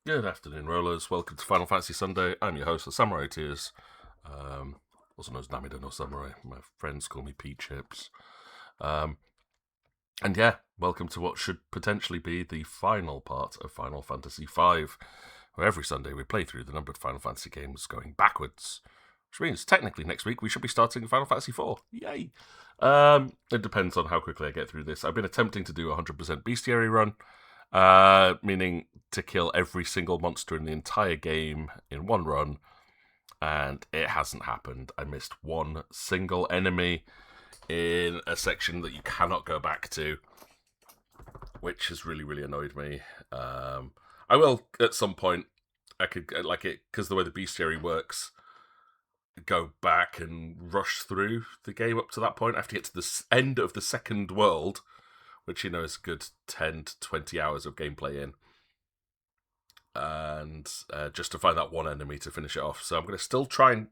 Good afternoon, rollers. Welcome to Final Fantasy Sunday. I'm your host, the Samurai Tears. Also known as Namida no Samurai. My friends call me Pete Chips. And yeah, welcome to what should potentially be the final part of Final Fantasy V, where every Sunday we play through the numbered Final Fantasy games going backwards. Which means, technically, next week we should be starting Final Fantasy IV. Yay! It depends on how quickly I get through this. I've been attempting to do a 100% Bestiary run, meaning to kill every single monster in the entire game in one run, and it hasn't happened. I missed one single enemy in a section that you cannot go back to, which has really, really annoyed me. I will, at some point, I could, like it, because the way the Bestiary works, go back and rush through the game up to that point. I have to get to the end of the second world, which, you know, is a good 10 to 20 hours of gameplay in. And just to find that one enemy to finish it off. So I'm going to still try and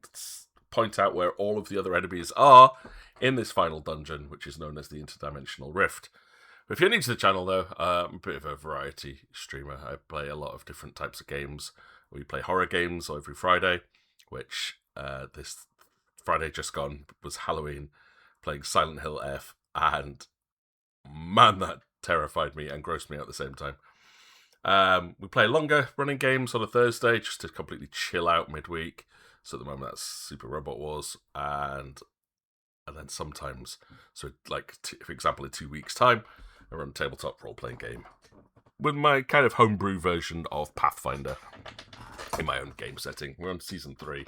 point out where all of the other enemies are in this final dungeon, which is known as the Interdimensional Rift. If you're new to the channel, though, I'm a bit of a variety streamer. I play a lot of different types of games. We play horror games every Friday, which this Friday just gone was Halloween, playing Silent Hill F, and man, that terrified me and grossed me out at the same time. We play longer running games on a Thursday just to completely chill out midweek. So at the moment that's Super Robot Wars, and then sometimes, so like for example in 2 weeks' time, I run a tabletop role-playing game with my kind of homebrew version of Pathfinder in my own game setting. We're on season 3,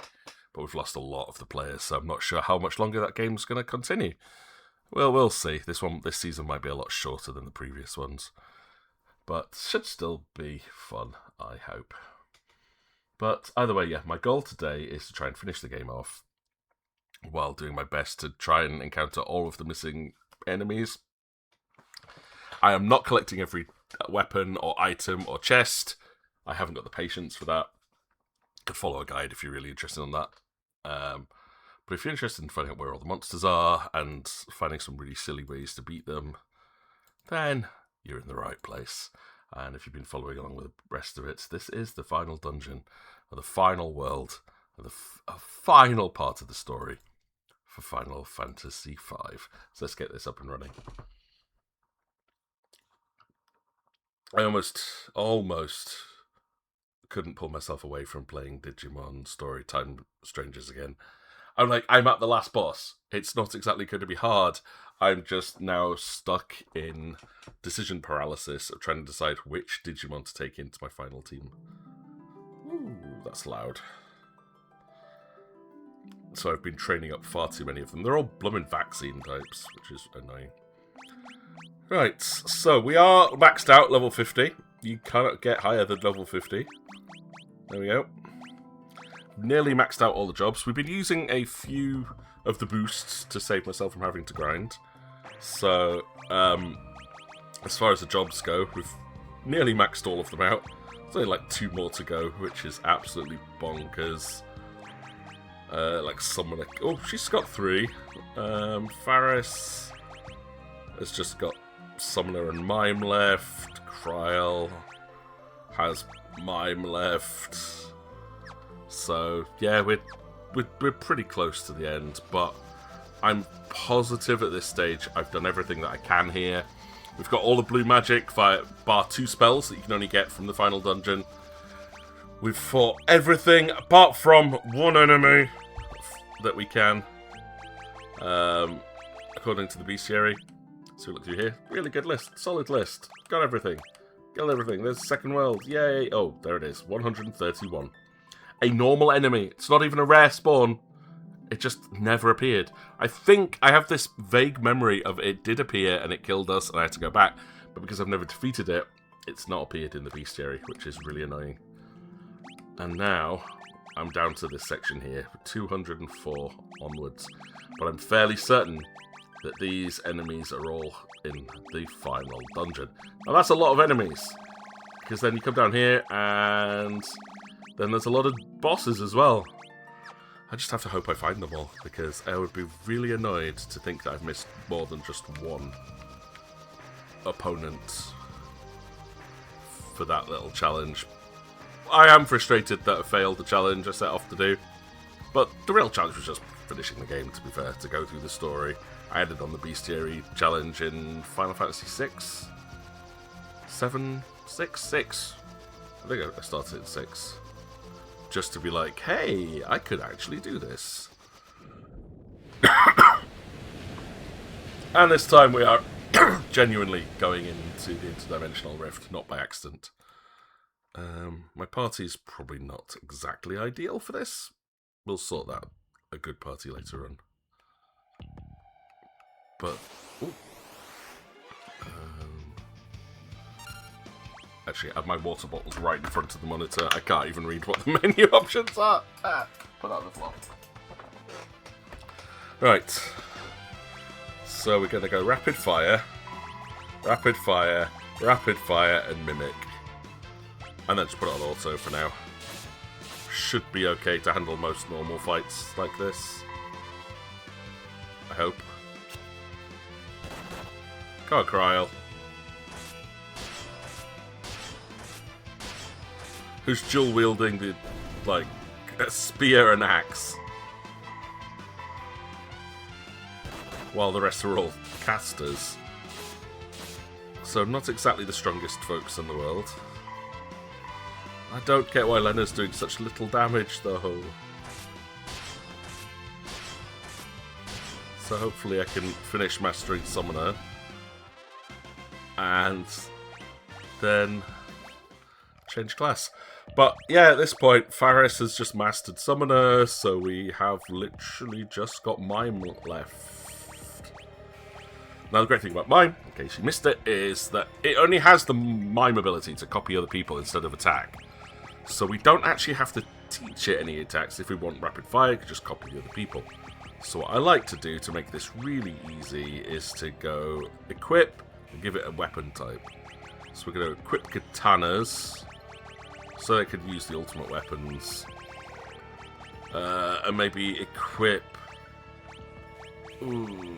but we've lost a lot of the players, so I'm not sure how much longer that game's going to continue. Well, we'll see. This season might be a lot shorter than the previous ones, but should still be fun, I hope. But either way, yeah, my goal today is to try and finish the game off while doing my best to try and encounter all of the missing enemies. I am not collecting every weapon or item or chest. I haven't got the patience for that. Could follow a guide if you're really interested in that. But if you're interested in finding out where all the monsters are and finding some really silly ways to beat them, then you're in the right place. And if you've been following along with the rest of it, this is the final dungeon, or the final world, or a final part of the story for Final Fantasy V. So let's get this up and running. I almost couldn't pull myself away from playing Digimon Storytime Strangers again. I'm at the last boss. It's not exactly going to be hard. I'm just now stuck in decision paralysis of trying to decide which Digimon to take into my final team. Ooh, that's loud. So I've been training up far too many of them. They're all blooming vaccine types, which is annoying. Right, so we are maxed out level 50. You cannot get higher than level 50. There we go. Nearly maxed out all the jobs. We've been using a few of the boosts to save myself from having to grind. So, as far as the jobs go, we've nearly maxed all of them out. There's only like 2 more to go, which is absolutely bonkers. Like someone... Oh, she's got 3. Faris has just got Summoner and Mime left. Kryl has Mime left. So yeah, we're pretty close to the end, but I'm positive at this stage I've done everything that I can here. We've got all the blue magic via bar 2 spells that you can only get from the final dungeon. We've fought everything apart from one enemy that we can, according to the Bestiary. So we look through here. Really good list. Solid list. Got everything. Got everything. There's the second world. Yay. Oh, there it is. 131. A normal enemy. It's not even a rare spawn. It just never appeared. I think I have this vague memory of it did appear and it killed us and I had to go back. But because I've never defeated it, it's not appeared in the Bestiary, which is really annoying. And now I'm down to this section here, 204 onwards. But I'm fairly certain that these enemies are all in the final dungeon. Now that's a lot of enemies, because then you come down here and then there's a lot of bosses as well. I just have to hope I find them all, because I would be really annoyed to think that I've missed more than just one opponent for that little challenge. I am frustrated that I failed the challenge I set off to do. But the real challenge was just finishing the game, to be fair, to go through the story. I ended on the Bestiary challenge in Final Fantasy VI? 7? 6? 6? I think I started at 6. Just to be like, hey, I could actually do this. And this time we are genuinely going into the interdimensional rift, not by accident. My party's probably not exactly ideal for this. We'll sort that a good party later on. But actually, I have my water bottles right in front of the monitor. I can't even read what the menu options are. Put that on the floor. Right. So we're going to go rapid fire, rapid fire, rapid fire, and mimic. And then just put it on auto for now. Should be okay to handle most normal fights like this. I hope. Go on, Kryl. Who's dual wielding the, like, a spear and axe. While the rest are all casters. So not exactly the strongest folks in the world. I don't get why Lena's doing such little damage though. So hopefully I can finish mastering Summoner. And then change class. But yeah, at this point, Faris has just mastered Summoner, so we have literally just got Mime left. Now the great thing about Mime, in case you missed it, is that it only has the Mime ability to copy other people instead of attack. So we don't actually have to teach it any attacks. If we want rapid fire, we can just copy the other people. So what I like to do to make this really easy is to go equip and give it a weapon type. So we're going to equip katanas so they could use the ultimate weapons. And maybe equip... Ooh.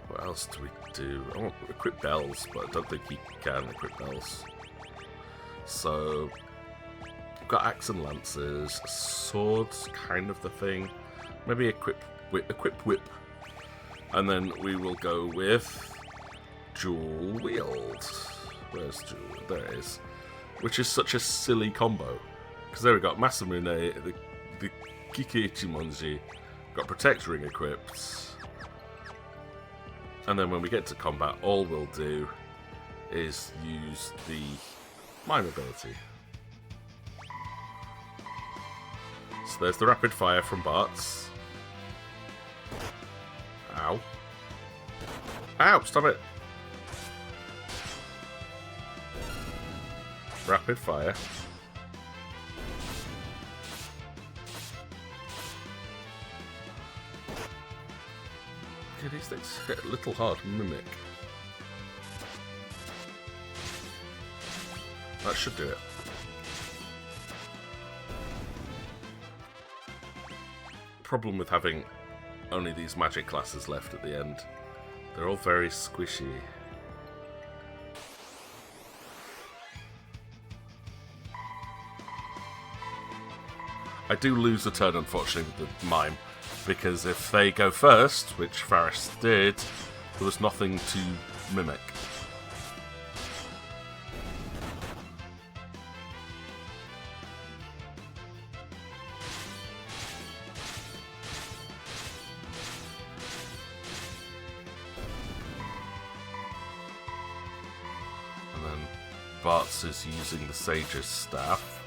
What else do we do? I want to equip bells, but I don't think he can equip bells. So, we've got axe and lances, swords, kind of the thing. Maybe equip whip. And then we will go with dual wield. Where's dual? There it is. Which is such a silly combo. Because there we got Masamune, the Kike Ichimonji, got Protect Ring equipped. And then when we get to combat, all we'll do is use the Mime ability. So there's the rapid fire from Bart's. Ow. Ow, stop it. Rapid fire. Okay, these things hit a little hard. Mimic. That should do it. Problem with having only these magic classes left at the end. They're all very squishy. I do lose a turn, unfortunately, with the Mime, because if they go first, which Faris did, there was nothing to mimic. And then Bart's is using the Sage's Staff,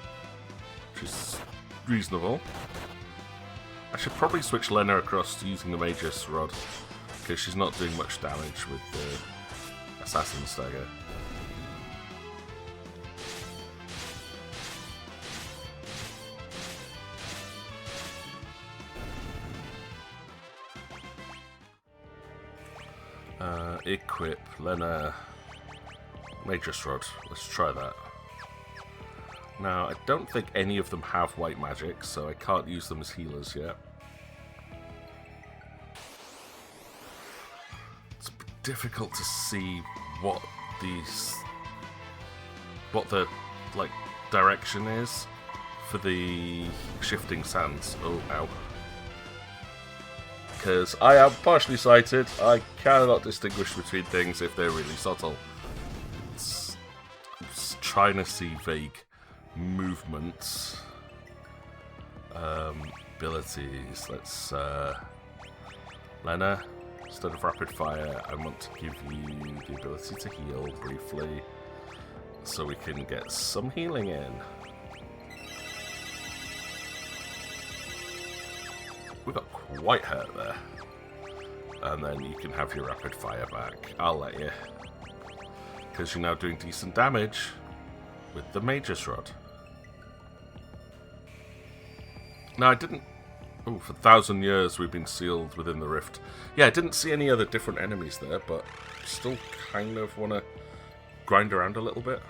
which is reasonable. I should probably switch Lena across to using the Magus Rod, because she's not doing much damage with the Assassin's Dagger. Equip Lena Magus Rod. Let's try that. Now, I don't think any of them have white magic, so I can't use them as healers yet. It's difficult to see what these what the like direction is for the shifting sands. Oh, ow. Because I am partially sighted, I cannot distinguish between things if they're really subtle. I'm just trying to see vague movements. Abilities. Let's Lena, instead of rapid fire, I want to give you the ability to heal briefly, so we can get some healing in. We got quite hurt there. And then you can have your rapid fire back. I'll let you. Because you're now doing decent damage with the Magus Rod. Now I didn't... Oh, for 1,000 years we've been sealed within the rift. Yeah, I didn't see any other different enemies there, but still kind of want to grind around a little bit.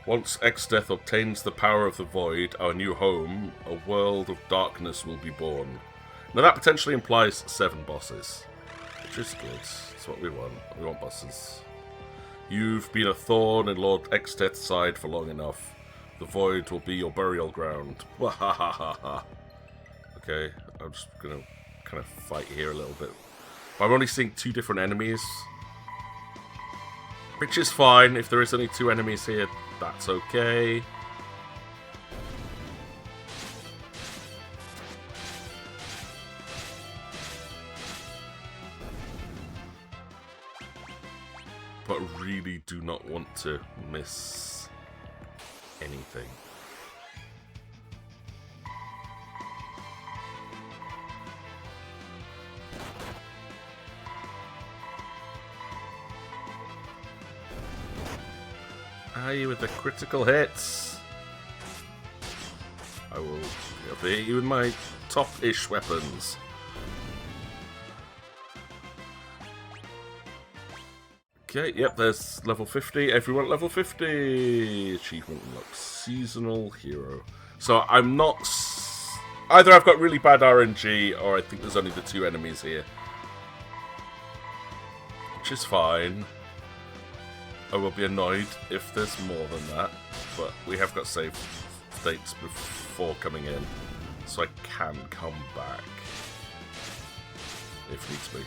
Once Exdeath obtains the power of the Void, our new home, a world of darkness will be born. Now that potentially implies 7 bosses, which is good. That's what we want. We want bosses. You've been a thorn in Lord Exdeath's side for long enough. The Void will be your burial ground. Wahahaha. Okay, I'm just gonna kind of fight here a little bit. But I'm only seeing 2 different enemies, which is fine. If there is only 2 enemies here, that's okay. But really do not want to miss anything. You with the critical hits. I will hit you with my top-ish weapons. Okay, yep, there's level 50. Everyone at level 50. Achievement unlocked. Seasonal hero. So I'm not... Either I've got really bad RNG, or I think there's only the 2 enemies here. Which is fine. I will be annoyed if there's more than that, but we have got save states before coming in, so I can come back if needs be.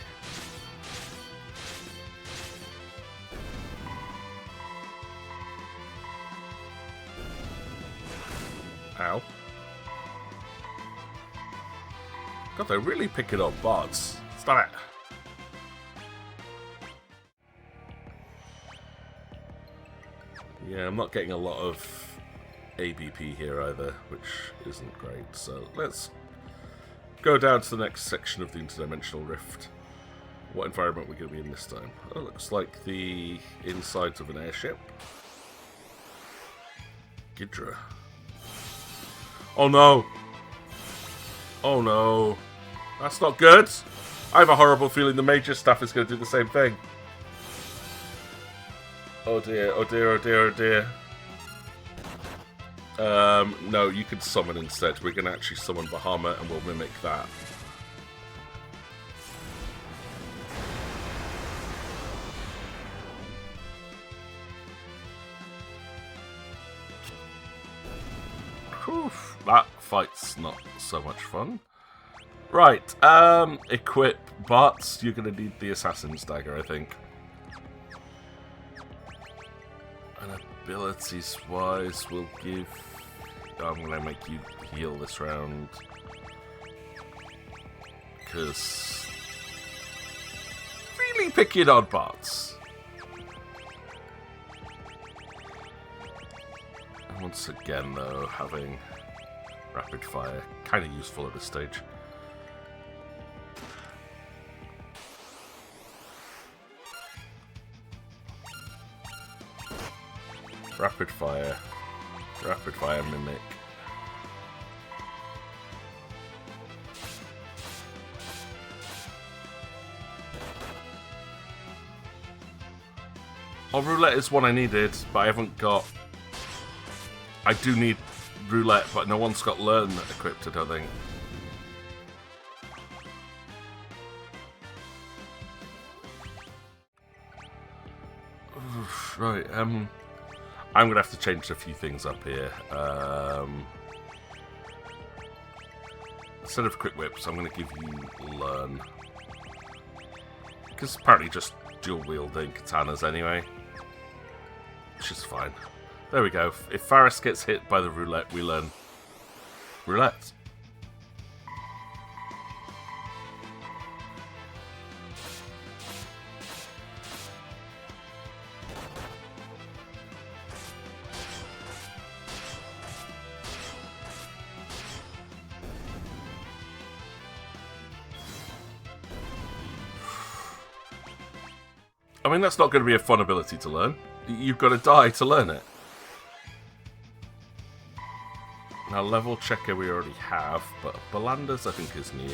Ow. God, they're really picking up bots. Stop it. Yeah, I'm not getting a lot of ABP here either, which isn't great. So let's go down to the next section of the interdimensional rift. What environment are we going to be in this time? Oh, it looks like the insides of an airship. Ghidra. Oh no! Oh no! That's not good! I have a horrible feeling the major staff is going to do the same thing. Oh dear, oh dear, oh dear, oh dear. No, you can summon instead. We're going to actually summon Bahamut and we'll mimic that. Whew, that fight's not so much fun. Right, equip, but you're going to need the Assassin's Dagger, I think. And abilities-wise, we'll give... I'm going to make you heal this round. Because... really picking on bots. And once again, though, having rapid fire, kind of useful at this stage. Rapid fire mimic. Oh, roulette is one I needed, but I haven't got... I do need roulette, but no one's got learn equipped, I don't think. Oof, right, I'm going to have to change a few things up here. Instead of quick whips, I'm going to give you learn. Because apparently just dual wielding katanas anyway. Which is fine. There we go. If Faris gets hit by the roulette, we learn roulette. I mean, that's not going to be a fun ability to learn. You've got to die to learn it. Now, level checker we already have, but Balanda's I think is new.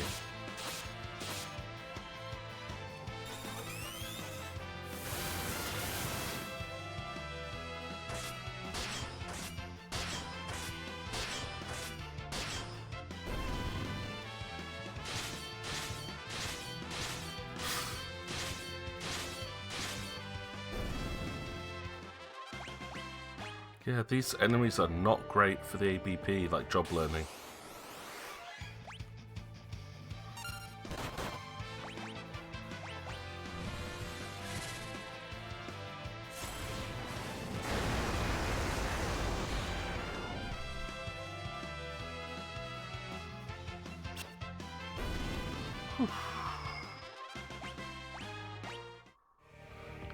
Yeah, these enemies are not great for the ABP, like job learning.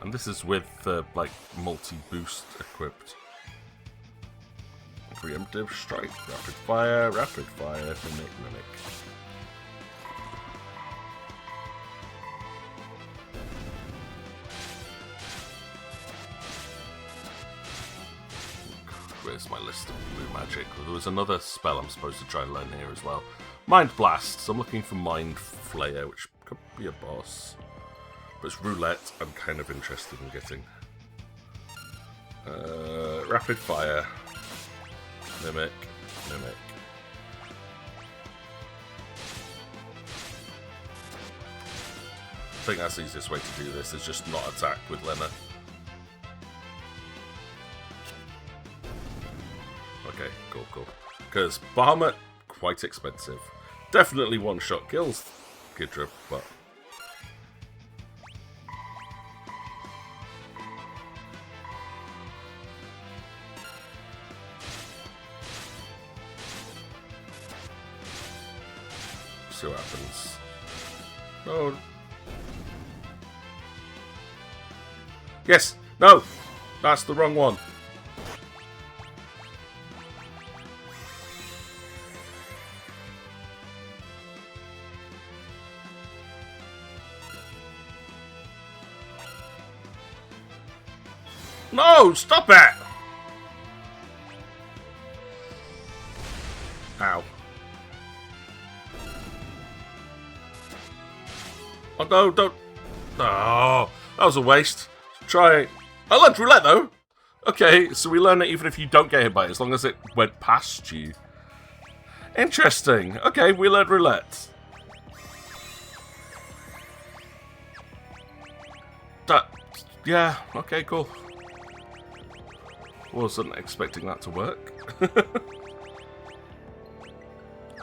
And this is with like multi-boost equipped. Preemptive strike, rapid fire, mimic. Where's my list of blue magic? Well, there was another spell I'm supposed to try and learn here as well. Mind Blast. So I'm looking for Mind Flayer, which could be a boss. But it's roulette I'm kind of interested in getting. Rapid fire. Mimic. I think that's the easiest way to do this, is just not attack with Lena. Okay, cool. Because Bahamut, quite expensive. Definitely one-shot kills Ghidra, but... see what happens. No. Yes! No! That's the wrong one. No! Stop it! Ow. Oh no, don't. Oh, that was a waste. Try. I learned roulette though. Okay, so we learn it even if you don't get hit by it, as long as it went past you. Interesting. Okay, we learned roulette. Yeah, okay, cool. Wasn't expecting that to work.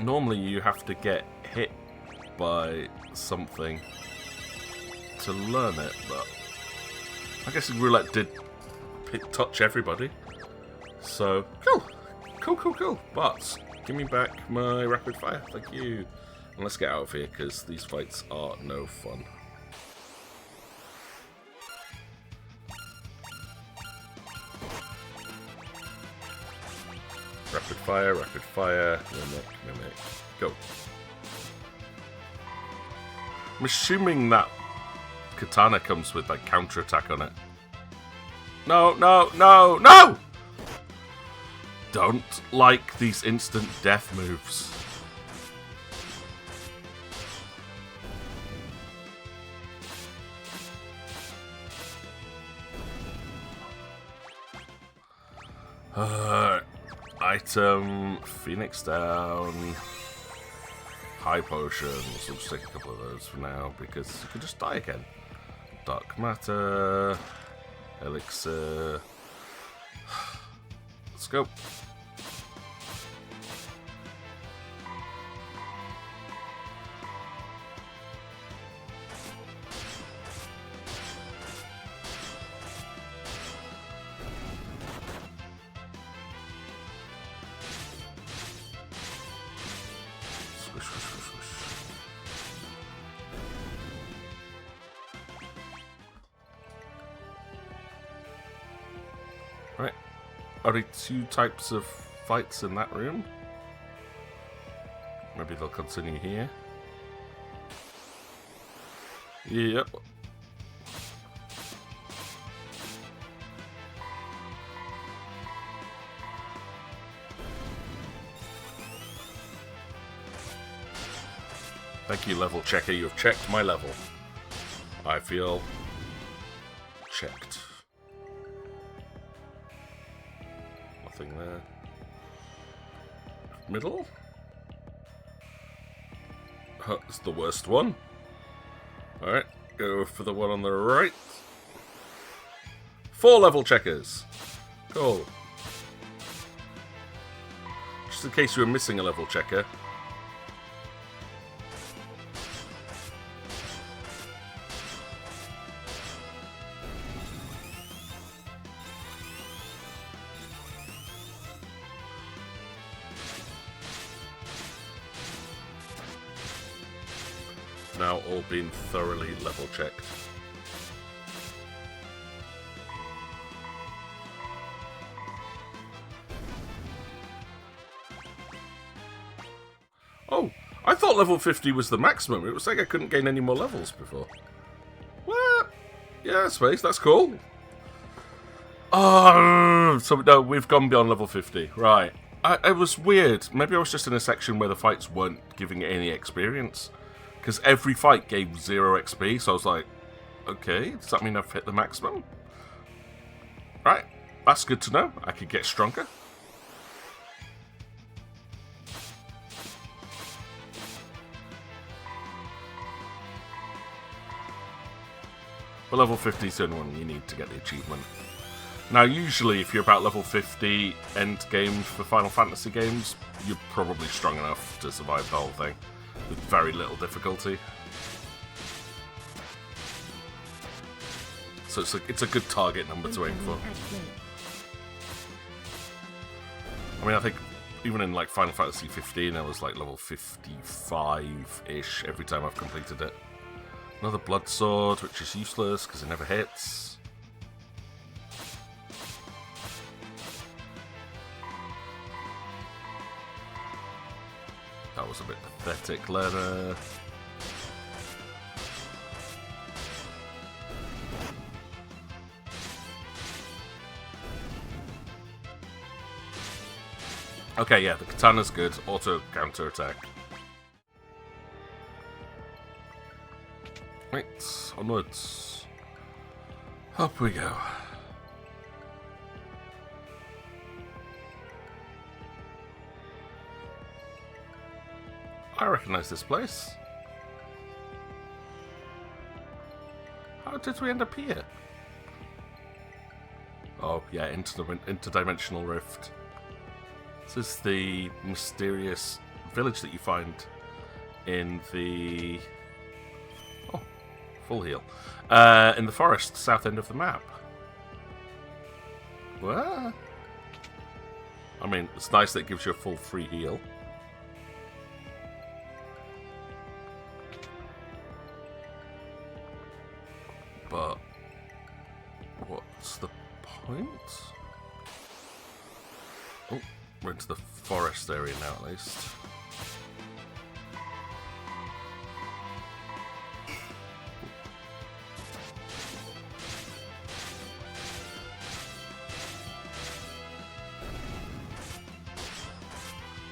Normally you have to get hit by something to learn it, but I guess roulette did touch everybody. So, cool. But, give me back my rapid fire, thank you. And let's get out of here, because these fights are no fun. Rapid fire, mimic, go. I'm assuming that katana comes with like counterattack on it. No! Don't like these instant death moves. Item, Phoenix down, high potions. We'll just take a couple of those for now because you could just die again. Dark matter, elixir. Let's go. Swish, swish, swish, swish. Right. Are there 2 types of fights in that room? Maybe they'll continue here. Yep. Thank you, level checker. You have checked my level. I feel checked. Nothing there. Middle? It's the worst one. Alright, go for the one on the right. 4 level checkers. Cool. Just in case you were missing a level checker. Now all been thoroughly level checked. Oh, I thought level 50 was the maximum. It was like I couldn't gain any more levels before. What? Yeah, space, that's cool. Oh, so no, we've gone beyond level 50. Right. It was weird. Maybe I was just in a section where the fights weren't giving any experience. Because every fight gave 0 XP, so I was like, okay, does that mean I've hit the maximum? Right, that's good to know. I could get stronger. But level 50 is the only one you need to get the achievement. Now, usually, if you're about level 50 end game for Final Fantasy games, you're probably strong enough to survive the whole thing. With very little difficulty. So it's a good target number to aim for. I mean, I think even in like Final Fantasy 15, I was like level 55-ish every time I've completed it. Another blood sword, which is useless because it never hits. That was a bit pathetic, Lena. Okay, yeah, the katana's good. Auto counter attack. Right, onwards. Up we go. I recognize this place. How did we end up here? Oh, yeah, interdimensional rift. This is the mysterious village that you find in the... Oh, full heal. In the forest, south end of the map. What? I mean, it's nice that it gives you a full free heal. But what's the point? Oh, we're into the forest area now at least.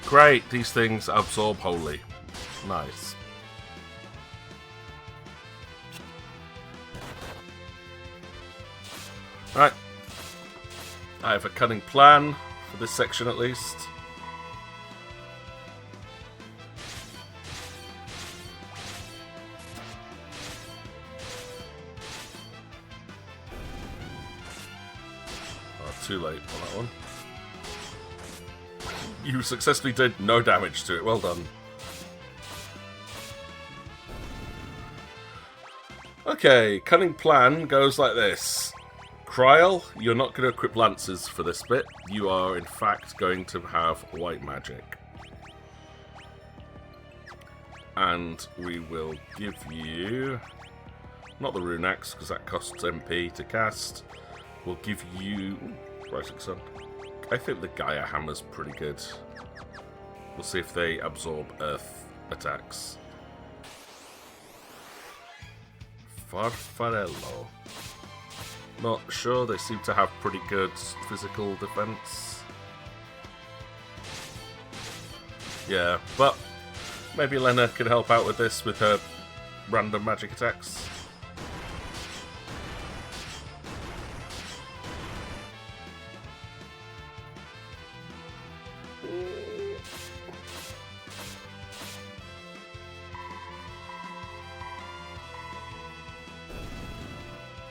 Great, these things absorb wholly. Nice. Right. I have a cunning plan for this section at least. Oh, too late on that one. You successfully did no damage to it. Well done. Okay, cunning plan goes like this. Kryl, you're not going to equip lances for this bit. You are, in fact, going to have white magic. And we will give you... not the rune axe, because that costs MP to cast. We'll give you... Rising Sun. I think the Gaia Hammer's pretty good. We'll see if they absorb earth attacks. Farfarello. Not sure, they seem to have pretty good physical defense. Yeah, but maybe Lena can help out with this with her random magic attacks.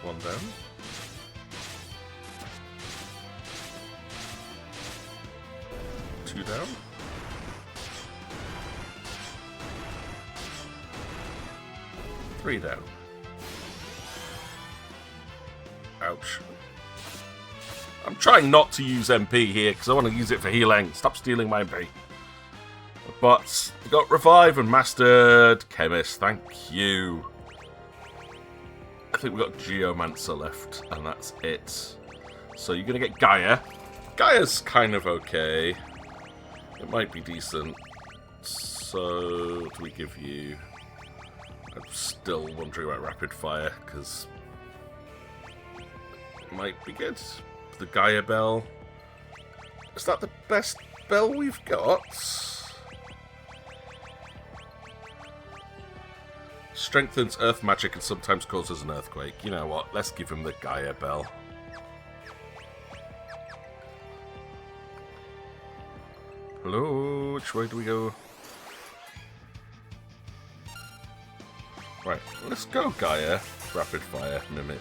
One down. Two down. Three down. Ouch. I'm trying not to use MP here because I want to use it for healing. Stop stealing my MP. But we got Revive and Mastered Chemist. Thank you. I think we've got Geomancer left, and that's it. So you're going to get Gaia. Gaia's kind of okay. It might be decent. So, what do we give you? I'm still wondering about Rapid Fire, because it might be good. The Gaia Bell. Is that the best bell we've got? Strengthens earth magic and sometimes causes an earthquake. You know what? Let's give him the Gaia Bell. Hello? Which way do we go? Right, let's go Gaia. Rapid Fire. Mimic.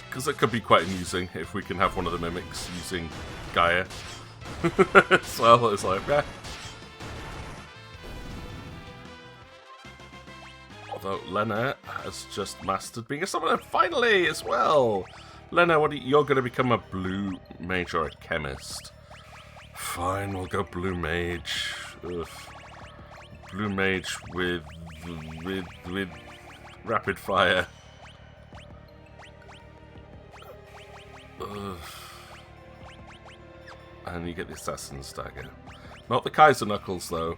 Because it could be quite amusing if we can have one of the mimics using Gaia. So it's like, yeah. Although Lena has just mastered being a summoner finally as well. Lena, you're going to become a blue mage or a chemist. Fine, we'll go blue mage. Ugh. Blue mage with rapid fire. Ugh. And you get the Assassin's Dagger. Not the Kaiser Knuckles, though.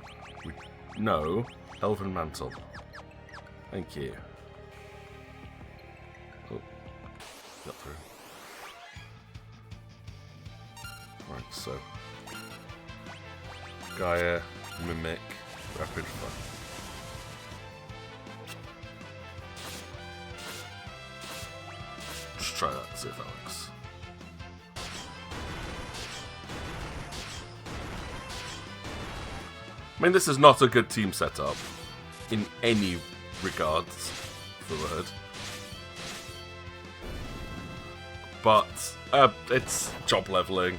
No, Elven Mantle. Thank you. Oh, got through. Right, so Gaia, Mimic, Rapid Fire. Just try that, see if that works. I mean, this is not a good team setup in any regards for the word. But it's job leveling.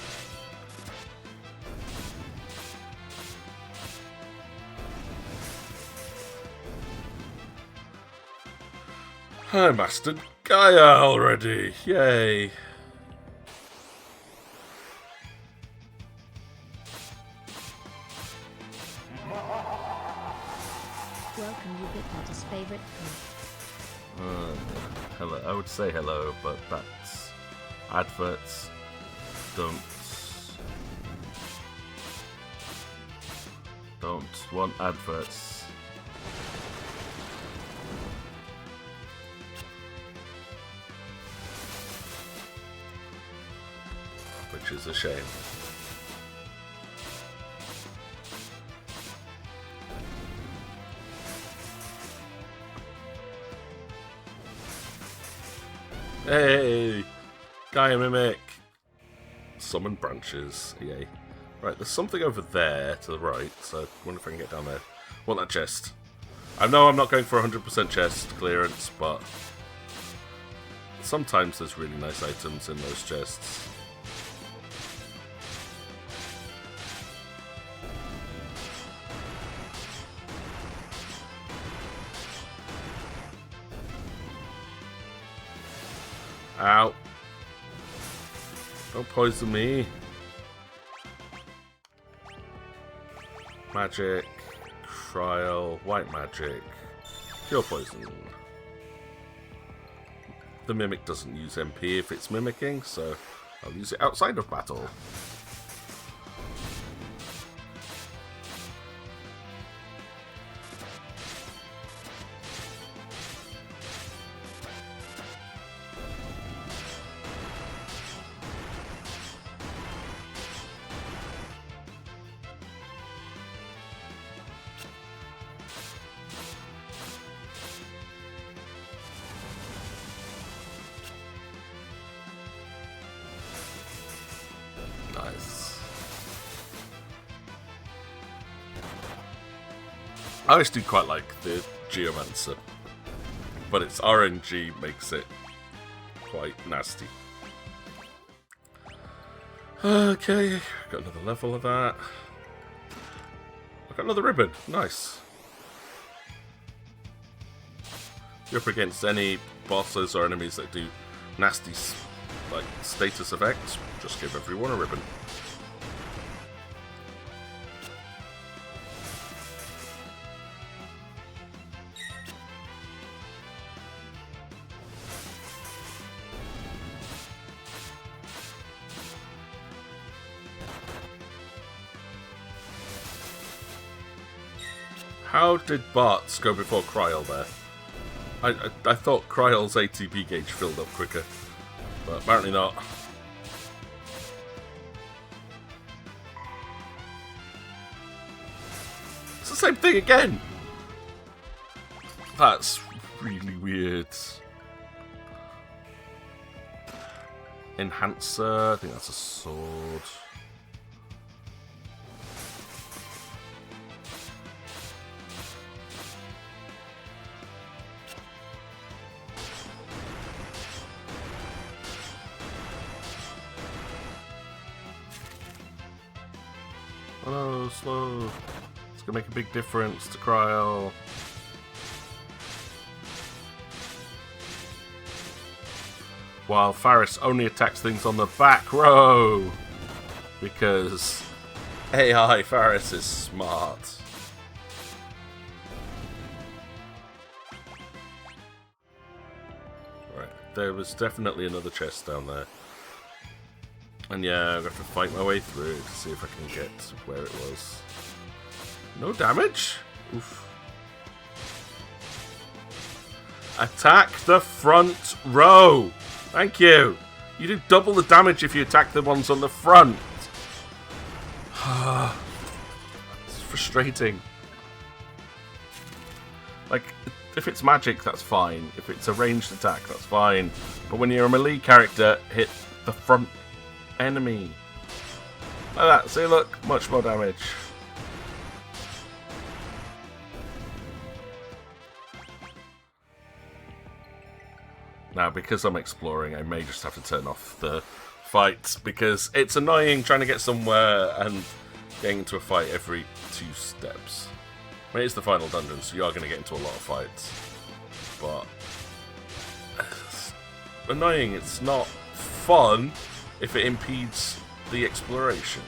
I mastered Gaia already. Yay. Welcome you Bitmatter's favorite food. Hello. I would say hello, but that's adverts. Don't want adverts. Which is a shame. Hey! Gaia Mimic! Summon branches. Yay. Right, there's something over there to the right, so I wonder if I can get down there. Want that chest. I know I'm not going for 100% chest clearance, but sometimes there's really nice items in those chests. Ow. Don't poison me. Magic. Trial. White magic. Cure poison. The mimic doesn't use MP if it's mimicking, so I'll use it outside of battle. Nice. I always do quite like the Geomancer, but its RNG makes it quite nasty. Okay, got another level of that. I've got another ribbon. Nice. You're up against any bosses or enemies that do nasty like status effects, just give everyone a ribbon. How did Bart's go before Kryl there? I thought Kryl's ATP gauge filled up quicker, but apparently not. It's the same thing again! That's really weird. Enhancer, I think that's a sword. Oh no, slow. It's gonna make a big difference to Kryl. While Faris only attacks things on the back row. Because AI Faris is smart. Right, there was definitely another chest down there. And yeah, I've got to fight my way through to see if I can get where it was. No damage? Oof. Attack the front row! Thank you! You do double the damage if you attack the ones on the front! It's frustrating. Like, if it's magic, that's fine. If it's a ranged attack, that's fine. But when you're a melee character, hit the front enemy. Like that. See, look, much more damage. Now, because I'm exploring, I may just have to turn off the fights, because it's annoying trying to get somewhere and getting into a fight every 2 steps. I mean, it's the final dungeon, so you are going to get into a lot of fights. But it's annoying. It's not fun if it impedes the exploration.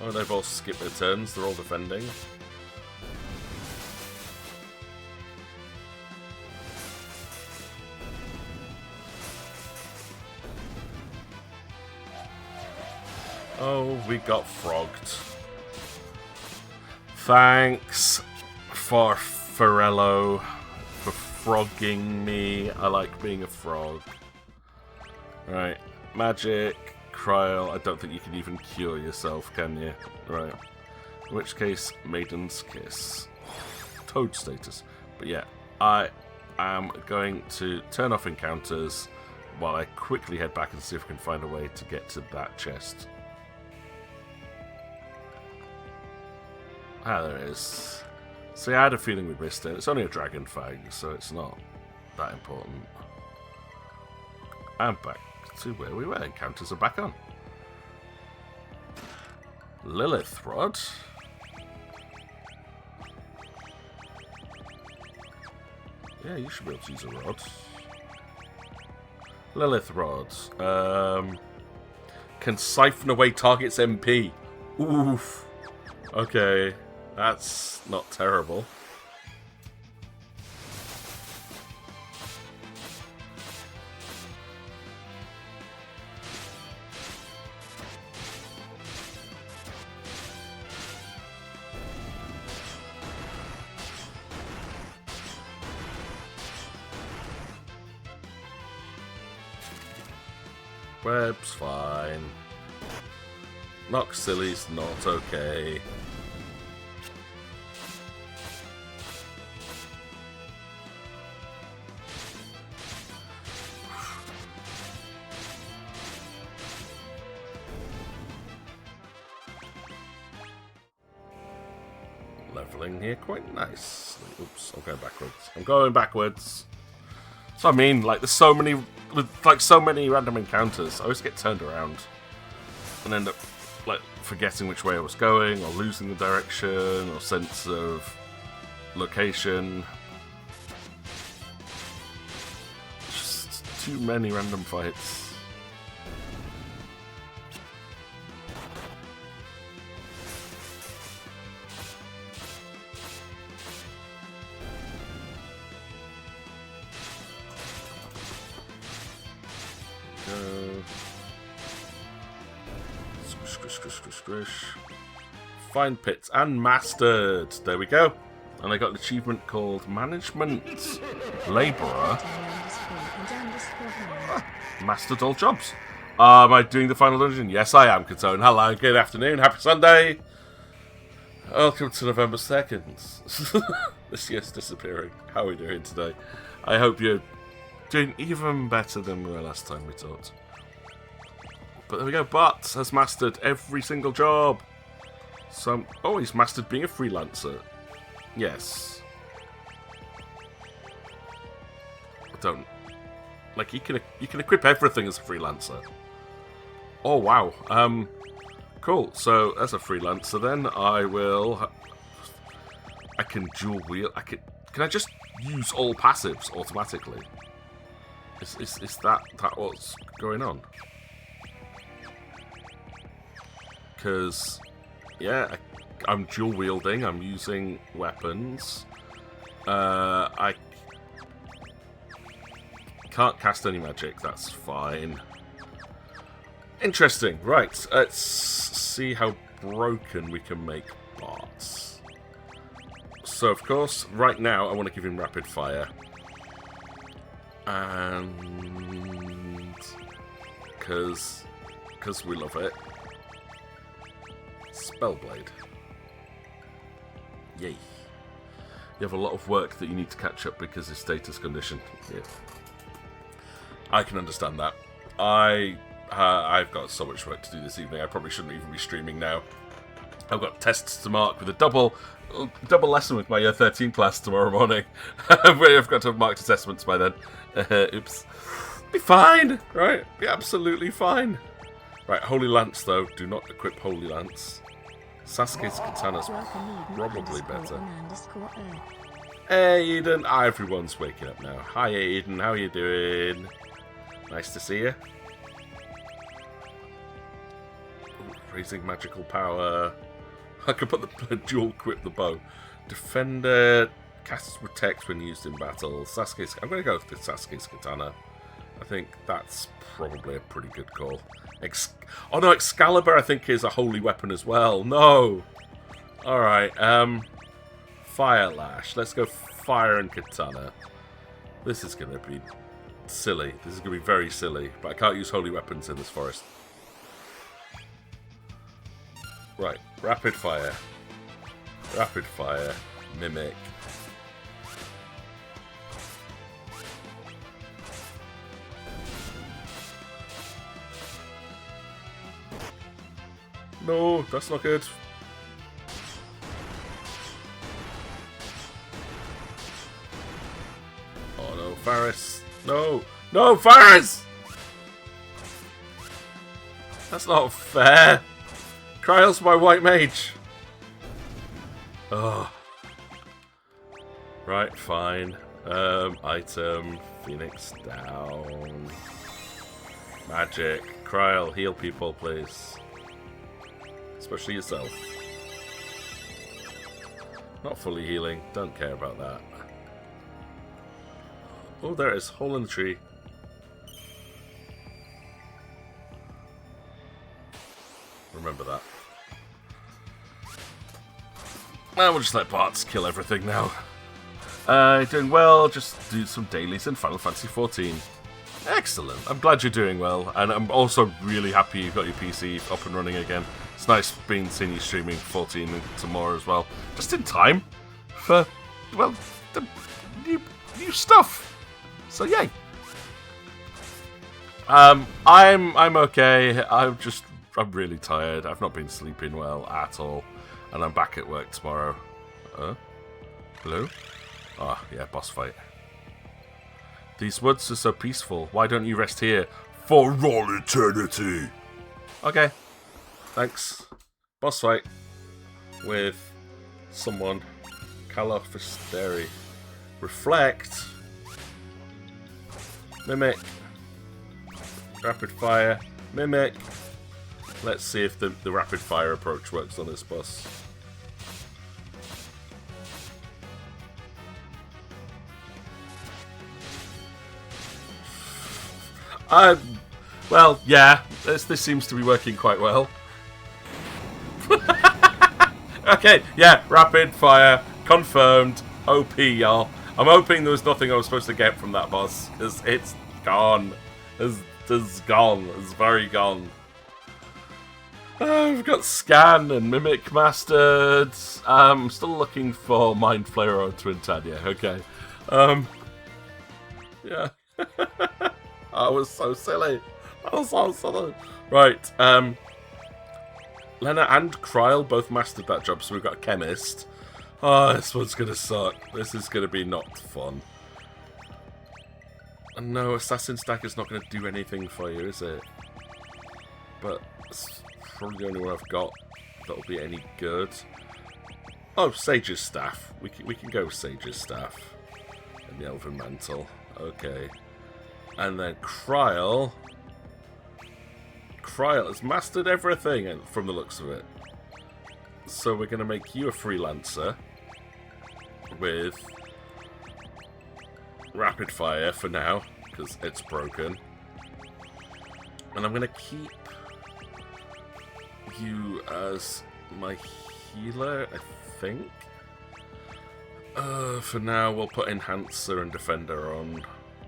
Oh, they've all skipped their turns. They're all defending. Oh, we got frogged. Thanks for Farello for frogging me. I like being a frog. Right, magic, Kryl. I don't think you can even cure yourself, can you? Right. In which case, Maiden's Kiss. Toad status. But yeah, I am going to turn off encounters while I quickly head back and see if I can find a way to get to that chest. Ah, there it is. See, I had a feeling we missed it. It's only a dragon fang, so it's not that important. And back to where we were. Encounters are back on. Lilith Rod. Yeah, you should be able to use a rod. Lilith Rod. Can siphon away target's MP. Oof. Okay. That's not terrible. Web's fine. Knock Silly's not okay. Leveling here quite nicely. Oops, I'm going backwards. I'm going backwards. So I mean, like, there's so many, with like so many random encounters, I always get turned around and end up like forgetting which way I was going, or losing the direction, or sense of location. Just too many random fights. Find pits and mastered. There we go. And I got an achievement called Management Labourer. Mastered all jobs. Am I doing the final dungeon? Yes, I am, Katone. Hello, good afternoon. Happy Sunday. Welcome to November 2nd. This year's disappearing. How are we doing today? I hope you're doing even better than we were last time we talked. But there we go. Bart has mastered every single job. So, oh, he's mastered being a freelancer. Yes. I don't. Like, you can equip everything as a freelancer. Oh wow. Cool. So as a freelancer, then I can dual wield. Can I just use all passives automatically? Is that what's going on? Because, yeah, I'm dual wielding, I'm using weapons. I can't cast any magic, that's fine. Interesting, right, let's see how broken we can make Barts. So, of course, right now I want to give him rapid fire. And because we love it. Spellblade. Yay. You have a lot of work that you need to catch up because of status condition. Yeah. I can understand that. I've got so much work to do this evening. I probably shouldn't even be streaming now. I've got tests to mark with a double lesson with my Year 13 class tomorrow morning. I've got to have marked assessments by then. Oops. Be fine, right? Be absolutely fine. Right, Holy Lance, though. Do not equip Holy Lance. Sasuke's katana's probably better. Hey, Eden. Everyone's waking up now. Hi, Eden. How you doing? Nice to see you. Ooh, raising magical power. I could put the dual equip the bow. Defender casts protect when used in battle. Sasuke's. I'm going to go with Sasuke's katana. I think that's probably a pretty good call. Oh no, Excalibur I think is a holy weapon as well. No! Alright, Fire Lash. Let's go Fire and Katana. This is going to be silly. This is going to be very silly. But I can't use holy weapons in this forest. Right, Rapid Fire. Rapid Fire. Mimic. No, that's not good. Faris. No! No, Faris! That's not fair. Kryle's my white mage. Oh. Right, fine. Item. Phoenix down. Magic. Kryle, heal people, please. Especially yourself. Not fully healing. Don't care about that. Oh, there it is. Hole in the tree. Remember that. And we'll just let Bart's kill everything now. Doing well. Just do some dailies in Final Fantasy XIV. Excellent. I'm glad you're doing well. And I'm also really happy you've got your PC up and running again. It's nice seeing you streaming 14 and some more as well. Just in time for, well, the new stuff. So yay. I'm okay. I'm really tired. I've not been sleeping well at all. And I'm back at work tomorrow. Hello? Ah, yeah, boss fight. These woods are so peaceful. Why don't you rest here for all eternity? Okay. Thanks. Boss fight with someone. Bestiary. Reflect. Mimic. Rapid fire. Mimic. Let's see if the rapid fire approach works on this boss. Well, yeah, this seems to be working quite well. Okay, yeah, rapid fire, confirmed, OP, y'all. I'm hoping there was nothing I was supposed to get from that boss, because it's gone. It's gone. It's very gone. We've got Scan and Mimic mastered. I'm still looking for Mind Flayer or Twin Tanya. Okay. Yeah. I was so silly. Right. Lena and Kryle both mastered that job, so we've got a chemist. Oh, this one's gonna suck. This is gonna be not fun. And no, Assassin Stagger's not gonna do anything for you, is it? But it's probably the only one I've got that'll be any good. Oh, Sage's Staff. We can go with Sage's Staff. And the Elven Mantle. Okay. And then Kryle. Kryle has mastered everything from the looks of it. So we're going to make you a freelancer with rapid fire for now, because it's broken. And I'm going to keep you as my healer, I think. For now, we'll put Enhancer and Defender on,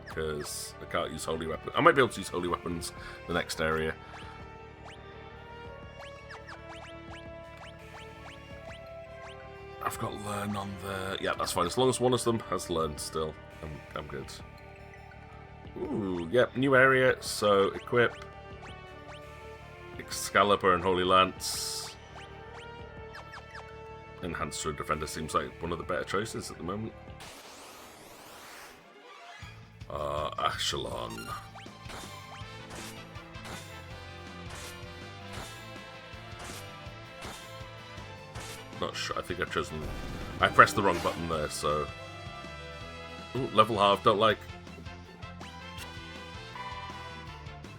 because I can't use Holy Weapons. I might be able to use Holy Weapons the next area. I've got Learn on there. Yeah, that's fine. As long as one of them has Learn still, I'm good. Ooh, yep, new area. So, equip Excalibur and Holy Lance. Enhancer and Defender seems like one of the better choices at the moment. Echelon. Not sure. I think I've chosen. I pressed the wrong button there, so. Ooh, level half. Don't like.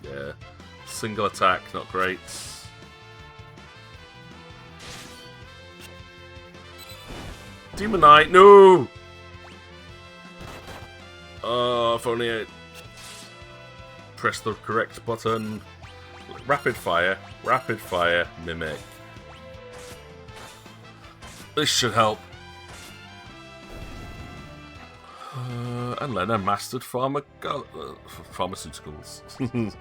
Yeah. Single attack. Not great. Demon Knight. No. Oh, if only I pressed the correct button. Rapid fire. Rapid fire. Mimic. This should help. And Lena mastered pharmaceuticals.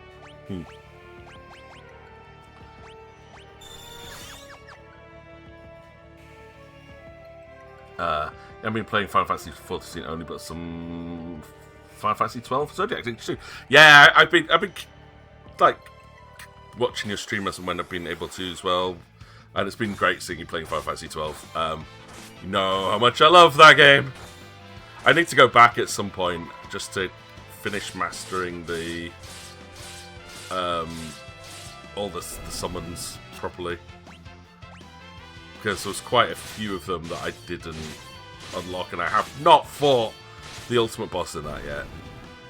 I've been playing Final Fantasy XIV only, but some Final Fantasy 12 Zodiac too. Yeah, I've been like watching your streamers and when I've been able to as well. And it's been great seeing you playing Final Fantasy 12. You know how much I love that game. I need to go back at some point just to finish mastering the all the summons properly, because there was quite a few of them that I didn't unlock, and I have not fought the ultimate boss in that yet.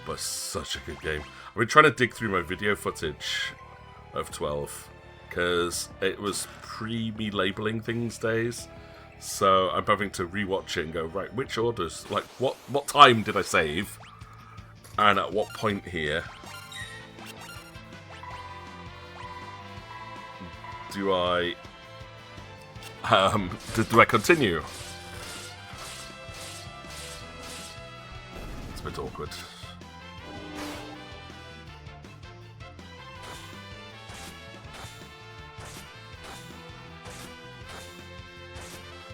But it's such a good game. I've been trying to dig through my video footage of 12 because it was pre-me labeling things days. So I'm having to rewatch it and go, right, which orders, like what time did I save? And at what point here do I do I continue? It's a bit awkward.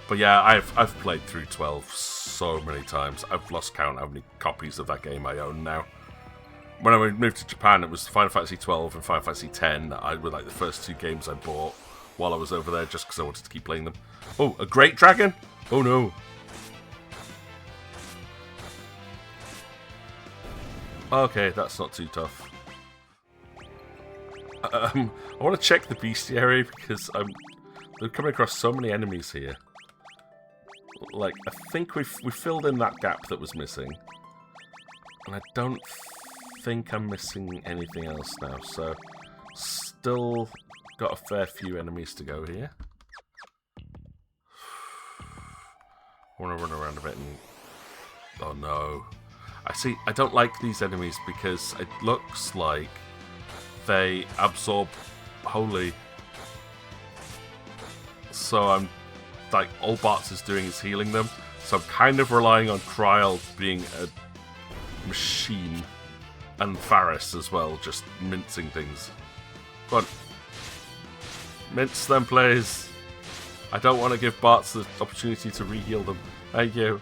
But yeah, I've played through 12 so many times. I've lost count how many copies of that game I own now. When I moved to Japan, it was Final Fantasy 12 and Final Fantasy 10 that were like the first two games I bought while I was over there, just because I wanted to keep playing them. Oh, a Great Dragon? Oh no. Okay, that's not too tough. I want to check the Bestiary because we're coming across so many enemies here. Like, I think we filled in that gap that was missing. And I don't think I'm missing anything else now, so still got a fair few enemies to go here. I want to run around a bit and... Oh no. I don't like these enemies because it looks like they absorb holy. So I'm... like, all Bartz is doing is healing them. So I'm kind of relying on Kryl being a machine. And Faris as well, just mincing things. Go on. Mince them, please. I don't want to give Bartz the opportunity to re-heal them. Thank you.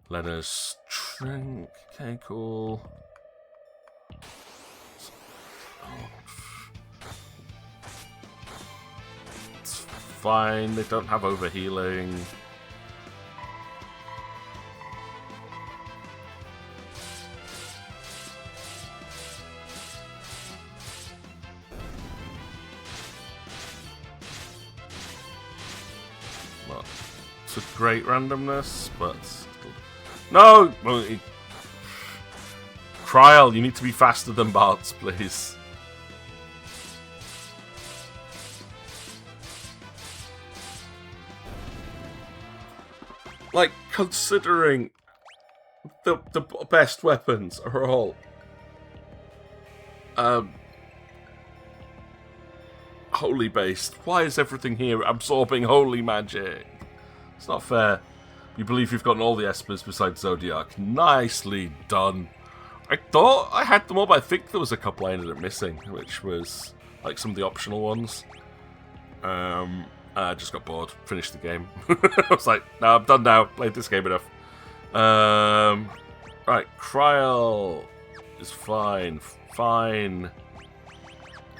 Lena's drink. Okay, cool. It's fine, they don't have overhealing. Well, it's a great randomness, but... No! Kryl, you need to be faster than Bartz, please. Like, considering the best weapons are all holy based, why is everything here absorbing holy magic? It's not fair. You believe you've gotten all the espers besides Zodiac. Nicely done. I thought I had them all, but I think there was a couple I ended up missing, which was like some of the optional ones. I just got bored, finished the game. I was like, no, I'm done now. Played this game enough. Right, Kryl is fine. Fine.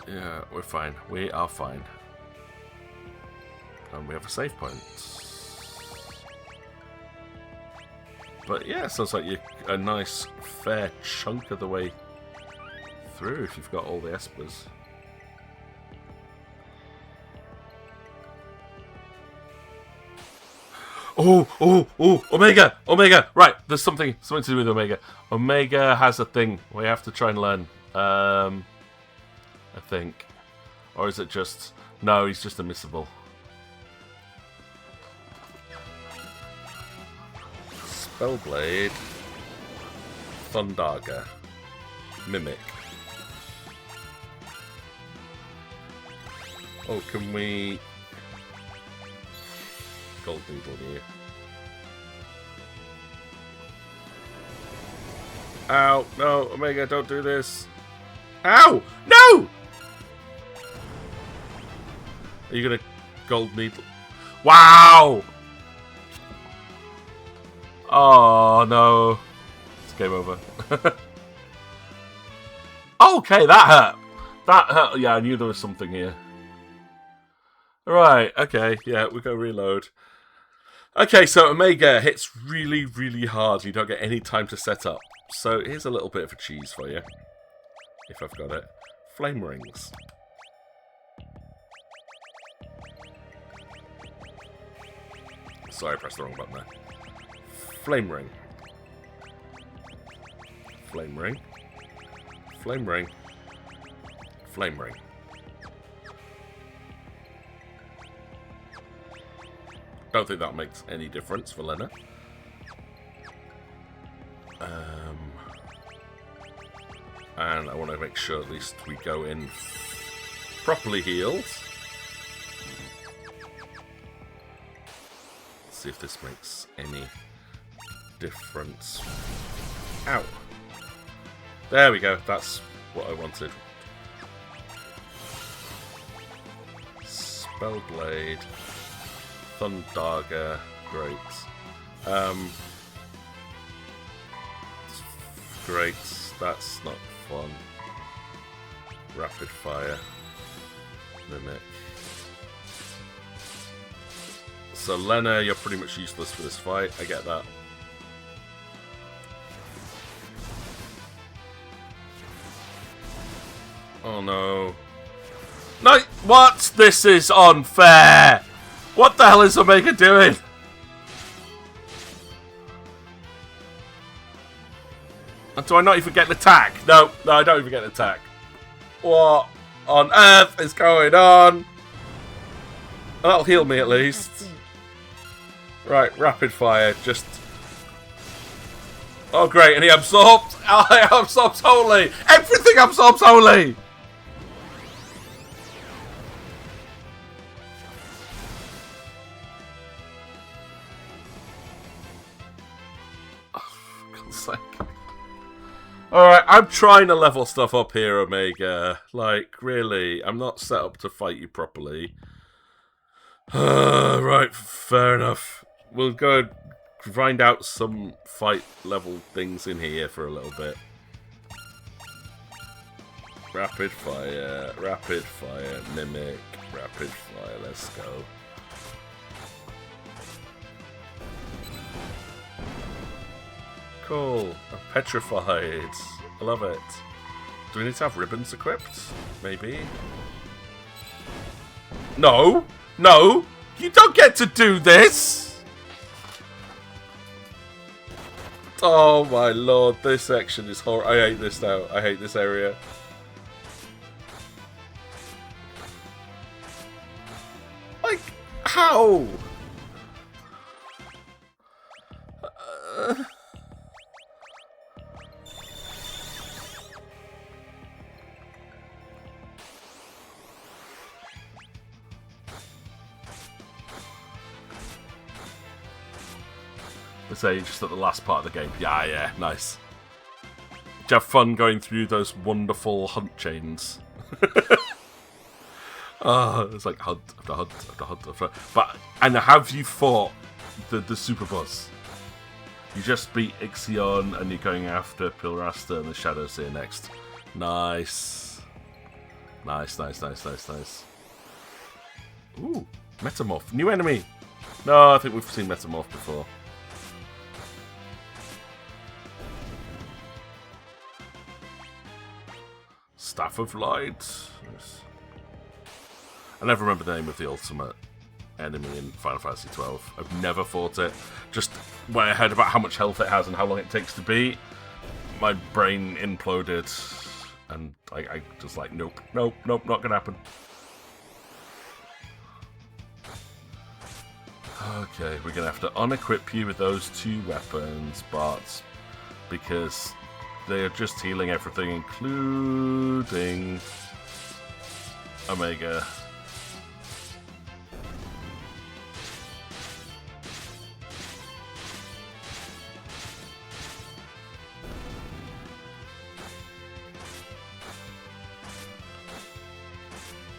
Yeah, we're fine. We are fine. And we have a save point. But yeah, sounds like you're a nice, fair chunk of the way through if you've got all the espers. Oh, Omega! Omega! Right, there's something to do with Omega. Omega has a thing we have to try and learn. I think. Or is it just... No, he's just unmissable. Spellblade. Thundaga. Mimic. Oh, can we... Gold Needle here. Ow! No, Omega, don't do this. Ow! No! Are you gonna Gold Needle? Wow! Oh no. It's game over. Okay, that hurt. That hurt. Yeah, I knew there was something here. Right, okay, yeah, we go reload. Okay, so Omega hits really, really hard. You don't get any time to set up. So here's a little bit of a cheese for you. If I've got it. Flame rings. Sorry, I pressed the wrong button there. Flame ring. Flame ring. Flame ring. Flame ring. Don't think that makes any difference for Lena. And I want to make sure at least we go in properly healed. Let's see if this makes any difference. Ow. There we go. That's what I wanted. Spellblade. Thundaga. Great. Great. That's not fun. Rapid fire. Mimic. So Lena, you're pretty much useless for this fight. I get that. Oh no. No! What? This is unfair! What the hell is Omega doing? And do I not even get an attack? No, I don't even get an attack. What on earth is going on? That'll heal me at least. Right, rapid fire, just... Oh great, and he absorbs... He absorbs wholly! Everything absorbs wholly! Alright, I'm trying to level stuff up here, Omega. Like, really, I'm not set up to fight you properly. Right, fair enough. We'll go and grind out some fight level things in here for a little bit. Rapid fire, mimic, rapid fire, let's go. Cool. I'm petrified. I love it. Do we need to have ribbons equipped? Maybe. No! No! You don't get to do this! Oh my lord, this section is horrible. I hate this now. I hate this area. Like, how? Say just at the last part of the game. Yeah, nice. Did you have fun going through those wonderful hunt chains? It's like hunt after hunt after hunt after. But and have you fought the super boss? You just beat Ixion and you're going after Pilrasta and the Shadows here next. Nice. Nice. Ooh, Metamorph. New enemy. No, I think we've seen Metamorph before. Staff of Light. Yes. I never remember the name of the ultimate enemy in Final Fantasy XII. I've never fought it. Just when I heard about how much health it has and how long it takes to beat, my brain imploded. And I just like, nope, not gonna happen. Okay, we're gonna have to unequip you with those two weapons, but because they are just healing everything, including Omega.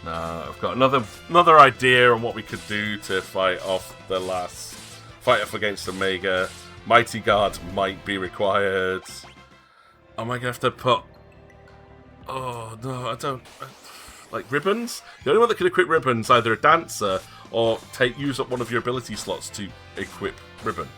Now, I've got another idea on what we could do to fight off against Omega. Mighty Guard might be required. Am I gonna have to put... Oh no, I don't... Like, ribbons? The only one that can equip ribbons either a dancer or use up one of your ability slots to equip ribbon.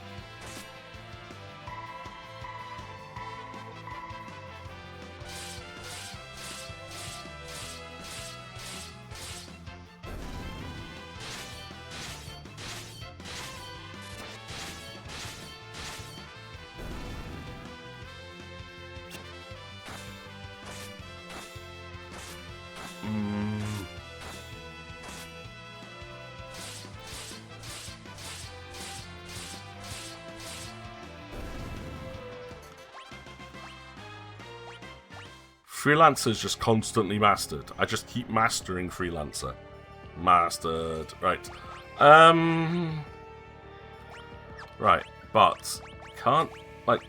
Freelancer's just constantly mastered. I just keep mastering Freelancer. Mastered. Right. Right, but can't, like,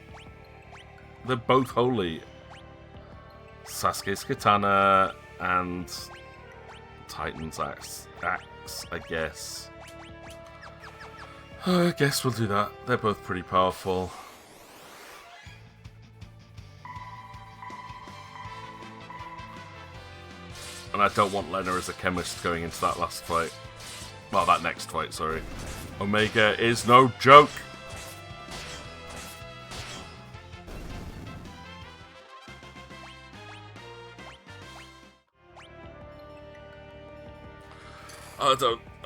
they're both holy. Sasuke's katana and Titan's axe, I guess. I guess we'll do that. They're both pretty powerful. And I don't want Lena as a chemist going into that last fight. Well, that next fight, sorry. Omega is no joke!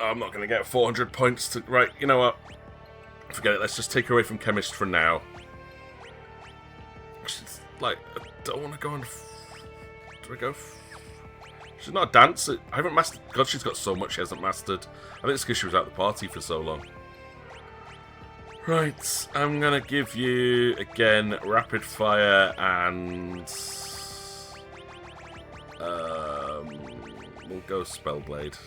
I'm not going to get 400 points to... Right, you know what? Forget it, let's just take her away from chemist for now. She's like, I don't want to go on... Do I go... She's not a dancer. I haven't mastered... God, she's got so much she hasn't mastered. I think it's because she was out the party for so long. Right, I'm going to give you, again, rapid fire and... we'll go Spellblade.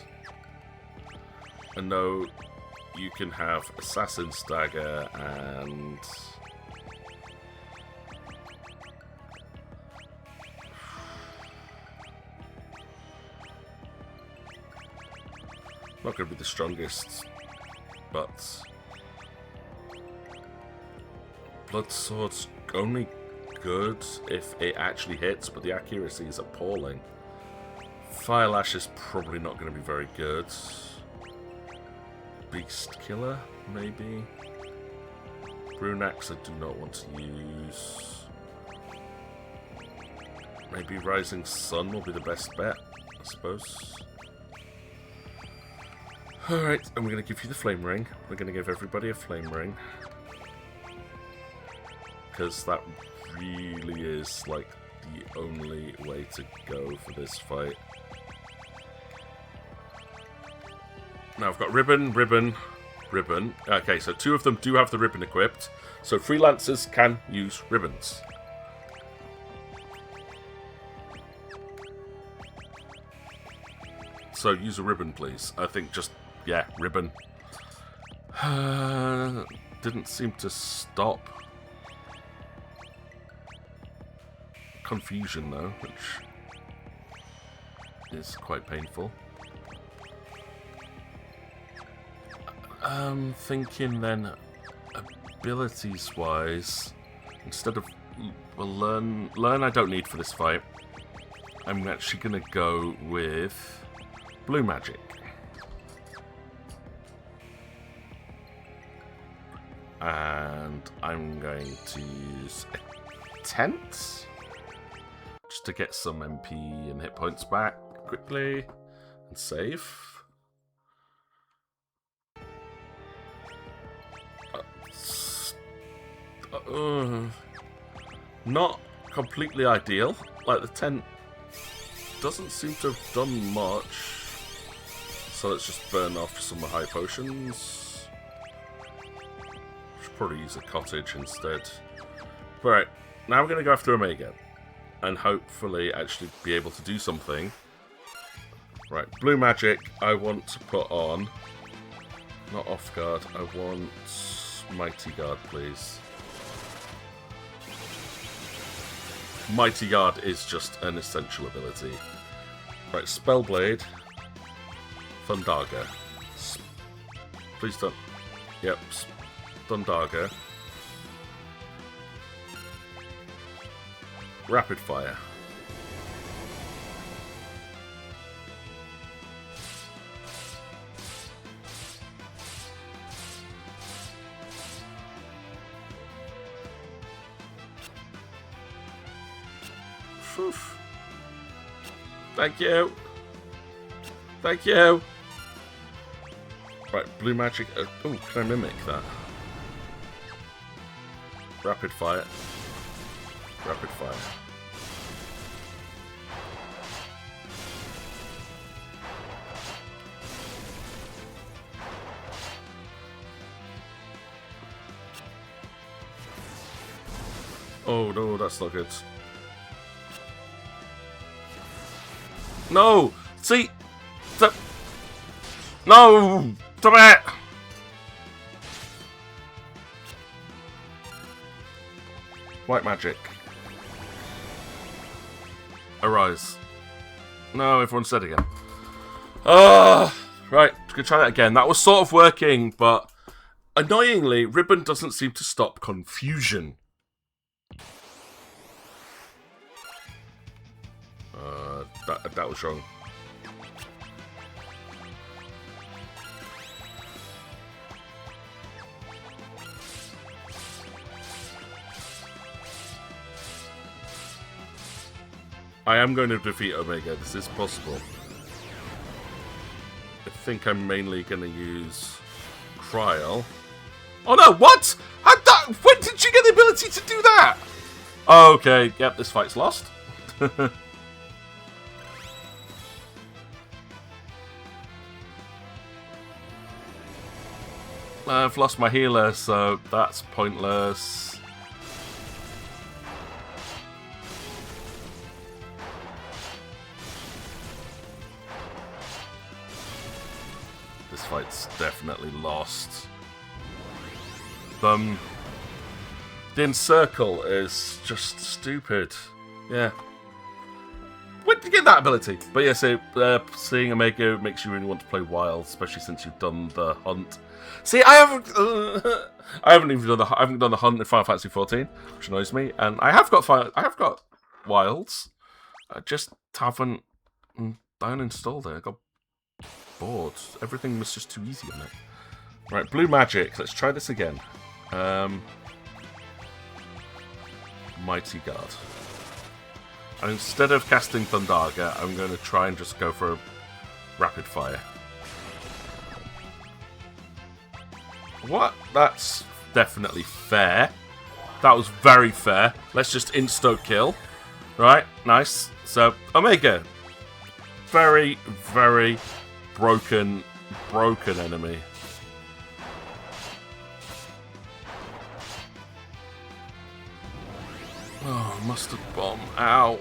And no, you can have Assassin's Dagger and... Not going to be the strongest, but Blood Sword's only good if it actually hits, but the accuracy is appalling. Fire Lash is probably not going to be very good. Beast Killer, maybe. Brunax I do not want to use. Maybe Rising Sun will be the best bet, I suppose. Alright, and we're going to give you the Flame Ring. We're going to give everybody a Flame Ring. Because that really is, like, the only way to go for this fight. Now I've got Ribbon, Ribbon, Ribbon. Okay, so two of them do have the Ribbon equipped. So Freelancers can use Ribbons. So use a Ribbon, please. I think just... Yeah, Ribbon. Didn't seem to stop. Confusion, though, which is quite painful. Thinking then, abilities-wise, instead of... Well, learn I don't need for this fight. I'm actually going to go with Blue Magic. And I'm going to use a tent just to get some MP and hit points back quickly and save. Not completely ideal. Like, the tent doesn't seem to have done much. So let's just burn off some high potions. Should probably use a cottage instead. Right, now we're going to go after Omega. And hopefully actually be able to do something. Right, Blue Magic I want to put on. Not Off Guard, I want Mighty Guard, please. Mighty Guard is just an essential ability. Right, Spellblade. Thundaga. Please don't... Yep, Thundaga. Rapid Fire. Oof. Thank you. Thank you. Right, blue magic. Oh, can I mimic that? Rapid fire. Rapid fire. Oh no, that's not good. No! See? No! Stop it! White magic. Arise. No, everyone's dead again. Right, gonna try that again. That was sort of working, but annoyingly, ribbon doesn't seem to stop confusion. That was wrong. I am going to defeat Omega. This is possible. I think I'm mainly going to use Cryo. Oh no, what? When did you get the ability to do that? Okay, yep, this fight's lost. I've lost my healer, so that's pointless. This fight's definitely lost. The encircle is just stupid. Yeah. When did you get that ability? But yeah, so seeing Omega makes you really want to play wild, especially since you've done the hunt. See, I haven't done the hunt in Final Fantasy 14, which annoys me, and I have got wilds. I just haven't uninstalled it. I got bored. Everything was just too easy on it. Right, blue magic. Let's try this again. Mighty Guard. And instead of casting Thundaga, I'm going to try and just go for a rapid fire. What? That's definitely fair. That was very fair. Let's just insta kill. Right, nice. So, Omega. Very, very broken enemy. Oh, mustard bomb. Ow.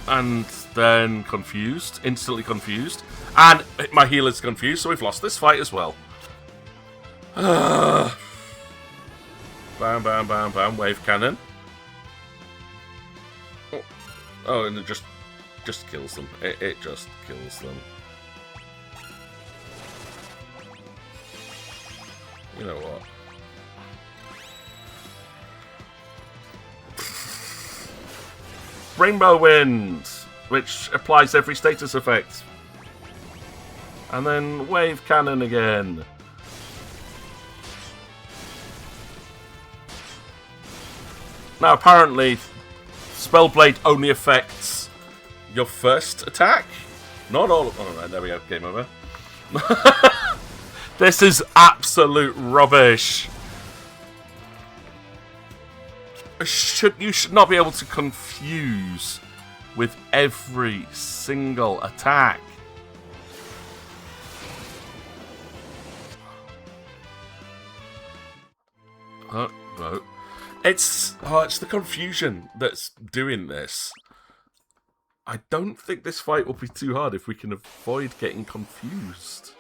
And then confused. Instantly confused. And my healer's confused, so we've lost this fight as well. Bam, bam, bam, bam. Wave cannon. Oh, and it just kills them. It just kills them. You know what? Rainbow Wind, which applies every status effect. And then Wave Cannon again. Now apparently, Spellblade only affects your first attack. Not all of them. Alright, there we go. Game over. This is absolute rubbish. You should not be able to confuse with every single attack. No. It's the confusion that's doing this. I don't think this fight will be too hard if we can avoid getting confused.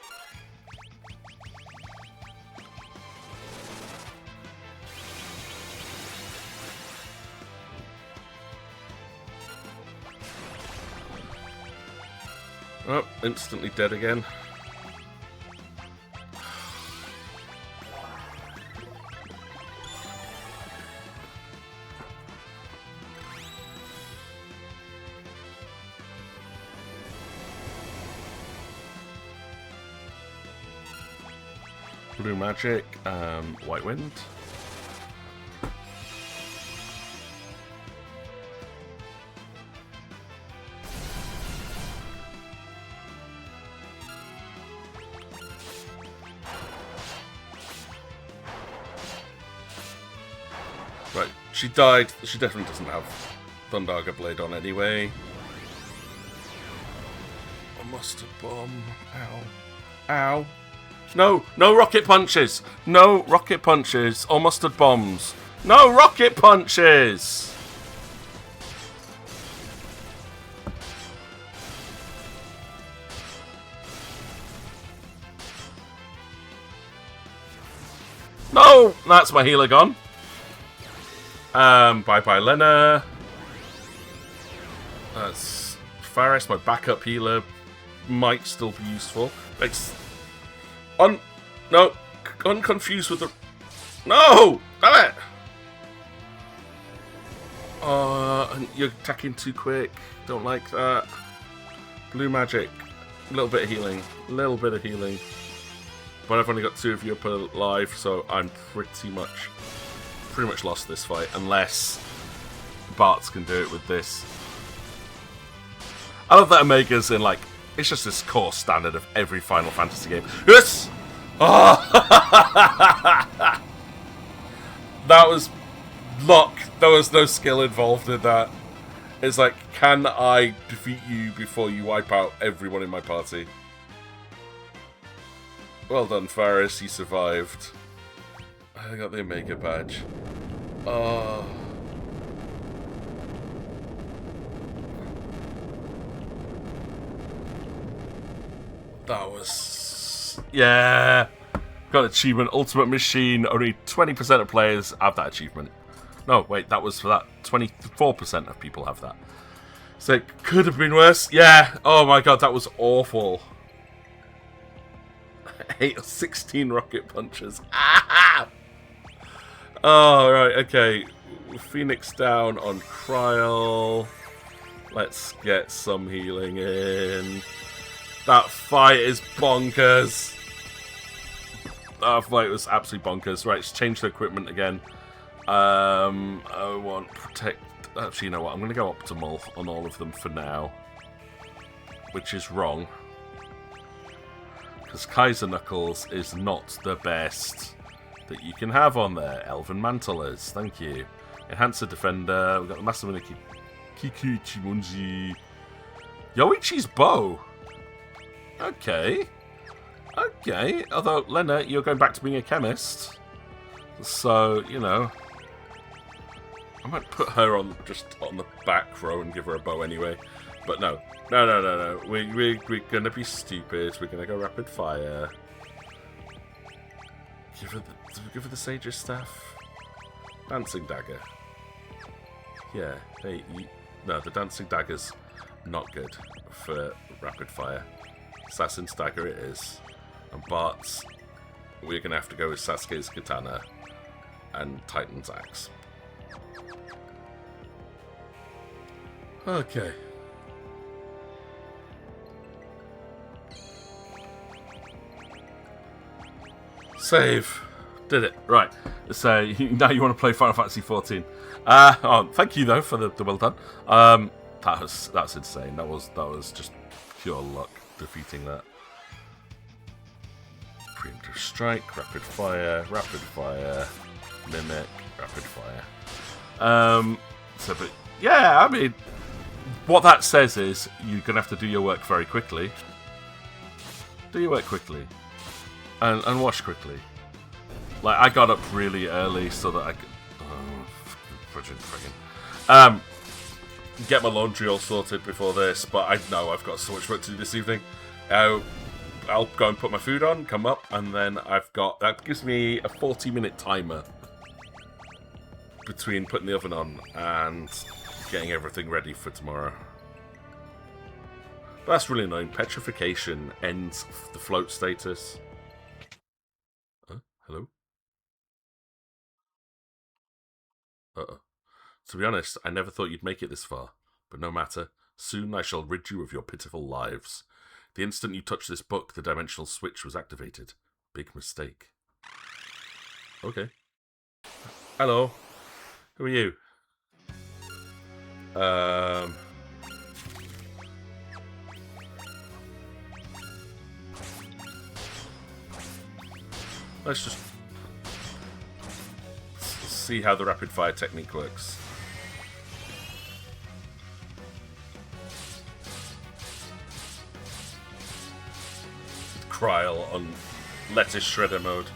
Oh, instantly dead again. Blue magic, white wind. Right, she died. She definitely doesn't have Thundaga Blade on anyway. A mustard bomb. Ow. Ow. No, no rocket punches. No rocket punches or mustard bombs. No rocket punches. No, that's my healer gone. Bye-bye, Lena. That's Faris, my backup healer. Might still be useful. No, unconfused with the... No! Damn it! You're attacking too quick. Don't like that. Blue magic. A little bit of healing. A little bit of healing. But I've only got 2 of you up alive, so I'm pretty much lost this fight, unless Bartz can do it with this. I love that Omega's in, like, it's just this core standard of every Final Fantasy game. Yes! Oh! That was luck. There was no skill involved in that. It's like, can I defeat you before you wipe out everyone in my party? Well done, Faris. You survived. I got the Omega badge. Oh. That was... Yeah. Got achievement. Ultimate Machine. Only 20% of players have that achievement. No, wait. That was for that. 24% of people have that. So it could have been worse. Yeah. Oh my god. That was awful. 8 or 16 rocket punches. Ah! Oh, right, okay. Phoenix down on Kryl. Let's get some healing in. That fight is bonkers. That fight was absolutely bonkers. Right, let's change the equipment again. I want protect... Actually, you know what? I'm going to go optimal on all of them for now. Which is wrong. Because Kaiser Knuckles is not the best that you can have on there. Elven Mantle is. Thank you. Enhancer Defender. We've got the Masamune Kiku Chimunji. Yoichi's Bow. Okay. Okay. Although, Lena, you're going back to being a chemist. So, you know. I might put her on just on the back row and give her a bow anyway. But no. No. We're gonna be stupid. We're gonna go rapid fire. Give her the Sage's Staff. Dancing Dagger. Yeah. Hey, no, the Dancing Dagger's not good for rapid fire. Assassin's Dagger it is. And Bart's, we're gonna have to go with Sasuke's Katana and Titan's Axe. Okay. Save. Did it. Right. So now you want to play Final Fantasy 14. Thank you though for the well done. That's insane. That was just pure luck defeating that. Preemptive strike, rapid fire, mimic, rapid fire. But yeah, I mean, what that says is you're gonna have to do your work very quickly. Do your work quickly. And wash quickly. Like, I got up really early so that I could... get my laundry all sorted before this, but I know I've got so much work to do this evening. I'll go and put my food on, come up, and then I've got... That gives me a 40-minute timer between putting the oven on and getting everything ready for tomorrow. But that's really annoying. Petrification ends the float status. Hello? Uh-oh. To be honest, I never thought you'd make it this far. But no matter. Soon I shall rid you of your pitiful lives. The instant you touched this book, the dimensional switch was activated. Big mistake. Okay. Hello. Who are you? Let's just see how the rapid fire technique works. Kryl on lettuce shredder mode.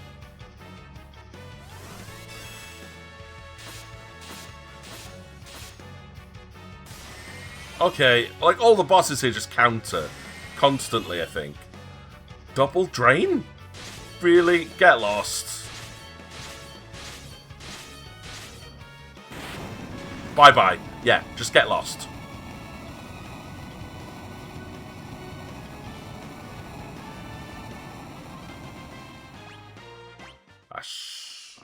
Okay, like all the bosses here just counter constantly, I think. Double drain? Really? Get lost. Bye-bye. Yeah, just get lost. Ash.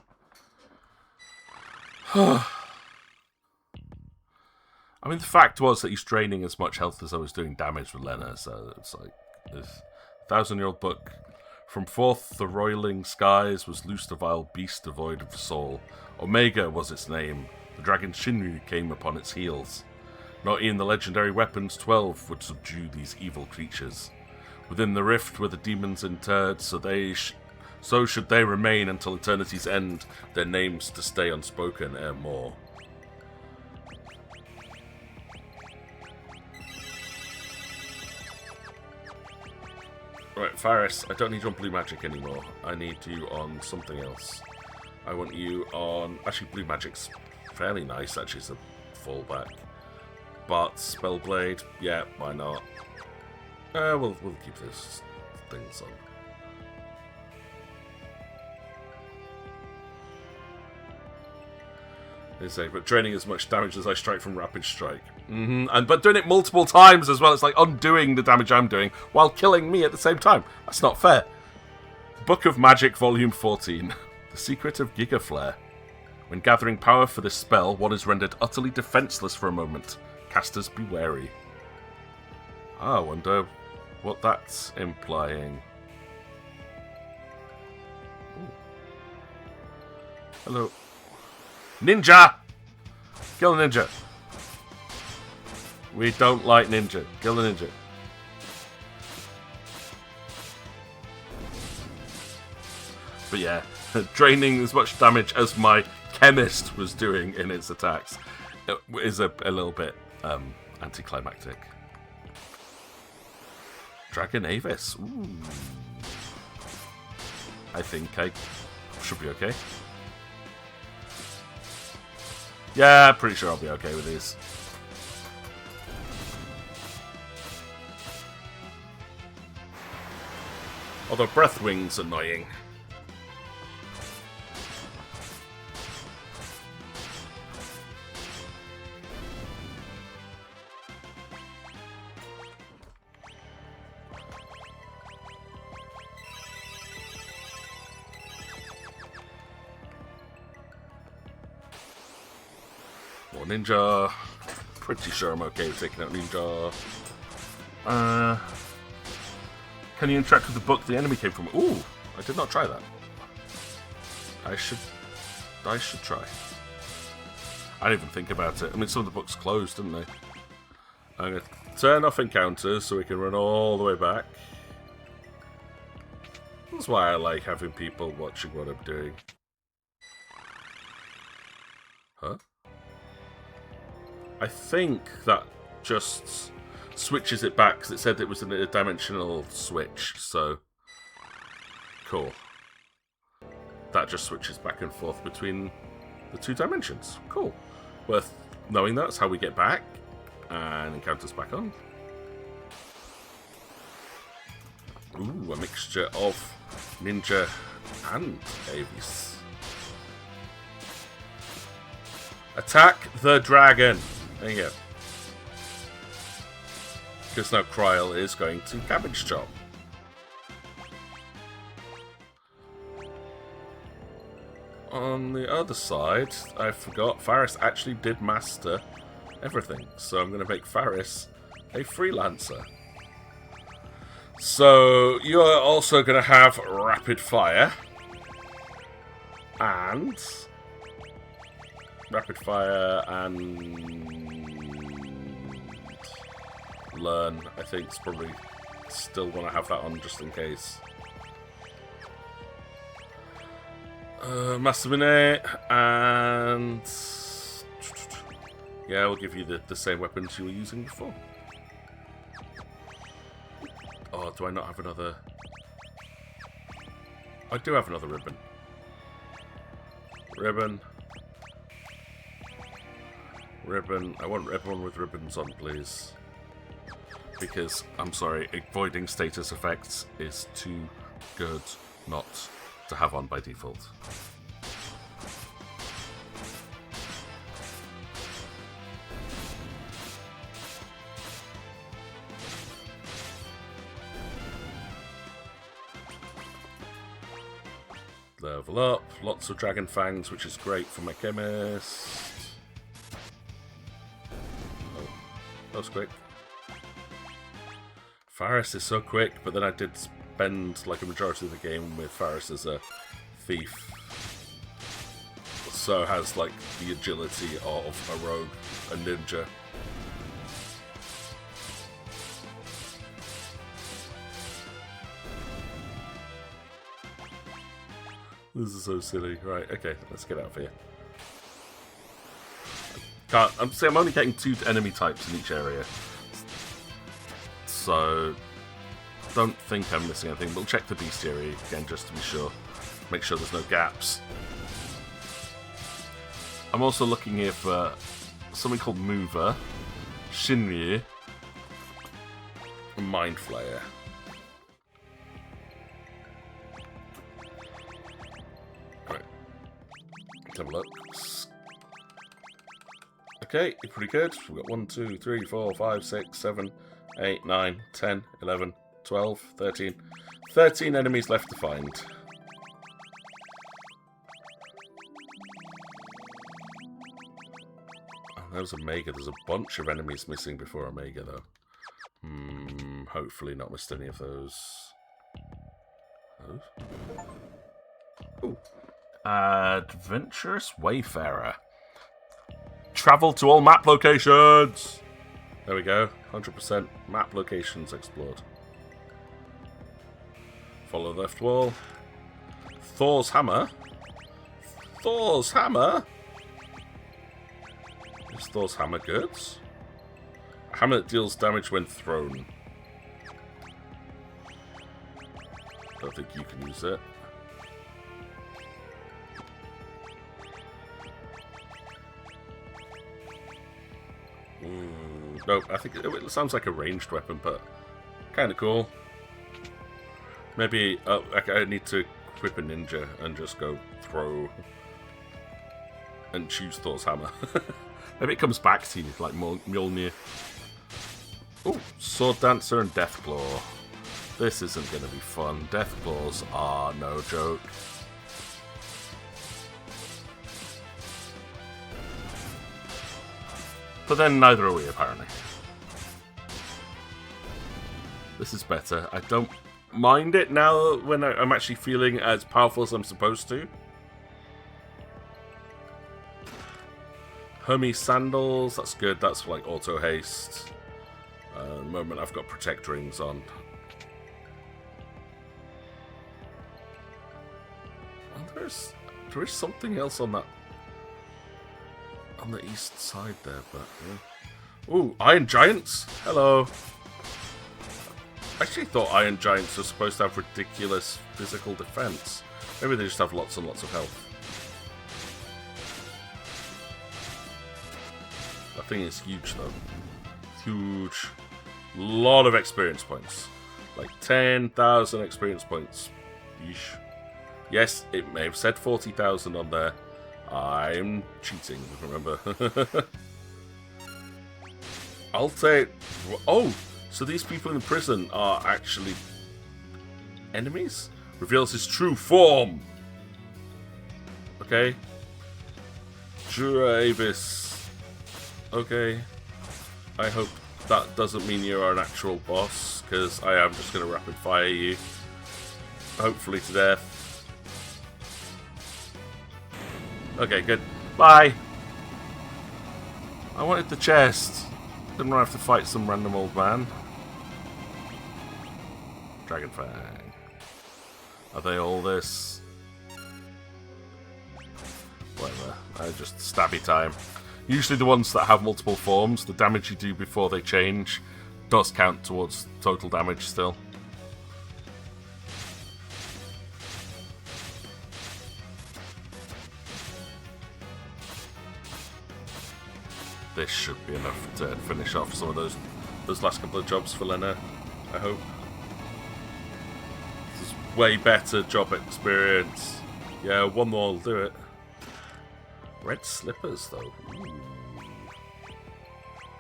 I mean, the fact was that he's draining as much health as I was doing damage with Lena, so it's like this 1,000-year-old book. From forth the roiling skies was loosed a vile beast devoid of soul. Omega was its name. The dragon Shinru came upon its heels. Not even the legendary weapons 12 would subdue these evil creatures. Within the rift were the demons interred, so should they remain until eternity's end, their names to stay unspoken ere more. Right, Faris, I don't need you on blue magic anymore. I need you on something else. I want you on... Actually, blue magic's fairly nice, actually, it's a fallback. But Spellblade, yeah, why not? We'll keep those things on. They say, but draining as much damage as I strike from Rapid Strike. But doing it multiple times as well, it's like undoing the damage I'm doing while killing me at the same time. That's not fair. Book of Magic, Volume 14. The Secret of Giga Flare. When gathering power for this spell, one is rendered utterly defenseless for a moment. Casters be wary. I wonder what that's implying. Ooh. Hello. Ninja! Kill the ninja. We don't like ninja. Kill the ninja. But yeah, draining as much damage as my chemist was doing in its attacks is a little bit anticlimactic. Dragon Avis. Ooh. I think I should be okay. Yeah, pretty sure I'll be okay with these. Although Breathwing's annoying. More ninja. Pretty sure I'm okay with taking out ninja. Can you interact with the book the enemy came from? Ooh, I did not try that. I should try. I didn't even think about it. I mean, some of the books closed, didn't they? I'm going to turn off encounters so we can run all the way back. That's why I like having people watching what I'm doing. Huh? I think that just switches it back, because it said it was a dimensional switch, so cool. That just switches back and forth between the two dimensions. Cool. Worth knowing that's how we get back, and encounters back on. Ooh, a mixture of ninja and Avis. Attack the dragon. There you go. Because now Kryl is going to Cabbage Chop. On the other side, I forgot, Faris actually did master everything. So I'm going to make Faris a freelancer. So you are also going to have Rapid Fire. And... Rapid Fire and... Learn, I think, is probably still want to have that on just in case. Massamine, and yeah, we'll give you the same weapons you were using before. Oh, do I not have another? I do have another ribbon. Ribbon. Ribbon. I want everyone with ribbons on, please. Because, I'm sorry, avoiding status effects is too good not to have on by default. Level up, lots of dragon fangs, which is great for my chemist. Oh, that was quick. Faris is so quick, but then I did spend like a majority of the game with Faris as a thief. So has like the agility of a rogue, a ninja. This is so silly. Right, okay, let's get out of here. I'm only getting 2 enemy types in each area. So, don't think I'm missing anything. We'll check the Bestiary again just to be sure. Make sure there's no gaps. I'm also looking here for something called Mover, Shinryu, and Mind Flayer. Right. Let's have a look. Okay, you're pretty good. We've got 1, 2, 3, 4, 5, 6, 7, 8, 9, 10, 11, 12, 13. 13 enemies left to find. Oh, there's Omega. There's a bunch of enemies missing before Omega, though. Hopefully not missed any of those. Ooh. Adventurous Wayfarer. Travel to all map locations! There we go. 100% map locations explored. Follow the left wall. Thor's hammer. Thor's hammer? Is Thor's hammer good? A hammer that deals damage when thrown. Don't think you can use it. No, I think it sounds like a ranged weapon, but kind of cool. Maybe I need to equip a ninja and just go throw and choose Thor's hammer. Maybe it comes back to you like Mjolnir. Oh, Sword Dancer and Deathclaw. This isn't going to be fun. Deathclaws are no joke. But then neither are we, apparently. This is better. I don't mind it now when I'm actually feeling as powerful as I'm supposed to. Hermes Sandals, that's good. That's like auto haste. The moment I've got protect rings on. Well, there is something else on that. On the east side there, but yeah. Ooh, Iron Giants? Hello. I actually thought Iron Giants were supposed to have ridiculous physical defense. Maybe they just have lots and lots of health. That thing is huge though. Huge. Lot of experience points. Like 10,000 experience points. Yeesh. Yes, it may have said 40,000 on there. I'm cheating, remember. I'll take... Oh! So these people in the prison are actually enemies? Reveals his true form! Okay. Dravis. Okay. I hope that doesn't mean you're an actual boss, because I am just going to rapid fire you. Hopefully to death. Okay, good. Bye! I wanted the chest. Didn't want to have to fight some random old man. Dragon Fang. Are they all this? Just stabby time. Usually the ones that have multiple forms, the damage you do before they change does count towards total damage still. This should be enough to finish off some of those last couple of jobs for Lena, I hope. This is way better job experience. Yeah, one more will do it. Red slippers, though. Ooh.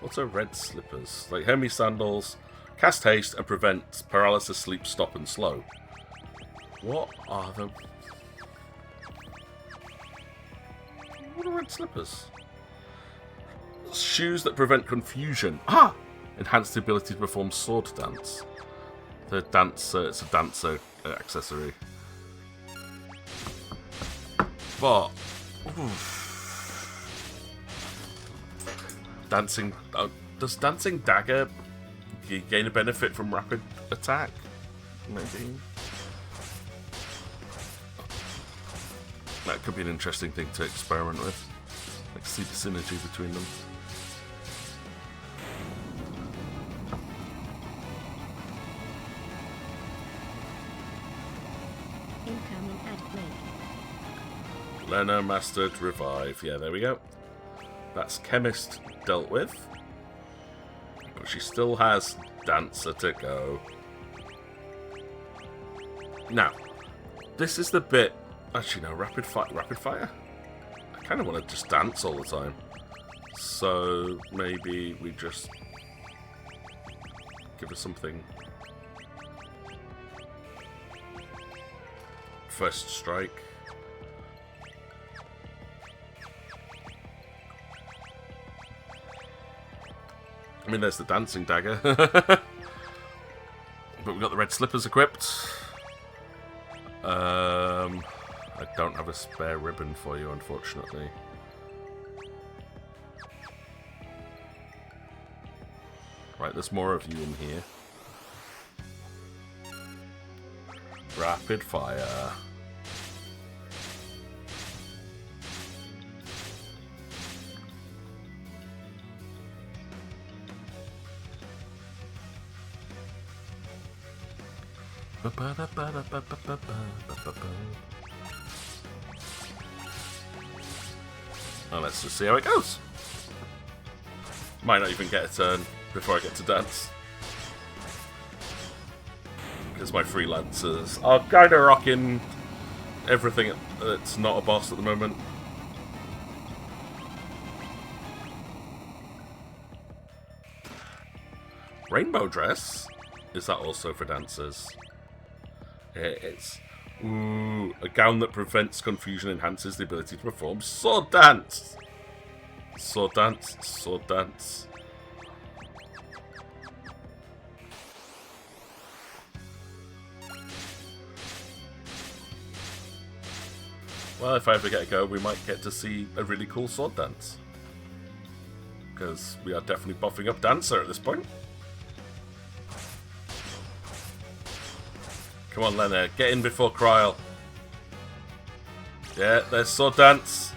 What's a red slippers? Like Hermes sandals, cast haste and prevent paralysis, sleep, stop, and slow. What are the... What are red slippers? Shoes that prevent confusion. Ah! Enhance the ability to perform sword dance. The dancer, it's a dancer accessory. But... Oof. Dancing... does Dancing Dagger gain a benefit from rapid attack? Maybe. That could be an interesting thing to experiment with. Like, see the synergy between them. Incoming ad break. Lena mastered revive. Yeah, there we go. That's Chemist dealt with. But she still has Dancer to go. Now, this is the bit... Actually, no, Rapid Fire? I kind of want to just dance all the time. So, maybe we just... give her something... First strike. I mean, there's the dancing dagger. But we've got the red slippers equipped. I don't have a spare ribbon for you, unfortunately. Right, there's more of you in here. Rapid fire. Well, let's just see how it goes. Might not even get a turn before I get to dance. Because my freelancers are kind of rocking everything that's not a boss at the moment. Rainbow dress? Is that also for dancers? It's a gown that prevents confusion, enhances the ability to perform sword dance. Sword dance, sword dance. Well, if I ever get a go, we might get to see a really cool sword dance. Because we are definitely buffing up Dancer at this point. Come on, Lena, get in before Kryl. Yeah, there's sword dance.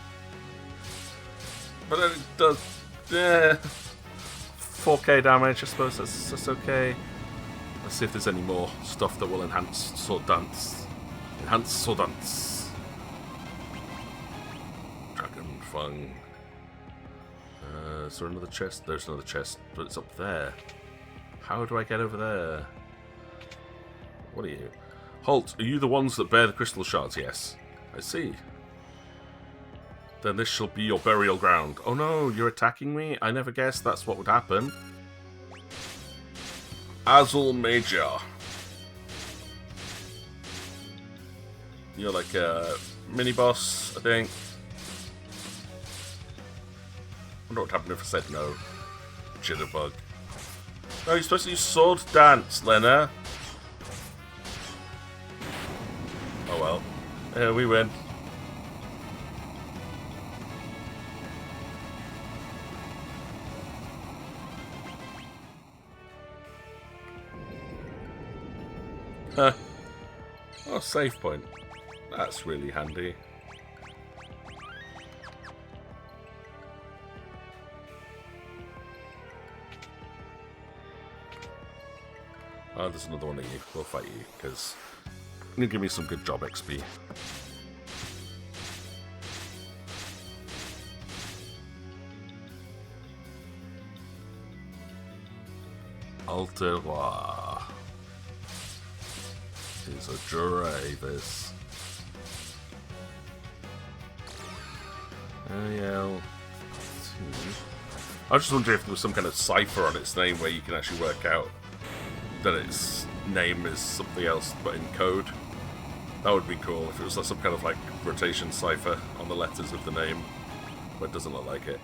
But then it does, 4k damage, I suppose that's okay. Let's see if there's any more stuff that will enhance sword dance. Enhance sword dance. Dragon Fung. Is there another chest? There's another chest, but it's up there. How do I get over there? What are you? Halt, are you the ones that bear the crystal shards? Yes. I see. Then this shall be your burial ground. Oh no, you're attacking me? I never guessed that's what would happen. Azul Major. You're like a mini-boss, I think. I wonder what would happen if I said no. Jitterbug. No, you're supposed to use sword dance, Lena. Oh well. Yeah, we win. Huh. Oh, save point. That's really handy. Oh, there's another one of you. We'll fight you, because you give me some good job XP. Alterwa is a Dravis. Yeah. I was just wondering if there was some kind of cipher on its name where you can actually work out that its name is something else but in code. That would be cool if it was like some kind of like rotation cipher on the letters of the name, but it doesn't look like it.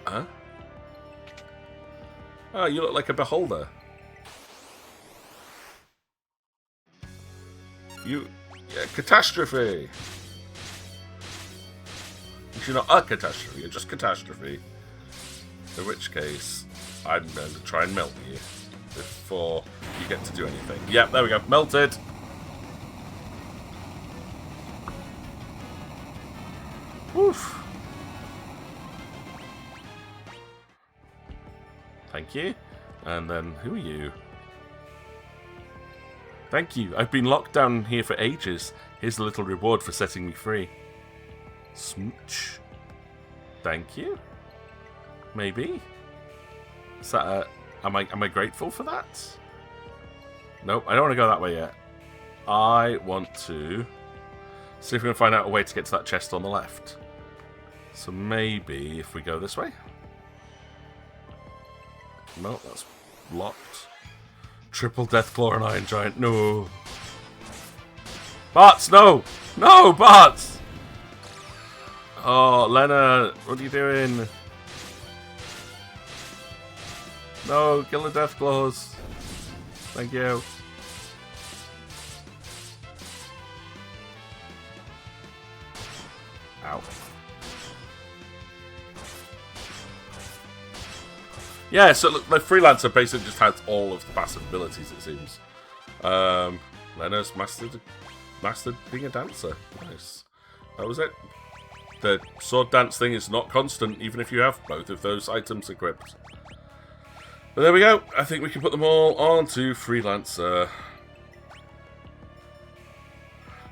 Huh? Oh, you look like a beholder. Yeah, catastrophe! You're not a catastrophe, you're just catastrophe. In which case, I'm going to try and melt you before you get to do anything. Yep, there we go. Melted! Woof! Thank you. And then, who are you? Thank you. I've been locked down here for ages. Here's a little reward for setting me free. Smooch. Thank you. Maybe. Is that a... Am I grateful for that? Nope, I don't want to go that way yet. I want to see if we can find out a way to get to that chest on the left. So maybe if we go this way. No, that's locked. Triple Deathclaw and Iron Giant. No. Bartz, no! No, Bartz! Oh, Lena, what are you doing? No, kill the Deathclaws. Thank you. Ow. Yeah, so look, the Freelancer basically just has all of the passive abilities, it seems. Lena's mastered being a dancer. Nice. That was it. The sword dance thing is not constant, even if you have both of those items equipped. But there we go. I think we can put them all onto Freelancer.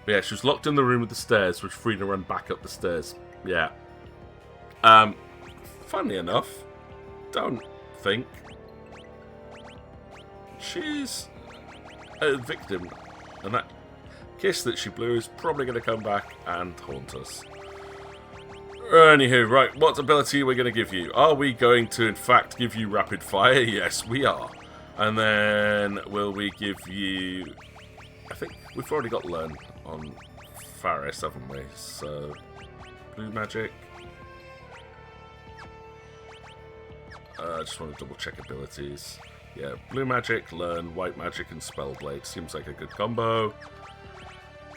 But yeah, she was locked in the room with the stairs, which freed her to run back up the stairs. Yeah. Funnily enough, don't think she's a victim, and that kiss that she blew is probably going to come back and haunt us. Anywho, right, what ability are we going to give you? Are we going to, in fact, give you rapid fire? Yes, we are. And then, will we give you... I think we've already got learn on Faris, haven't we? So, blue magic. I just want to double check abilities. Yeah, blue magic, learn, white magic, and spell blade. Seems like a good combo.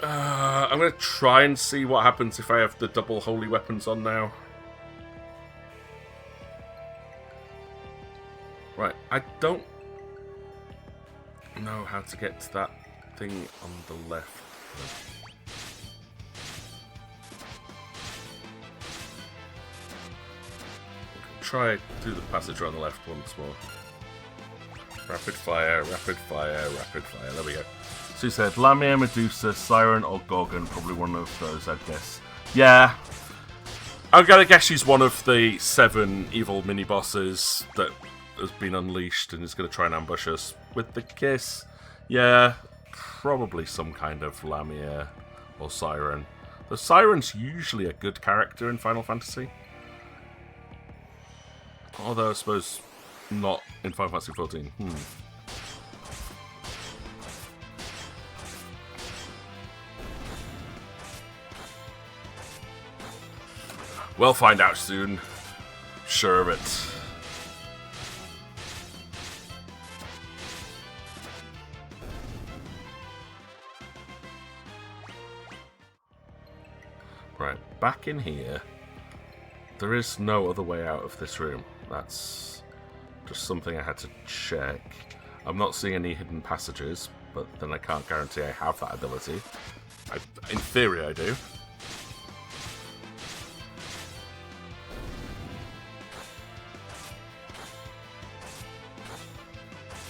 I'm going to try and see what happens if I have the double holy weapons on now. Right, I don't know how to get to that thing on the left. Try through the passage around the left once more. Rapid fire, rapid fire, rapid fire. There we go. So he said, Lamia, Medusa, Siren, or Gorgon. Probably one of those, I'd guess. Yeah. I'm going to guess she's one of the 7 evil mini-bosses that has been unleashed and is going to try and ambush us with the kiss. Yeah. Probably some kind of Lamia or Siren. The Siren's usually a good character in Final Fantasy. Although I suppose not in Final Fantasy 14. We'll find out soon. Sure of it. Right, back in here. There is no other way out of this room. That's just something I had to check. I'm not seeing any hidden passages, but then I can't guarantee I have that ability. In theory, I do.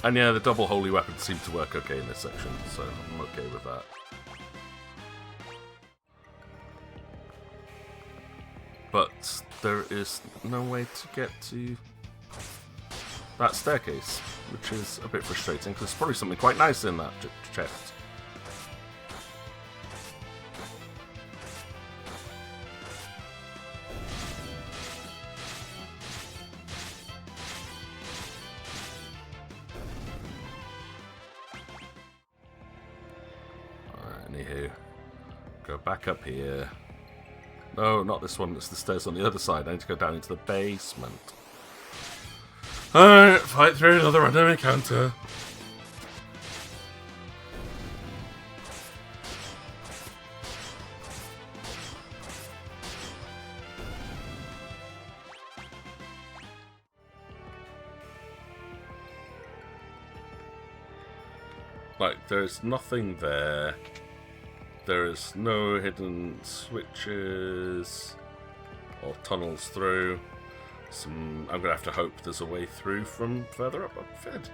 And yeah, the double holy weapons seem to work okay in this section, so I'm okay with that. But there is no way to get to that staircase, which is a bit frustrating, because there's probably something quite nice in that chest. Anywho, go back up here. No, not this one. It's the stairs on the other side. I need to go down into the basement. Alright, fight through another random encounter. Like, there's nothing there. There's no hidden switches or tunnels through. I'm going to have to hope there's a way through from further up. I'm fed.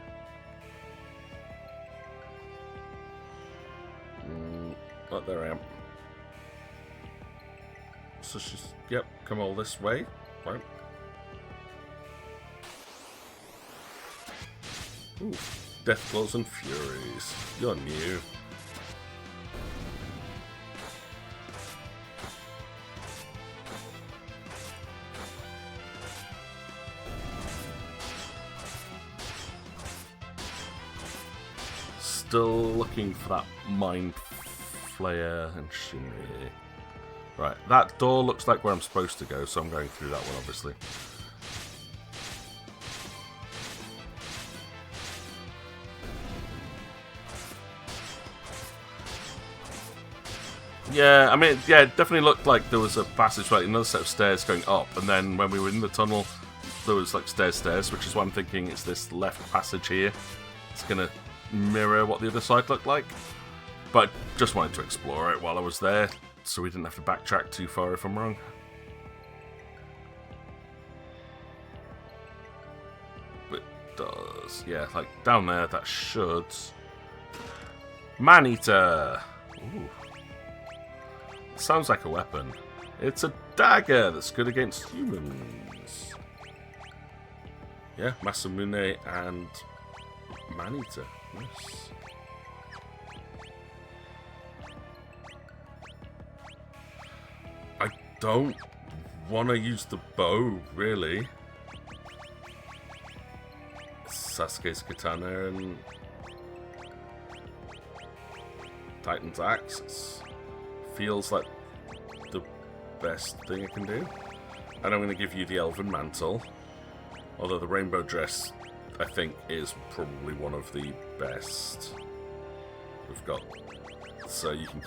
Oh, there I am. So she's... Yep, come all this way. Right. Ooh. Death Claws and Furies. You're new. Still looking for that Mind Flayer and Shimmy. Right, that door looks like where I'm supposed to go, so I'm going through that one, obviously. Yeah, I mean, yeah, it definitely looked like there was a passage, like another set of stairs going up, and then when we were in the tunnel, there was like stairs, which is why I'm thinking it's this left passage here. It's gonna mirror what the other side looked like, but just wanted to explore it while I was there, so we didn't have to backtrack too far if I'm wrong. But it does, yeah, like down there, that should... Man-Eater! Ooh. Sounds like a weapon. It's a dagger that's good against humans. Yeah, Masamune and Man-Eater. Nice. I don't want to use the bow, really. Sasuke's katana and Titan's axe. Feels like the best thing I can do. And I'm going to give you the Elven Mantle. Although the Rainbow Dress, I think, is probably one of the best we've got. So you can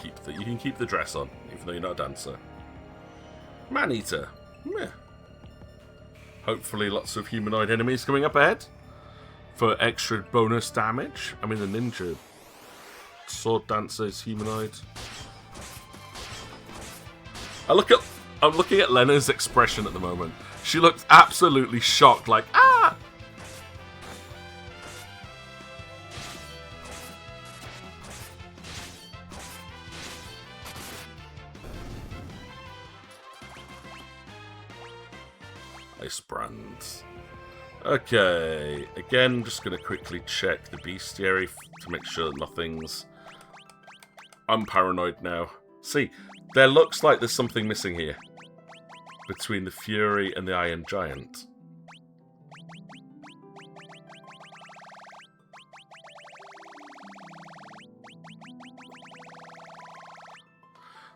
keep the dress on, even though you're not a dancer. Man-Eater. Meh. Hopefully lots of humanoid enemies coming up ahead for extra bonus damage. I mean, the ninja sword dancer is humanoid. I'm looking at Lena's expression at the moment. She looks absolutely shocked, like, ah! Ice brands. Okay, again, just going to quickly check the Bestiary to make sure nothing's... I'm paranoid now. See, there looks like there's something missing here between the Fury and the Iron Giant.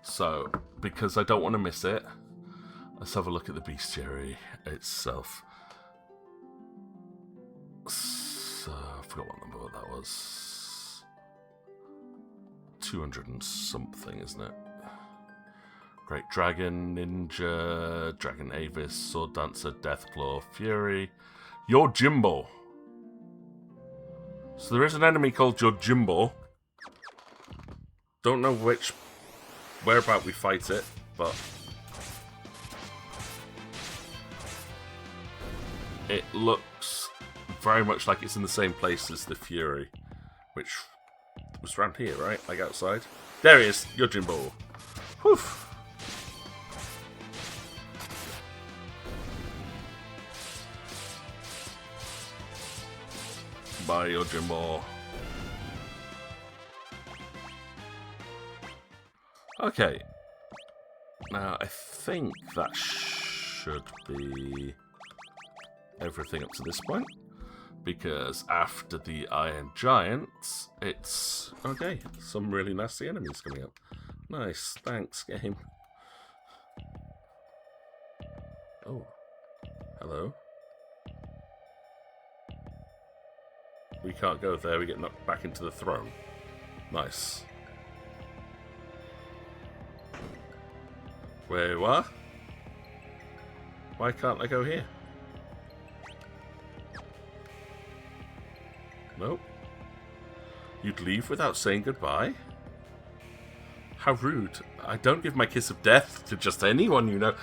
So, because I don't want to miss it, let's have a look at the Bestiary itself. So, I forgot what number that was. 200 and something, isn't it? Great Dragon, Ninja, Dragon Avis, Sword Dancer, Deathclaw, Fury. Yojimbo. So there is an enemy called Yojimbo. Don't know whereabout we fight it, but it looks very much like it's in the same place as the Fury, which was around here, right? Like outside. There he is, Yojimbo. Whew. Bye, Yojimbo. Okay. Now, I think that should be everything up to this point. Because after the Iron Giants, it's... okay, some really nasty enemies coming up. Nice, thanks, game. Oh. Hello. We can't go there, we get knocked back into the throne. Nice. Wait, what? Why can't I go here? Nope. You'd leave without saying goodbye? How rude. I don't give my kiss of death to just anyone you know.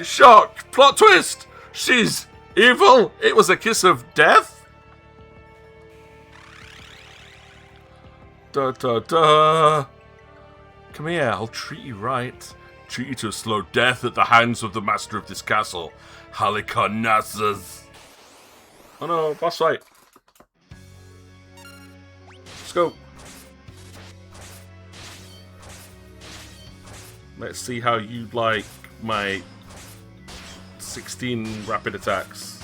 Shock! Plot twist! She's evil! It was a kiss of death? Da da da! Come here, I'll treat you right. Treat you to a slow death at the hands of the master of this castle, Halicarnassus. Oh no, boss fight. Let's go. Let's see how you like my 16 rapid attacks.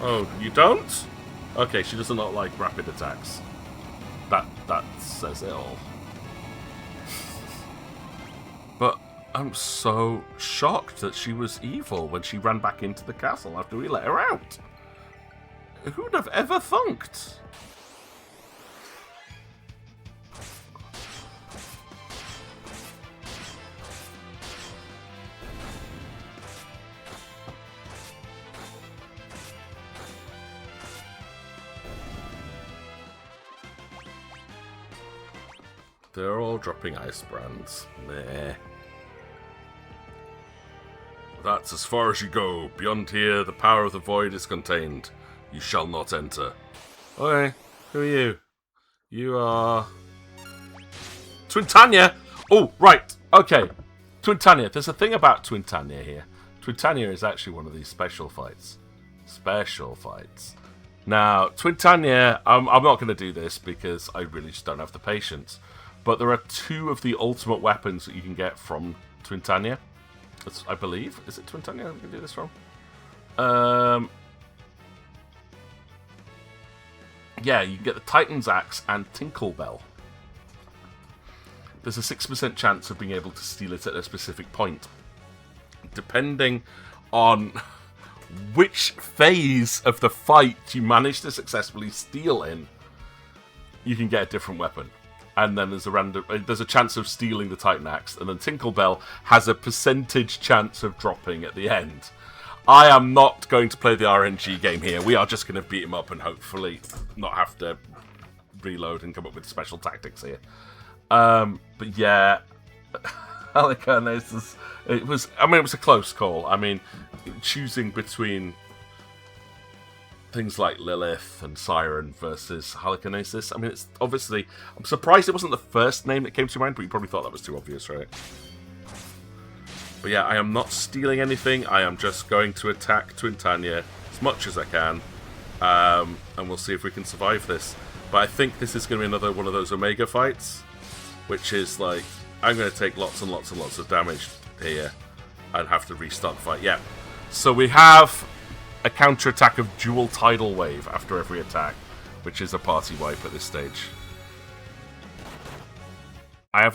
Oh, you don't? Okay, she does not like rapid attacks. That says it all. But I'm so shocked that she was evil when she ran back into the castle after we let her out. Who'd have ever thunked? They're all dropping ice brands. Meh. That's as far as you go. Beyond here, the power of the void is contained. You shall not enter. Okay, who are you? You are... Twintania! Oh, right, okay. Twintania, there's a thing about Twintania here. Twintania is actually one of these special fights. Special fights. Now, Twintania, I'm not going to do this because I really just don't have the patience. But there are 2 of the ultimate weapons that you can get from Twintania. I believe. Is it Twintania we can do this from? Yeah, you can get the Titan's Axe and Tinklebell. There's a 6% chance of being able to steal it at a specific point. Depending on which phase of the fight you manage to successfully steal in, you can get a different weapon. And then there's a chance of stealing the Titan Axe, and then Tinklebell has a percentage chance of dropping at the end. I am not going to play the RNG game here. We are just going to beat him up and hopefully not have to reload and come up with special tactics here. But yeah, Halicarnassus, it was a close call. I mean, choosing between things like Lilith and Siren versus Halicarnassus. I mean, it's obviously... I'm surprised it wasn't the first name that came to mind, but you probably thought that was too obvious, right? But yeah, I am not stealing anything. I am just going to attack Twintania as much as I can. And we'll see if we can survive this. But I think this is going to be another one of those Omega fights, which is like, I'm going to take lots and lots and lots of damage here and have to restart the fight. Yeah. So we have a counter-attack of dual tidal wave after every attack, which is a party wipe at this stage. I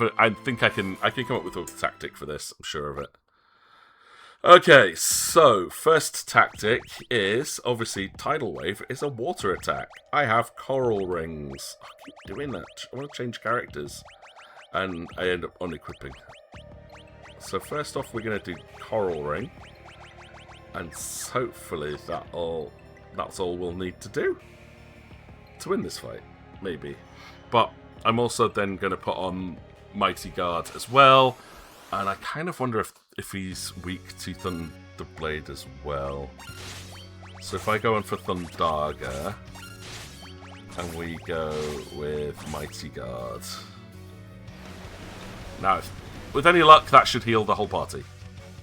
think I can come up with a tactic for this, I'm sure of it. Okay, so first tactic is obviously tidal wave is a water attack. I have coral rings. I keep doing that. I want to change characters, and I end up unequipping. So first off, we're going to do coral ring. And hopefully that's all we'll need to do to win this fight, maybe. But I'm also then going to put on Mighty Guard as well. And I kind of wonder if he's weak to Thunderblade as well. So if I go in for Thundaga, and we go with Mighty Guard. Now, with any luck, that should heal the whole party.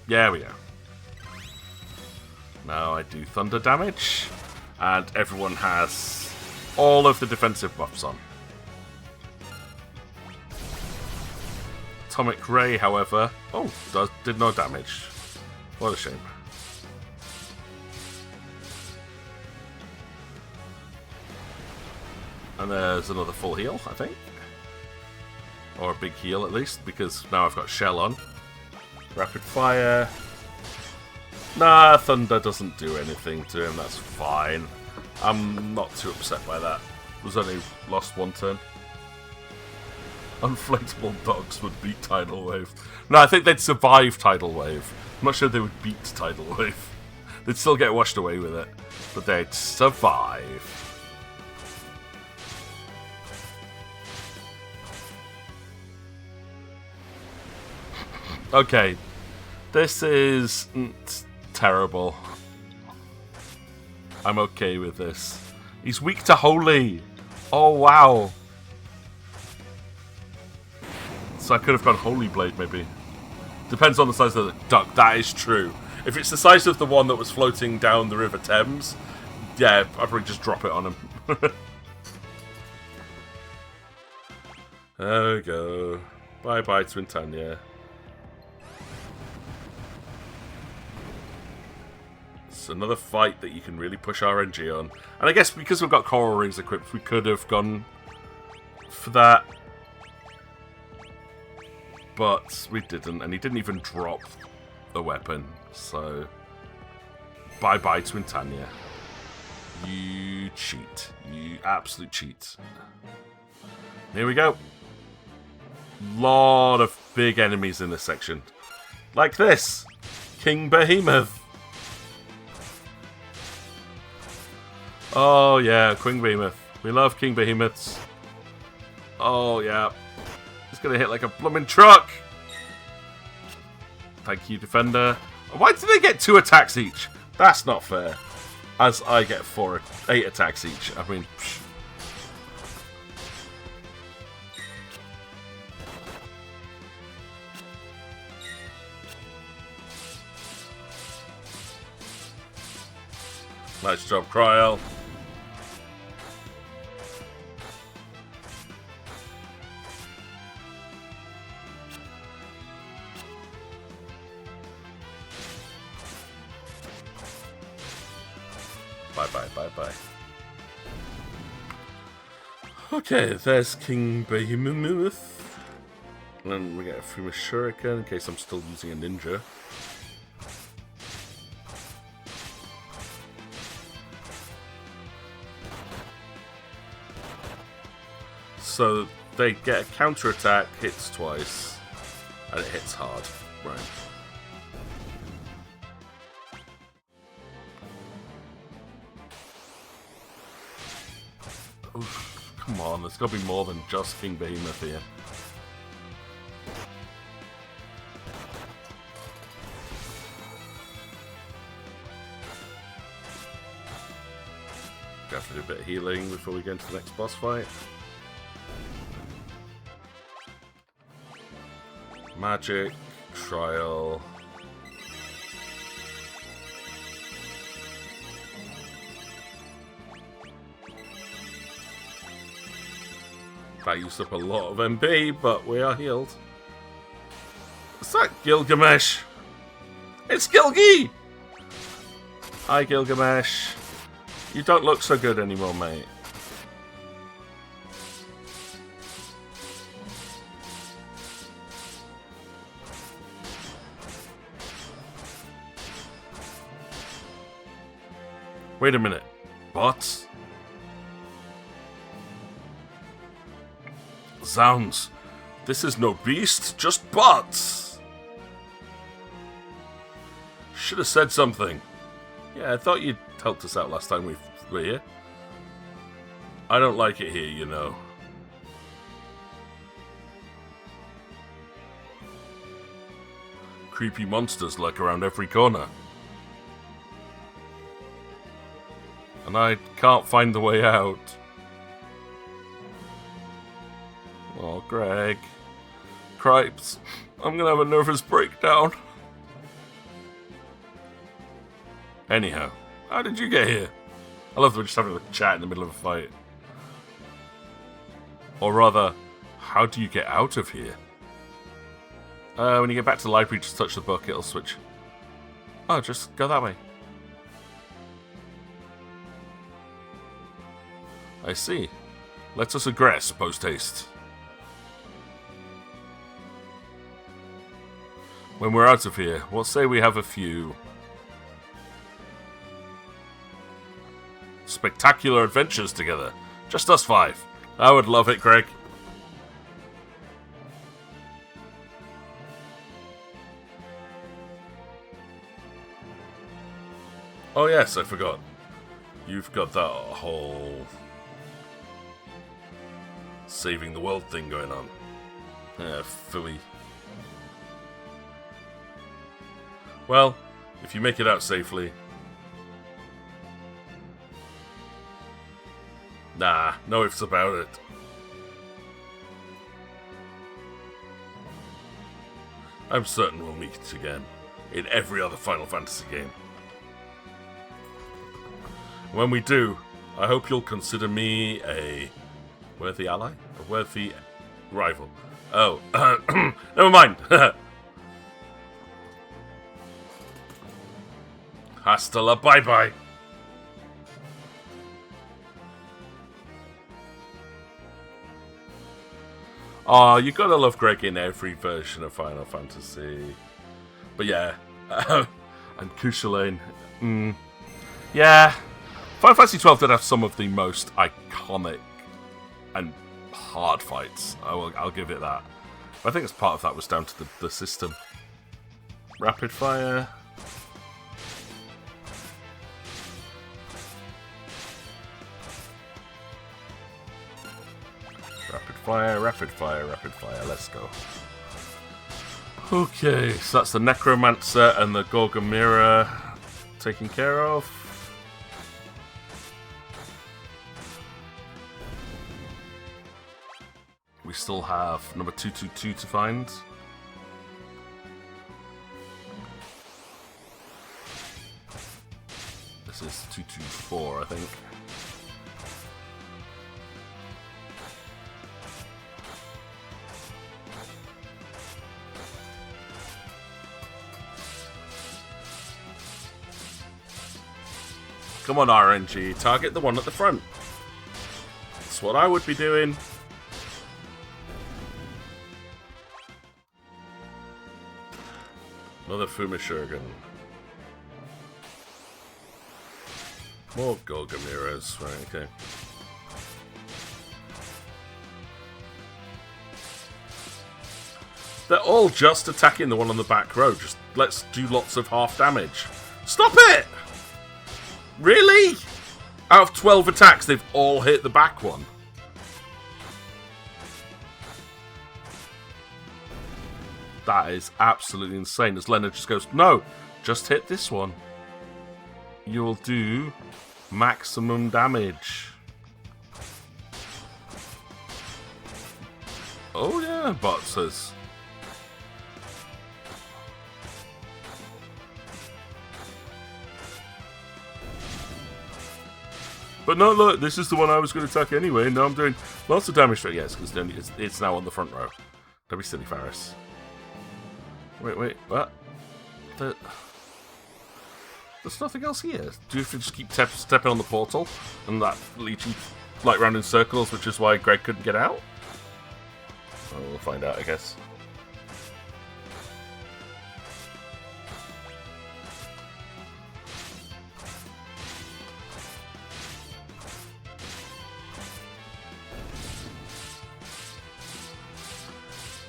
Yeah, we go. Now I do thunder damage, and everyone has all of the defensive buffs on. Atomic Ray, however, did no damage. What a shame. And there's another full heal, I think. Or a big heal, at least, because now I've got Shell on. Rapid Fire. Nah, Thunder doesn't do anything to him, that's fine. I'm not too upset by that. Was only lost one turn. Inflatable dogs would beat Tidal Wave. No, I think they'd survive Tidal Wave. I'm not sure they would beat Tidal Wave. They'd still get washed away with it, but they'd survive. Okay, this is terrible. I'm okay with this. He's weak to Holy. Oh, wow. So I could have gone Holy Blade, maybe. Depends on the size of the duck. That is true. If it's the size of the one that was floating down the River Thames, yeah, I'd probably just drop it on him. There we go. Bye-bye, Twintania. It's another fight that you can really push RNG on. And I guess because we've got Coral Rings equipped, we could have gone for that. But we didn't, and he didn't even drop the weapon. So, bye-bye, Twintania. You cheat. You absolute cheat. Here we go. Lot of big enemies in this section. Like this. King Behemoth. Oh yeah, King Behemoth. We love King Behemoths. Oh yeah. It's gonna hit like a blooming truck. Thank you, Defender. Why do they get 2 attacks each? That's not fair. As I get 8 attacks each. I mean, psh. Nice job, Cryle. Bye. Okay, there's King Behemoth. And then we get a Fuma Shuriken in case I'm still using a ninja. So they get a counter-attack, hits twice, and it hits hard. Right. Oof, come on, there's got to be more than just King Behemoth here. Have to do a bit of healing before we get into the next boss fight. Magic, Trial. That used up a lot of MP, but we are healed. Is that Gilgamesh? It's Gilgi! Hi, Gilgamesh. You don't look so good anymore, mate. Wait a minute. Bots? Zounds. This is no beast, just bots. Should have said something. Yeah, I thought you'd helped us out last time we were here. I don't like it here, you know. Creepy monsters lurk around every corner. And I can't find the way out. Oh, Greg. Cripes. I'm gonna have a nervous breakdown. Anyhow, how did you get here? I love that we're just having a chat in the middle of a fight. Or rather, how do you get out of here? When you get back to the library, just touch the book, it'll switch. Oh, just go that way. I see. Let us aggress post-haste. When we're out of here, what say we have a few spectacular adventures together? Just us 5. I would love it, Greg. Oh yes, I forgot. You've got that whole saving the world thing going on. Yeah, phooey. Well, if you make it out safely. Nah, no ifs about it. I'm certain we'll meet again in every other Final Fantasy game. When we do, I hope you'll consider me a worthy ally? A worthy rival. Oh, never mind. Hasta la bye-bye. Oh, you gotta love Greg in every version of Final Fantasy. But yeah, and Kushalane. Yeah, Final Fantasy 12 did have some of the most iconic and hard fights. I'll give it that. But I think it's part of that was down to the system. Rapid fire. Rapid fire, let's go. Okay, so that's the Necromancer and the Gorgamira taken care of. We still have number 222 to find. This is 224, I think. Come on, RNG. Target the one at the front. That's what I would be doing. Another Fumishurgen. More Gorgamiras. Right, okay. They're all just attacking the one on the back row. Just let's do lots of half damage. Stop it! Really? Out of 12 attacks, they've all hit the back one. That is absolutely insane. As Leonard just goes, no, just hit this one. You'll do maximum damage. Oh yeah, Bot says. But no, look, this is the one I was going to attack anyway. Now I'm doing lots of damage to it. Yes, because it's now on the front row. Don't be silly, Faris. Wait, what? There's nothing else here. Do you have to just keep stepping on the portal? And that leads you like round in circles, which is why Greg couldn't get out? Well, we'll find out, I guess.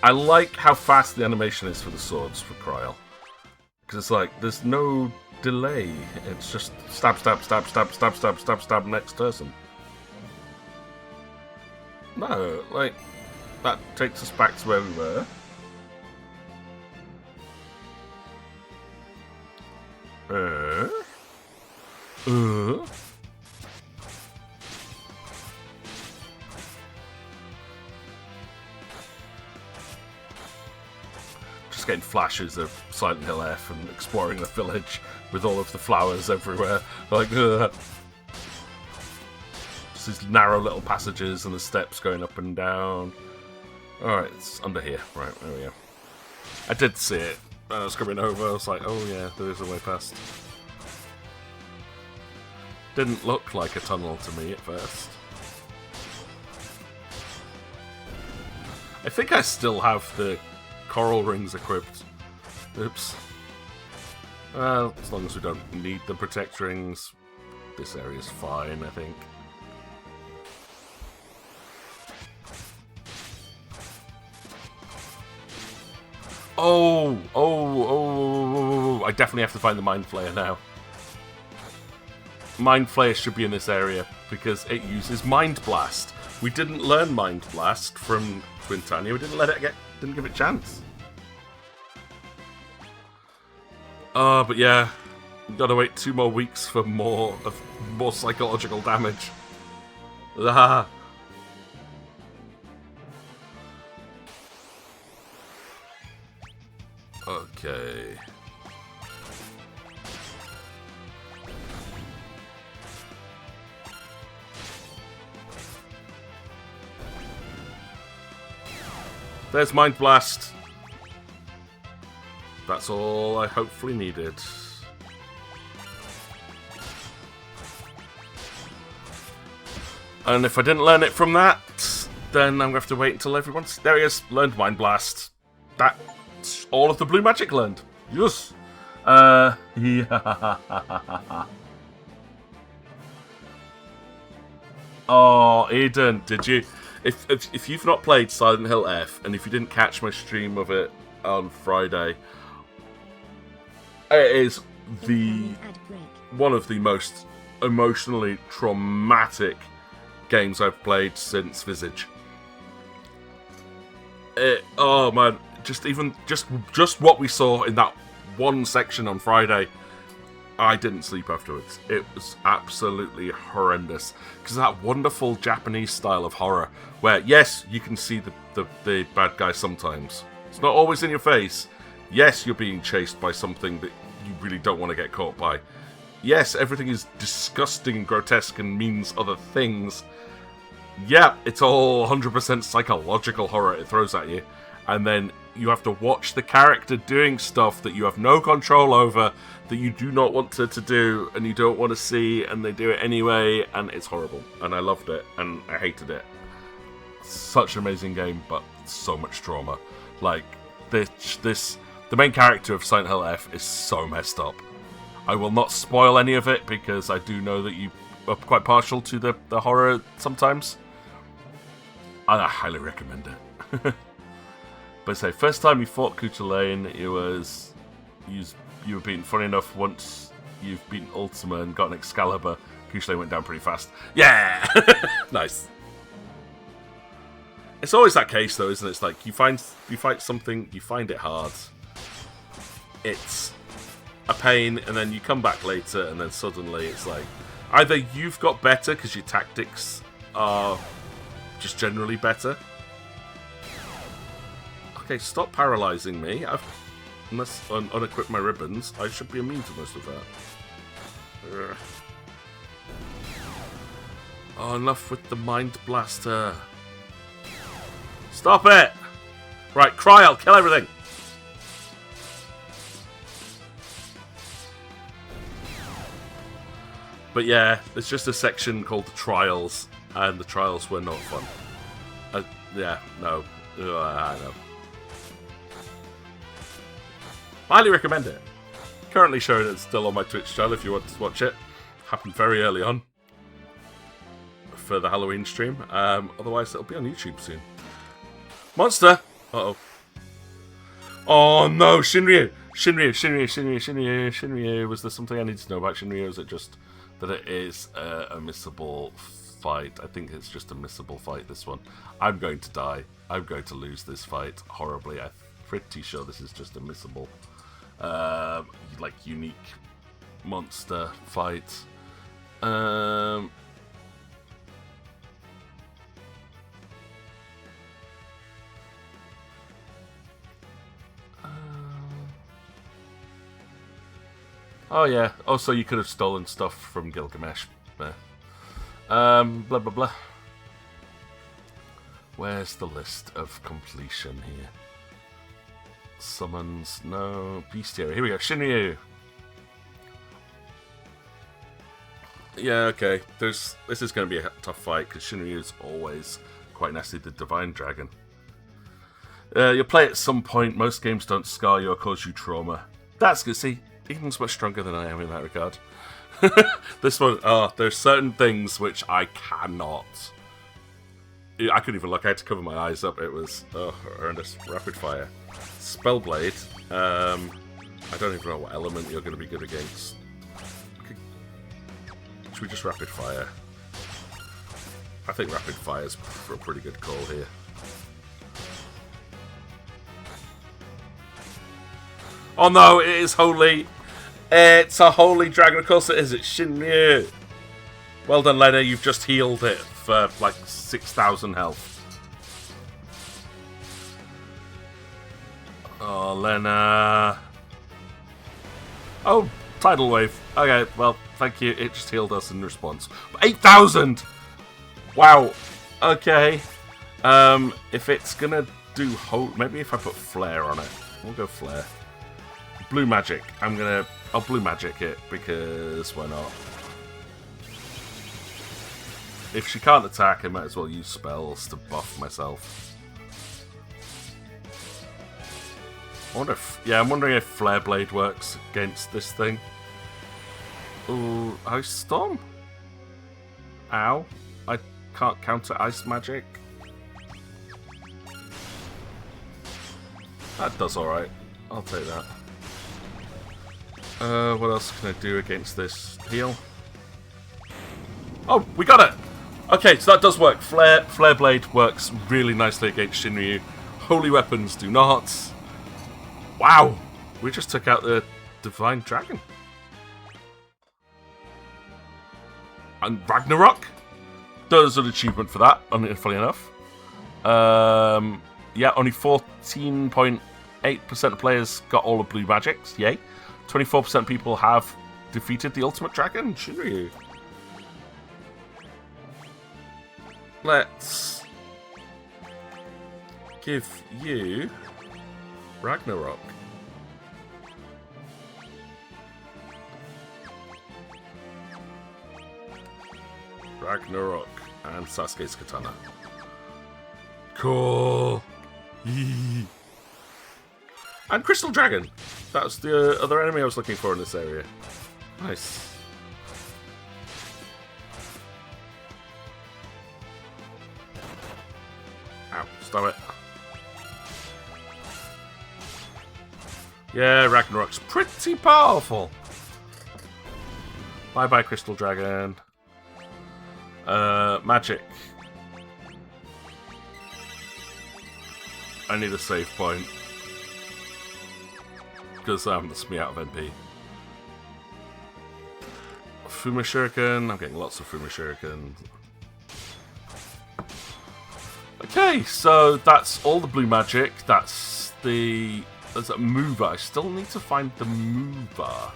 I like how fast the animation is for the swords for Cryle. Because it's like, there's no delay. It's just stab, stab, stab, stab, stab, stab, stab, stab, next person. No, like, that takes us back to where we were. Just getting flashes of Silent Hill F and exploring the village with all of the flowers everywhere. Like, just these narrow little passages and the steps going up and down. Alright, it's under here. Right, there we go. I did see it. I was coming over, I was like, oh yeah, there is a way past. Didn't look like a tunnel to me at first. I think I still have the coral rings equipped. Oops. Well, as long as we don't need the protect rings, this area's fine, I think. Oh, I definitely have to find the Mind Flayer now. Mind Flayer should be in this area because it uses Mind Blast. We didn't learn Mind Blast from Twintania. We didn't didn't give it a chance. But yeah, gotta wait 2 more weeks for more psychological damage. Ah. Okay. There's Mind Blast. That's all I hopefully needed. And if I didn't learn it from that, then I'm going to have to wait until everyone's... There he is, learned Mind Blast. That's all of the blue magic learned. Yes. Yeah. Oh, Eden, did you... If you've not played Silent Hill F, and if you didn't catch my stream of it on Friday, it is one of the most emotionally traumatic games I've played since Visage. Oh man, just what we saw in that one section on Friday, I didn't sleep afterwards. It was absolutely horrendous. Because that wonderful Japanese style of horror, where yes, you can see the bad guy sometimes. It's not always in your face. Yes, you're being chased by something that you really don't want to get caught by. Yes, everything is disgusting and grotesque and means other things. Yeah, it's all 100% psychological horror it throws at you. And then you have to watch the character doing stuff that you have no control over, that you do not want to do, and you don't want to see, and they do it anyway, and it's horrible. And I loved it, and I hated it. Such an amazing game, but so much trauma. Like, the main character of Silent Hill F is so messed up. I will not spoil any of it, because I do know that you are quite partial to the horror sometimes. And I highly recommend it. But say, first time you fought Kuchulain, you were beaten. Funny enough, once you've beaten Ultima and got an Excalibur, Kuchulain went down pretty fast. Yeah! Nice. It's always that case though, isn't it? It's like, you fight something, you find it hard. It's a pain, and then you come back later, and then suddenly it's like, either you've got better because your tactics are just generally better. Okay, stop paralyzing me. Unless I unequip my ribbons, I should be immune to most of that. Ugh. Oh, enough with the Mind Blaster. Stop it! Right, cry, I'll kill everything! But yeah, there's just a section called the Trials, and the Trials were not fun. Yeah, no. I know. Highly recommend it. Currently showing it still on my Twitch channel if you want to watch it. Happened very early on for the Halloween stream. Otherwise, it'll be on YouTube soon. Monster! Uh-oh. Oh no, Shinryu! Shinryu. Was there something I need to know about Shinryu? Or is it just that it is a missable fight? I think it's just a missable fight, this one. I'm going to die. I'm going to lose this fight horribly. I'm pretty sure this is just a missable, like, unique monster fight. Um, oh yeah. Oh, so you could have stolen stuff from Gilgamesh. There. Blah blah blah. Where's the list of completion here? Summons, no. Bestiary. Here we go. Shinryu. Yeah, okay. This is going to be a tough fight because Shinryu is always quite nasty. The Divine Dragon. You'll play at some point. Most games don't scar you or cause you trauma. That's good. See, Eden's much stronger than I am in that regard. This one, there's certain things which I cannot. I couldn't even look. I had to cover my eyes up. It was horrendous. Rapid fire, Spellblade. I don't even know what element you're going to be good against. Should we just rapid fire? I think rapid fire is a pretty good call here. Oh no, it is holy. It's a holy dragon. Of course it is. It's Shinryu. Well done, Lena. You've just healed it for like 6,000 health. Oh, Lena. Oh, tidal wave. Okay, well, thank you. It just healed us in response. 8,000! Wow. Okay. If it's gonna do maybe if I put flare on it. We'll go flare. Blue magic. I'll blue magic it because why not? If she can't attack, I might as well use spells to buff myself. I wonder if, I'm wondering if Flare Blade works against this thing. Ooh, Ice Storm? Ow. I can't counter ice magic. That does alright. I'll take that. What else can I do against this? Heal. Oh, we got it! Okay, so that does work. Flare Blade works really nicely against Shinryu. Holy weapons do not. Wow! We just took out the Divine Dragon. And Ragnarok? There's an achievement for that, funny enough. Yeah, only 14.8% of players got all the blue magics. Yay. 24% of people have defeated the ultimate dragon, Shinryu. Let's give you Ragnarok. Ragnarok and Sasuke's katana. Cool. Yee. And Crystal Dragon. That's the other enemy I was looking for in this area. Nice. Ow, stop it. Yeah, Ragnarok's pretty powerful. Bye-bye, Crystal Dragon. Magic. I need a save point. Because that's me out of NP. Fuma Shuriken. I'm getting lots of Fuma Shuriken. Okay, so that's all the blue magic. There's a mover. I still need to find the mover.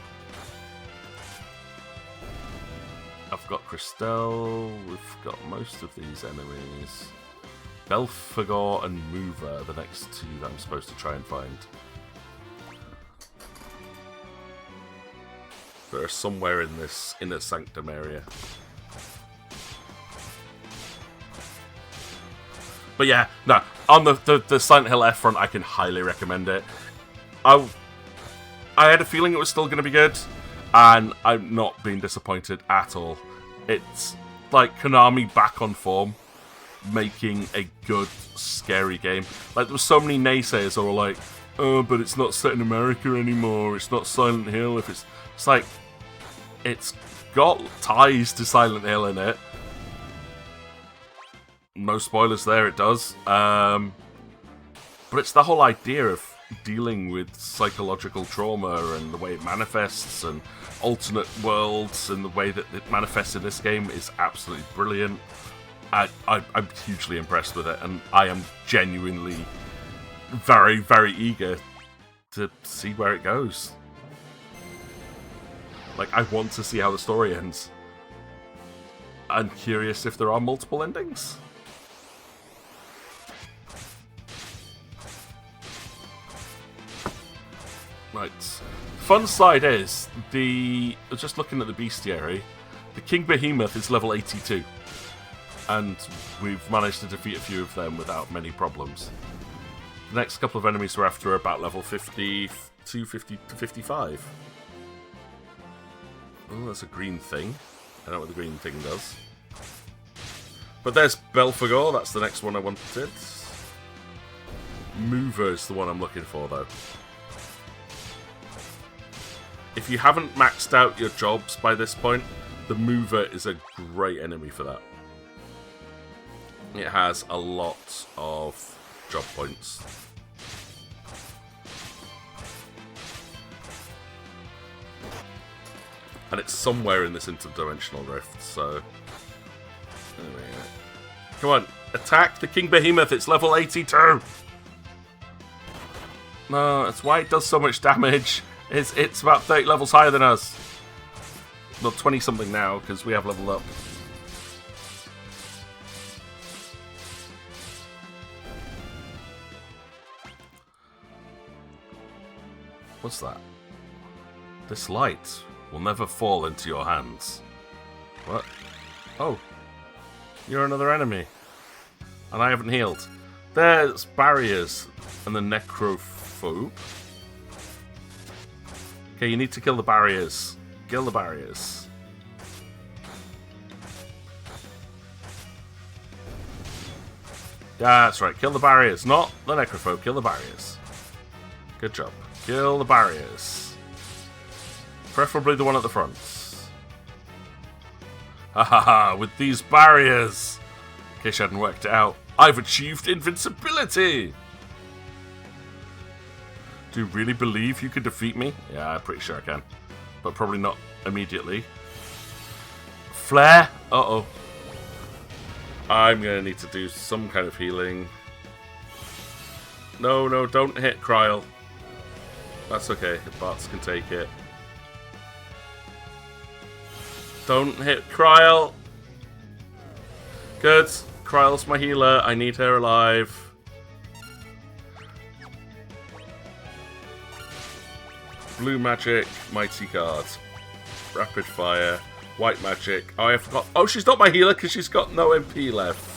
I've got Christelle. We've got most of these enemies. Belphegor and Mover are the next two that I'm supposed to try and find. They're somewhere in the Sanctum area. But yeah, no, on the Silent Hill F front, I can highly recommend it. I had a feeling it was still going to be good, and I'm not being disappointed at all. It's like Konami back on form, making a good, scary game. Like, there were so many naysayers who were like, oh, but it's not set in America anymore, it's not Silent Hill. It's like, it's got ties to Silent Hill in it. No spoilers there, it does. But it's the whole idea of dealing with psychological trauma and the way it manifests and alternate worlds and the way that it manifests in this game is absolutely brilliant. I'm hugely impressed with it, and I am genuinely very, very eager to see where it goes. Like, I want to see how the story ends. I'm curious if there are multiple endings. Right. Fun side is, just looking at the Bestiary, the King Behemoth is level 82. And we've managed to defeat a few of them without many problems. The next couple of enemies we're after are about level 50 to 55. Oh, that's a green thing. I don't know what the green thing does. But there's Belphegor, that's the next one I wanted. Mover is the one I'm looking for, though. If you haven't maxed out your jobs by this point, the Mover is a great enemy for that. It has a lot of job points. And it's somewhere in this interdimensional rift, so... Anyway, come on, attack the King Behemoth, it's level 82! No, that's why it does so much damage. It's about 30 levels higher than us. Well, 20 something now, because we have leveled up. What's that? This light will never fall into your hands. What? Oh. You're another enemy. And I haven't healed. There's barriers and the necrophobe. Okay, you need to kill the barriers. Kill the barriers. That's right, kill the barriers, not the necrophobe, kill the barriers. Good job. Kill the barriers. Preferably the one at the front. Ha ha ha, with these barriers, in case you hadn't worked it out, I've achieved invincibility! Do you really believe you can defeat me? Yeah, I'm pretty sure I can. But probably not immediately. Flare? Uh-oh. I'm going to need to do some kind of healing. No, no, don't hit Kryl. That's okay, bots can take it. Don't hit Kryl. Good. Kryl's my healer. I need her alive. Blue magic, mighty guard. Rapid fire, white magic. Oh, I forgot. Oh, she's not my healer because she's got no MP left.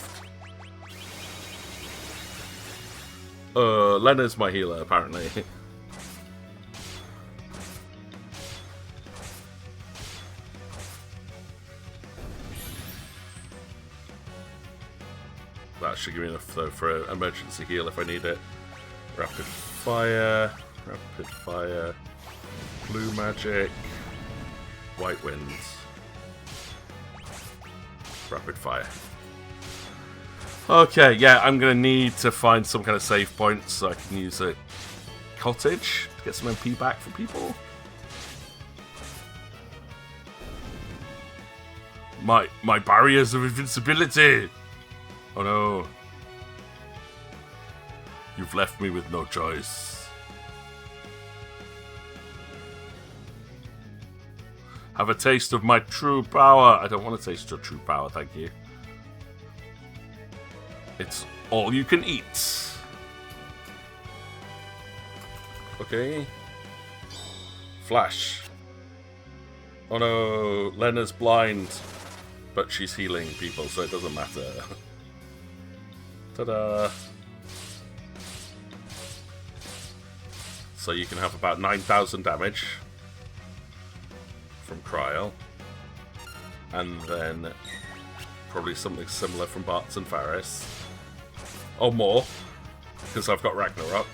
Lena's my healer, apparently. That should give me enough, though, for an emergency heal if I need it. Rapid fire, blue magic, white winds, rapid fire. Okay, yeah, I'm going to need to find some kind of save point so I can use a cottage to get some MP back for people. My barriers of invincibility! Oh no. You've left me with no choice. Have a taste of my true power. I don't want to taste your true power, thank you. It's all you can eat. Okay. Flash. Oh no, Lena's blind. But she's healing people, so it doesn't matter. Ta-da! So you can have about 9,000 damage from Kryl. And then probably something similar from Bartz and Faris. Or more, because I've got Ragnarok.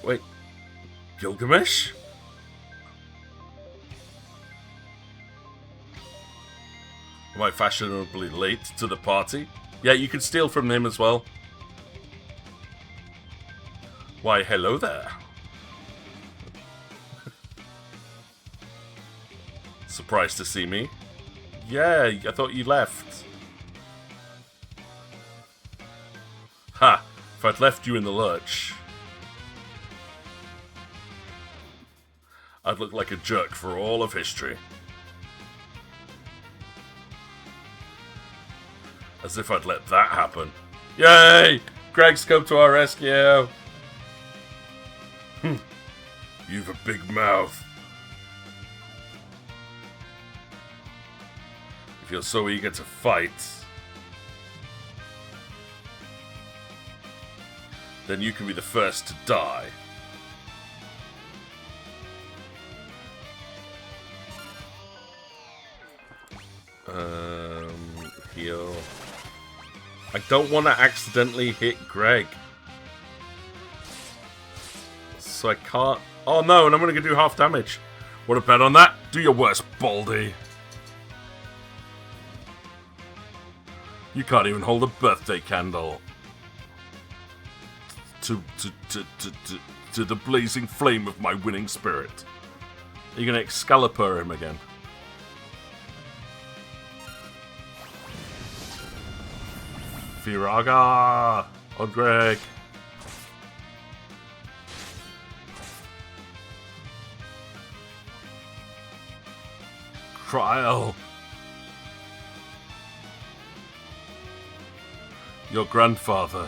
Wait, Gilgamesh? Am I fashionably late to the party? Yeah, you can steal from him as well. Why, hello there. Surprised to see me? Yeah, I thought you left. Ha! If I'd left you in the lurch, I'd look like a jerk for all of history. As if I'd let that happen. Yay! Greg's come to our rescue! You've a big mouth. If you're so eager to fight, then you can be the first to die. Heal. I don't want to accidentally hit Greg. So I can't... Oh no, and I'm going to do half damage. Want to bet on that? Do your worst, Baldy. You can't even hold a birthday candle to the blazing flame of my winning spirit. Are you going to Excalibur him again? Firaga on Greg. Trial. Your grandfather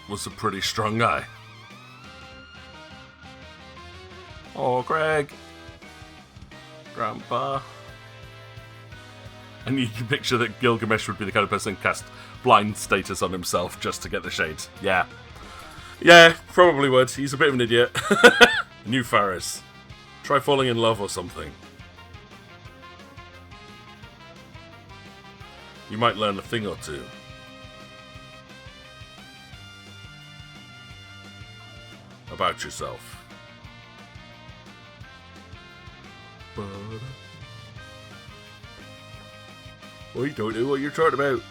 was a pretty strong guy. Oh, Greg. Grandpa. And you can picture that Gilgamesh would be the kind of person who cast blind status on himself just to get the shades. Yeah. Yeah, probably would. He's a bit of an idiot. New Faris. Try falling in love or something. You might learn a thing or two. About yourself. Oh, you don't know what you're talking about.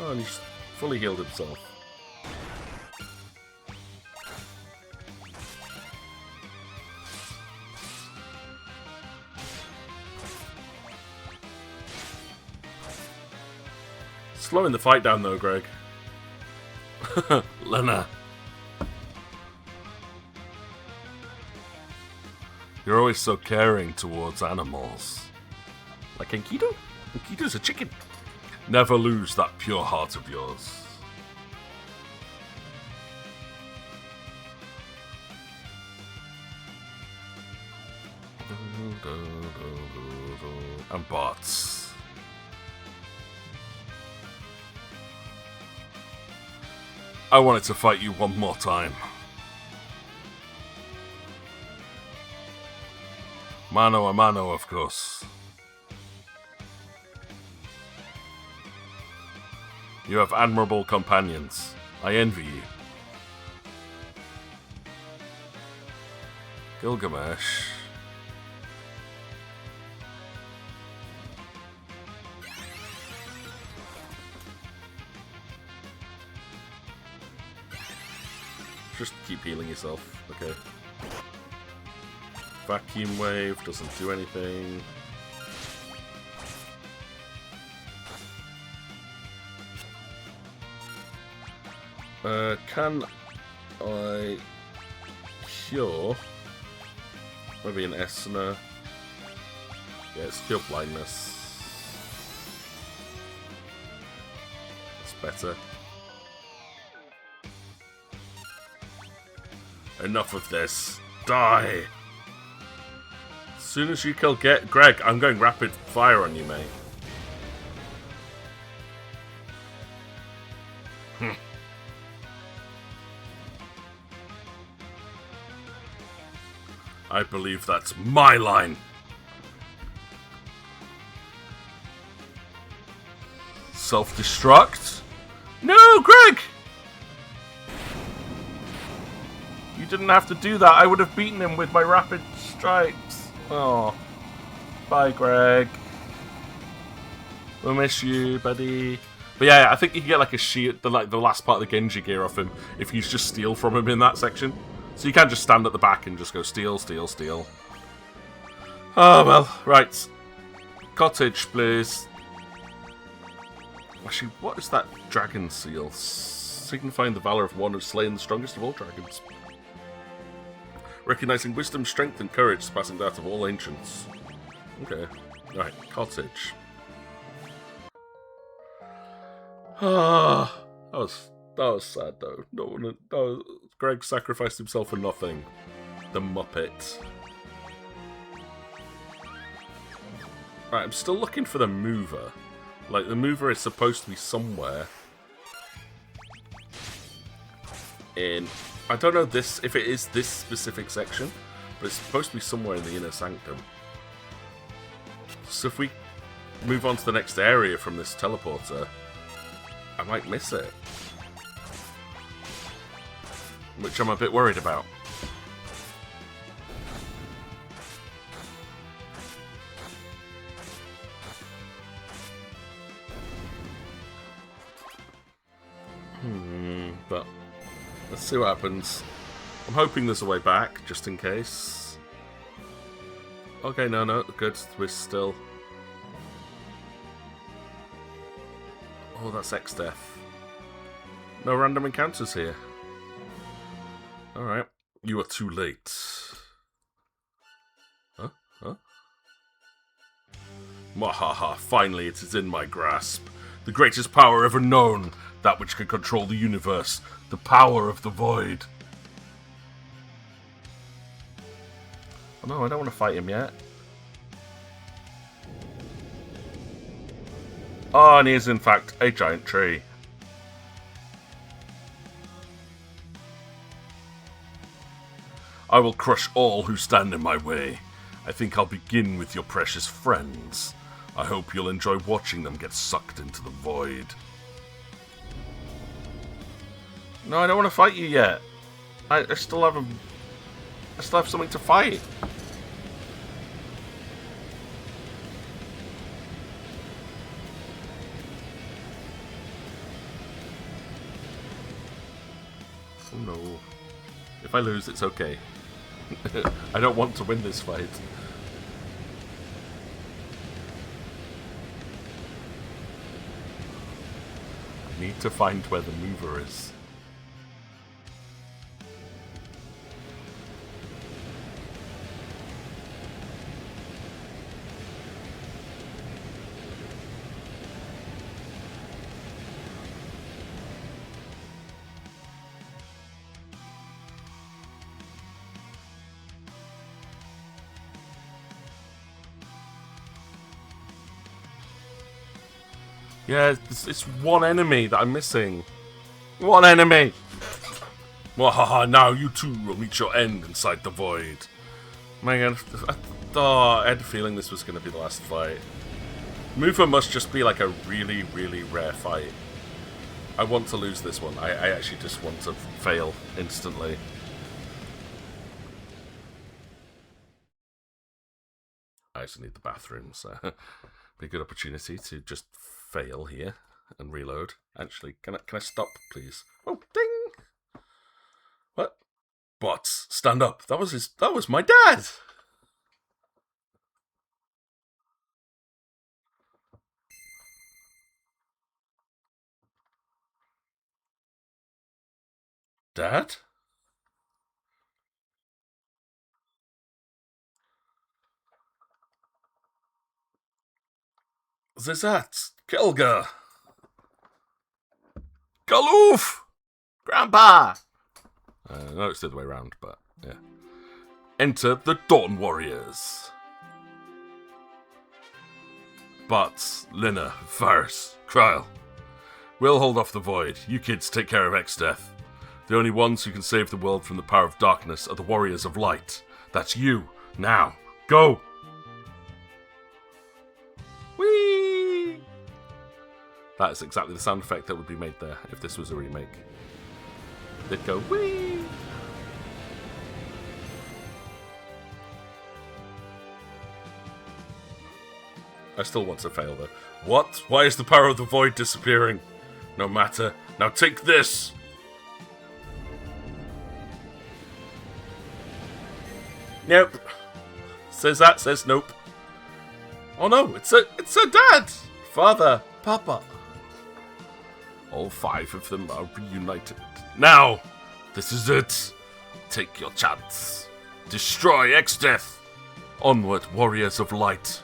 Oh, and he's fully healed himself. Slowing the fight down though, Greg. Lena. You're always so caring towards animals. Like Enkidu? Enkidu's a chicken. Never lose that pure heart of yours. And bots. I wanted to fight you one more time. Mano a mano, of course. You have admirable companions. I envy you. Gilgamesh. Just keep healing yourself. Okay. Vacuum wave doesn't do anything. Can I cure? Maybe an Essener. Yeah, it's cure blindness. That's better. Enough of this. Die! As soon as you kill Greg, I'm going rapid fire on you, mate. I believe that's my line. self-destruct. No, Greg! You didn't have to do that. I would have beaten him with my rapid strikes. Oh. Bye, Greg. We'll miss you, buddy. But yeah, I think you can get like a shield, the last part of the Genji gear off him if you just steal from him in that section. So you can't just stand at the back and just go steal, steal, steal. Oh, well. Right. Cottage, please. Actually, what is that dragon seal? Signifying the valor of one who's slain the strongest of all dragons. Recognizing wisdom, strength, and courage surpassing that of all ancients. Okay. Right, cottage. Ah, that was sad though. Greg sacrificed himself for nothing. The Muppet. Right, I'm still looking for the mover. Like, the mover is supposed to be somewhere in... I don't know if it is this specific section, but it's supposed to be somewhere in the Inner Sanctum. So if we move on to the next area from this teleporter, I might miss it. Which I'm a bit worried about. But let's see what happens. I'm hoping there's a way back, just in case. Okay, no, good. We're still... Oh, that's X-Death. No random encounters here. Alright. You are too late. Huh? Mwahaha, finally it is in my grasp. The greatest power ever known. That which can control the universe. The power of the void. Oh no, I don't want to fight him yet. Oh, and he is in fact a giant tree. I will crush all who stand in my way. I think I'll begin with your precious friends. I hope you'll enjoy watching them get sucked into the void. No, I don't want to fight you yet. I still have something to fight. Oh no. If I lose, it's okay. I don't want to win this fight. I need to find where the mover is. Yeah, it's one enemy that I'm missing. One enemy! Wahaha, now you too will meet your end inside the void. Man, I had a feeling this was going to be the last fight. Mover must just be like a really, really rare fight. I want to lose this one. I actually just want to fail instantly. I just need the bathroom, so be a good opportunity to just fail here and reload. Actually, can I stop, please? Oh, ding! What? Bots, stand up. That was my dad. Dad? Zizat, Kelga, Galoof, Grandpa. No, it's the other way around, but yeah. Enter the Dawn Warriors. Bots, Lina, Varus, Kryl. We'll hold off the void. You kids take care of X-Death. The only ones who can save the world from the power of darkness are the Warriors of Light. That's you. Now, go! That is exactly the sound effect that would be made there if this was a remake. They'd go, whee! I still want to fail though. What? Why is the power of the void disappearing? No matter. Now take this! Nope. Says that, says nope. Oh no, it's a dad! Father, Papa. All 5 of them are reunited. Now! This is it! Take your chance. Destroy X-Death! Onward, warriors of light.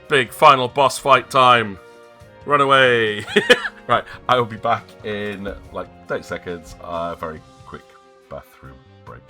Big final boss fight time. Run away. Right, I will be back in like 30 seconds. Very quick bathroom break.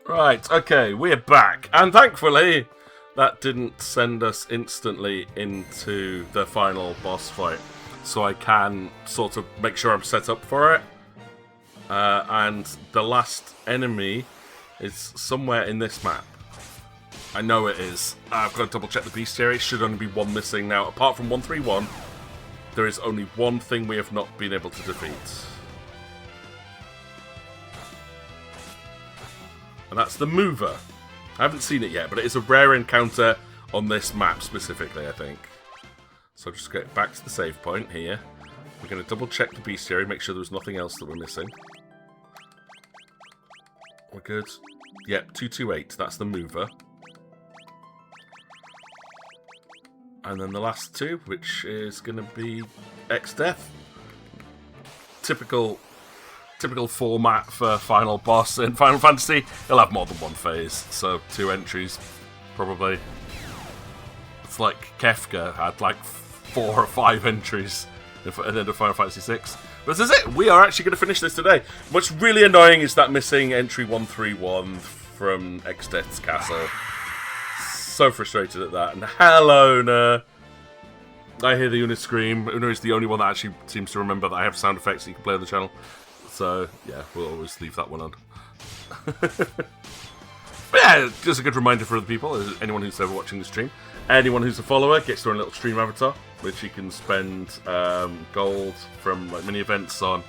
Right, okay, we're back. And thankfully, that didn't send us instantly into the final boss fight. So I can sort of make sure I'm set up for it. And the last enemy is somewhere in this map. I know it is. I've got to double check the Bestiary. Should only be one missing now. Apart from 131, there is only one thing we have not been able to defeat. And that's the Mover. I haven't seen it yet, but it is a rare encounter on this map specifically, I think. So just get back to the save point here. We're going to double check the Bestiary, make sure there's nothing else that we're missing. We're good. Yep, 228, that's the Mover. And then the last two, which is going to be X-Death. Typical format for final boss in Final Fantasy. He'll have more than one phase, so 2 entries, probably. It's like Kefka had like 4 or 5 entries at the end of Final Fantasy 6. But this is it. We are actually going to finish this today. What's really annoying is that missing entry 131 from X-Death's castle. So frustrated at that. And hello, Una. I hear the Una scream. Una is the only one that actually seems to remember that I have sound effects that you can play on the channel. So, yeah, we'll always leave that one on. But yeah, just a good reminder for other people, anyone who's ever watching the stream. Anyone who's a follower gets their own little stream avatar, which you can spend gold from like mini events on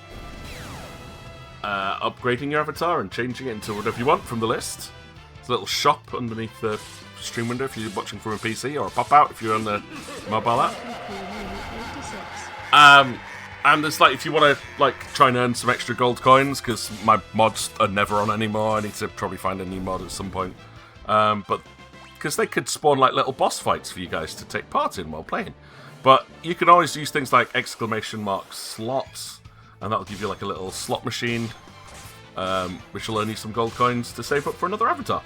upgrading your avatar and changing it into whatever you want from the list. There's a little shop underneath the stream window if you're watching from a PC, or a pop-out if you're on the mobile app. And there's like, if you want to like try and earn some extra gold coins, because my mods are never on anymore, I need to probably find a new mod at some point. But because they could spawn like little boss fights for you guys to take part in while playing. But you can always use things like exclamation mark slots, and that'll give you like a little slot machine, which will earn you some gold coins to save up for another avatar.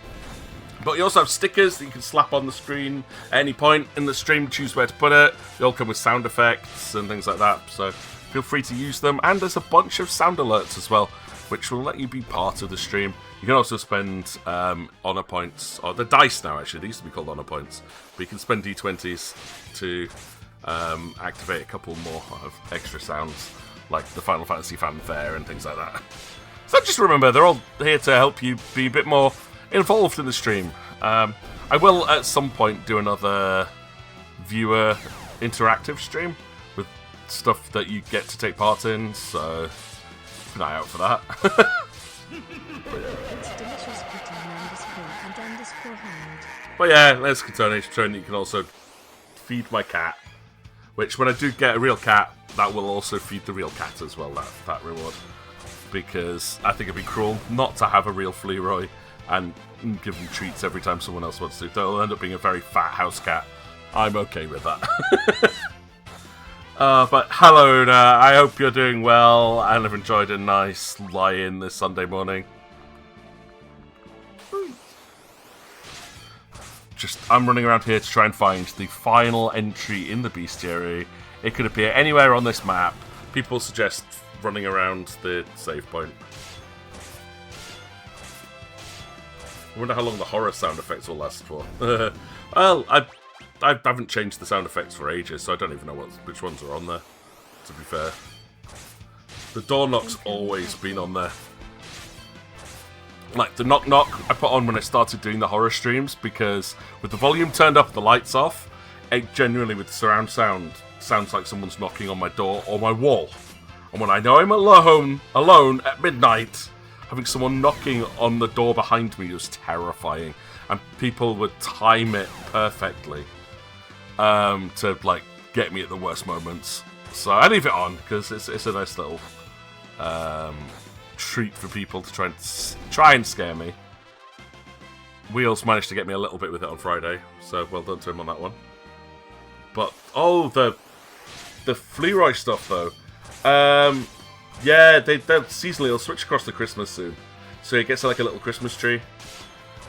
But you also have stickers that you can slap on the screen at any point in the stream, choose where to put it. They all come with sound effects and things like that, so feel free to use them. And there's a bunch of sound alerts as well, which will let you be part of the stream. You can also spend honor points, or the dice now actually, they used to be called honor points, but you can spend D20s to activate a couple more of extra sounds, like the Final Fantasy fanfare and things like that. So just remember, they're all here to help you be a bit more involved in the stream. I will at some point do another viewer interactive stream with stuff that you get to take part in, so keep an eye out for that. But yeah, there's Katone showing that you can also feed my cat, which when I do get a real cat, that will also feed the real cat as well, that reward. Because I think it'd be cruel not to have a real Flearoy and give them treats every time someone else wants to. They'll end up being a very fat house cat. I'm okay with that. But hello, Una. I hope you're doing well and have enjoyed a nice lie-in this Sunday morning. I'm running around here to try and find the final entry in the Bestiary. It could appear anywhere on this map. People suggest running around the save point. I wonder how long the horror sound effects will last for. Well, I haven't changed the sound effects for ages, so I don't even know which ones are on there, to be fair. The door knock's always been on there. Like, the knock knock I put on when I started doing the horror streams, because with the volume turned up, the lights off, it genuinely, with surround sound, sounds like someone's knocking on my door or my wall. And when I know I'm alone at midnight, having someone knocking on the door behind me was terrifying. And people would time it perfectly to, like, get me at the worst moments. So I leave it on, because it's a nice little treat for people to try and scare me. Wheels managed to get me a little bit with it on Friday, so well done to him on that one. But oh, the Flearoy stuff though, yeah, they'll seasonally they'll switch across to Christmas soon, so it gets like a little Christmas tree.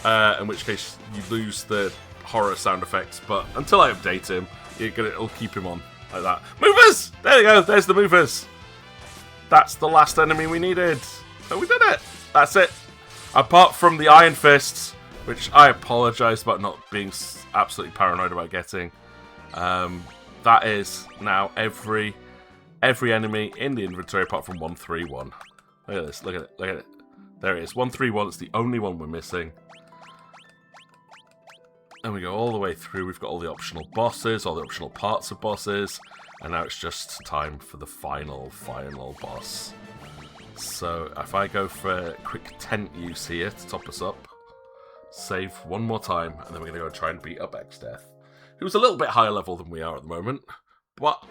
In which case you lose the horror sound effects, but until I update him, it'll keep him on like that. Movers! There you go. There's the movers. That's the last enemy we needed. So we did it. That's it. Apart from the Iron Fists, which I apologise about not being absolutely paranoid about getting. That is now every enemy in the inventory apart from 131. Look at this. Look at it. Look at it. There it is. 131. It's the only one we're missing. And we go all the way through. We've got all the optional bosses, all the optional parts of bosses. And now it's just time for the final boss. So if I go for a quick tent use here to top us up, save one more time, and then we're going to go try and beat up Xdeath, who's a little bit higher level than we are at the moment. But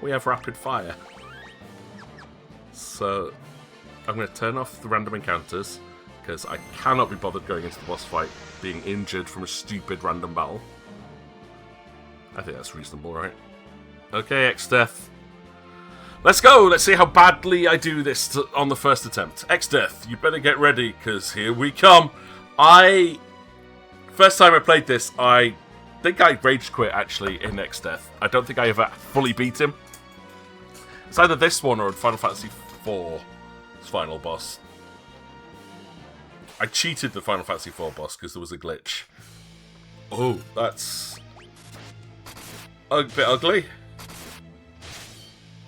we have rapid fire. So I'm going to turn off the random encounters, because I cannot be bothered going into the boss fight being injured from a stupid random battle. I think that's reasonable, right? Okay, Xdeath. Let's go! Let's see how badly I do this on the first attempt. Xdeath, you better get ready, because here we come. First time I played this, I think I rage quit, actually, in Xdeath. I don't think I ever fully beat him. It's either this one or Final Fantasy IV's final boss. I cheated the Final Fantasy IV boss because there was a glitch. Oh, that's a bit ugly.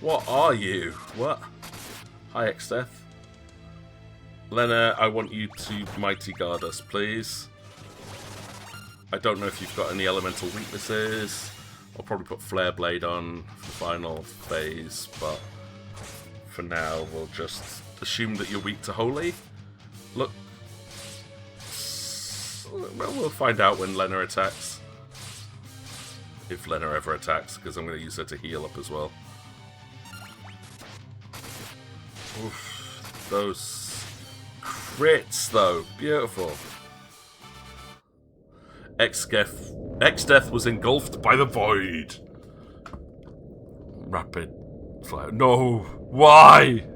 What are you? What? Hi, Xdeath. Lena, I want you to Mighty Guard us, please. I don't know if you've got any elemental weaknesses. I'll probably put Flare Blade on for the final phase, but for now we'll just assume that you're weak to Holy. Look. Well, we'll find out when Lena attacks. If Lena ever attacks, because I'm going to use her to heal up as well. Oof, those crits, though. Beautiful. X-Death was engulfed by the void. Rapid fire. No! Why?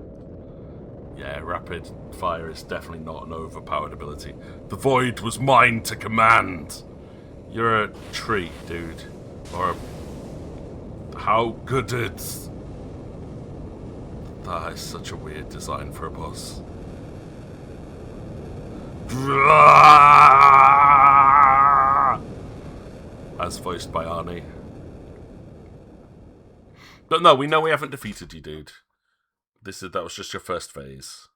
Yeah, rapid fire is definitely not an overpowered ability. The void was mine to command. You're a tree, dude. Or how good it's... That is such a weird design for a boss. As voiced by Arnie. But no, we know we haven't defeated you, dude. That was just your first phase.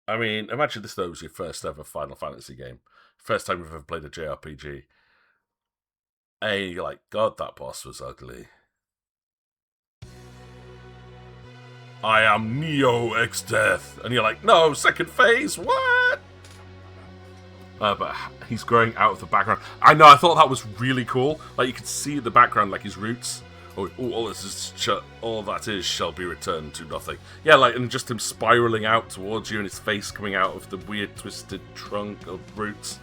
I mean, imagine this though was your first ever Final Fantasy game. First time you've ever played a JRPG. And you're like, God, that boss was ugly. I am Neo X-Death. And you're like, no, second phase, what? But he's growing out of the background. I know, I thought that was really cool. Like, you could see in the background, like, his roots. All that is shall be returned to nothing. Yeah, like, and just him spiraling out towards you and his face coming out of the weird twisted trunk of roots.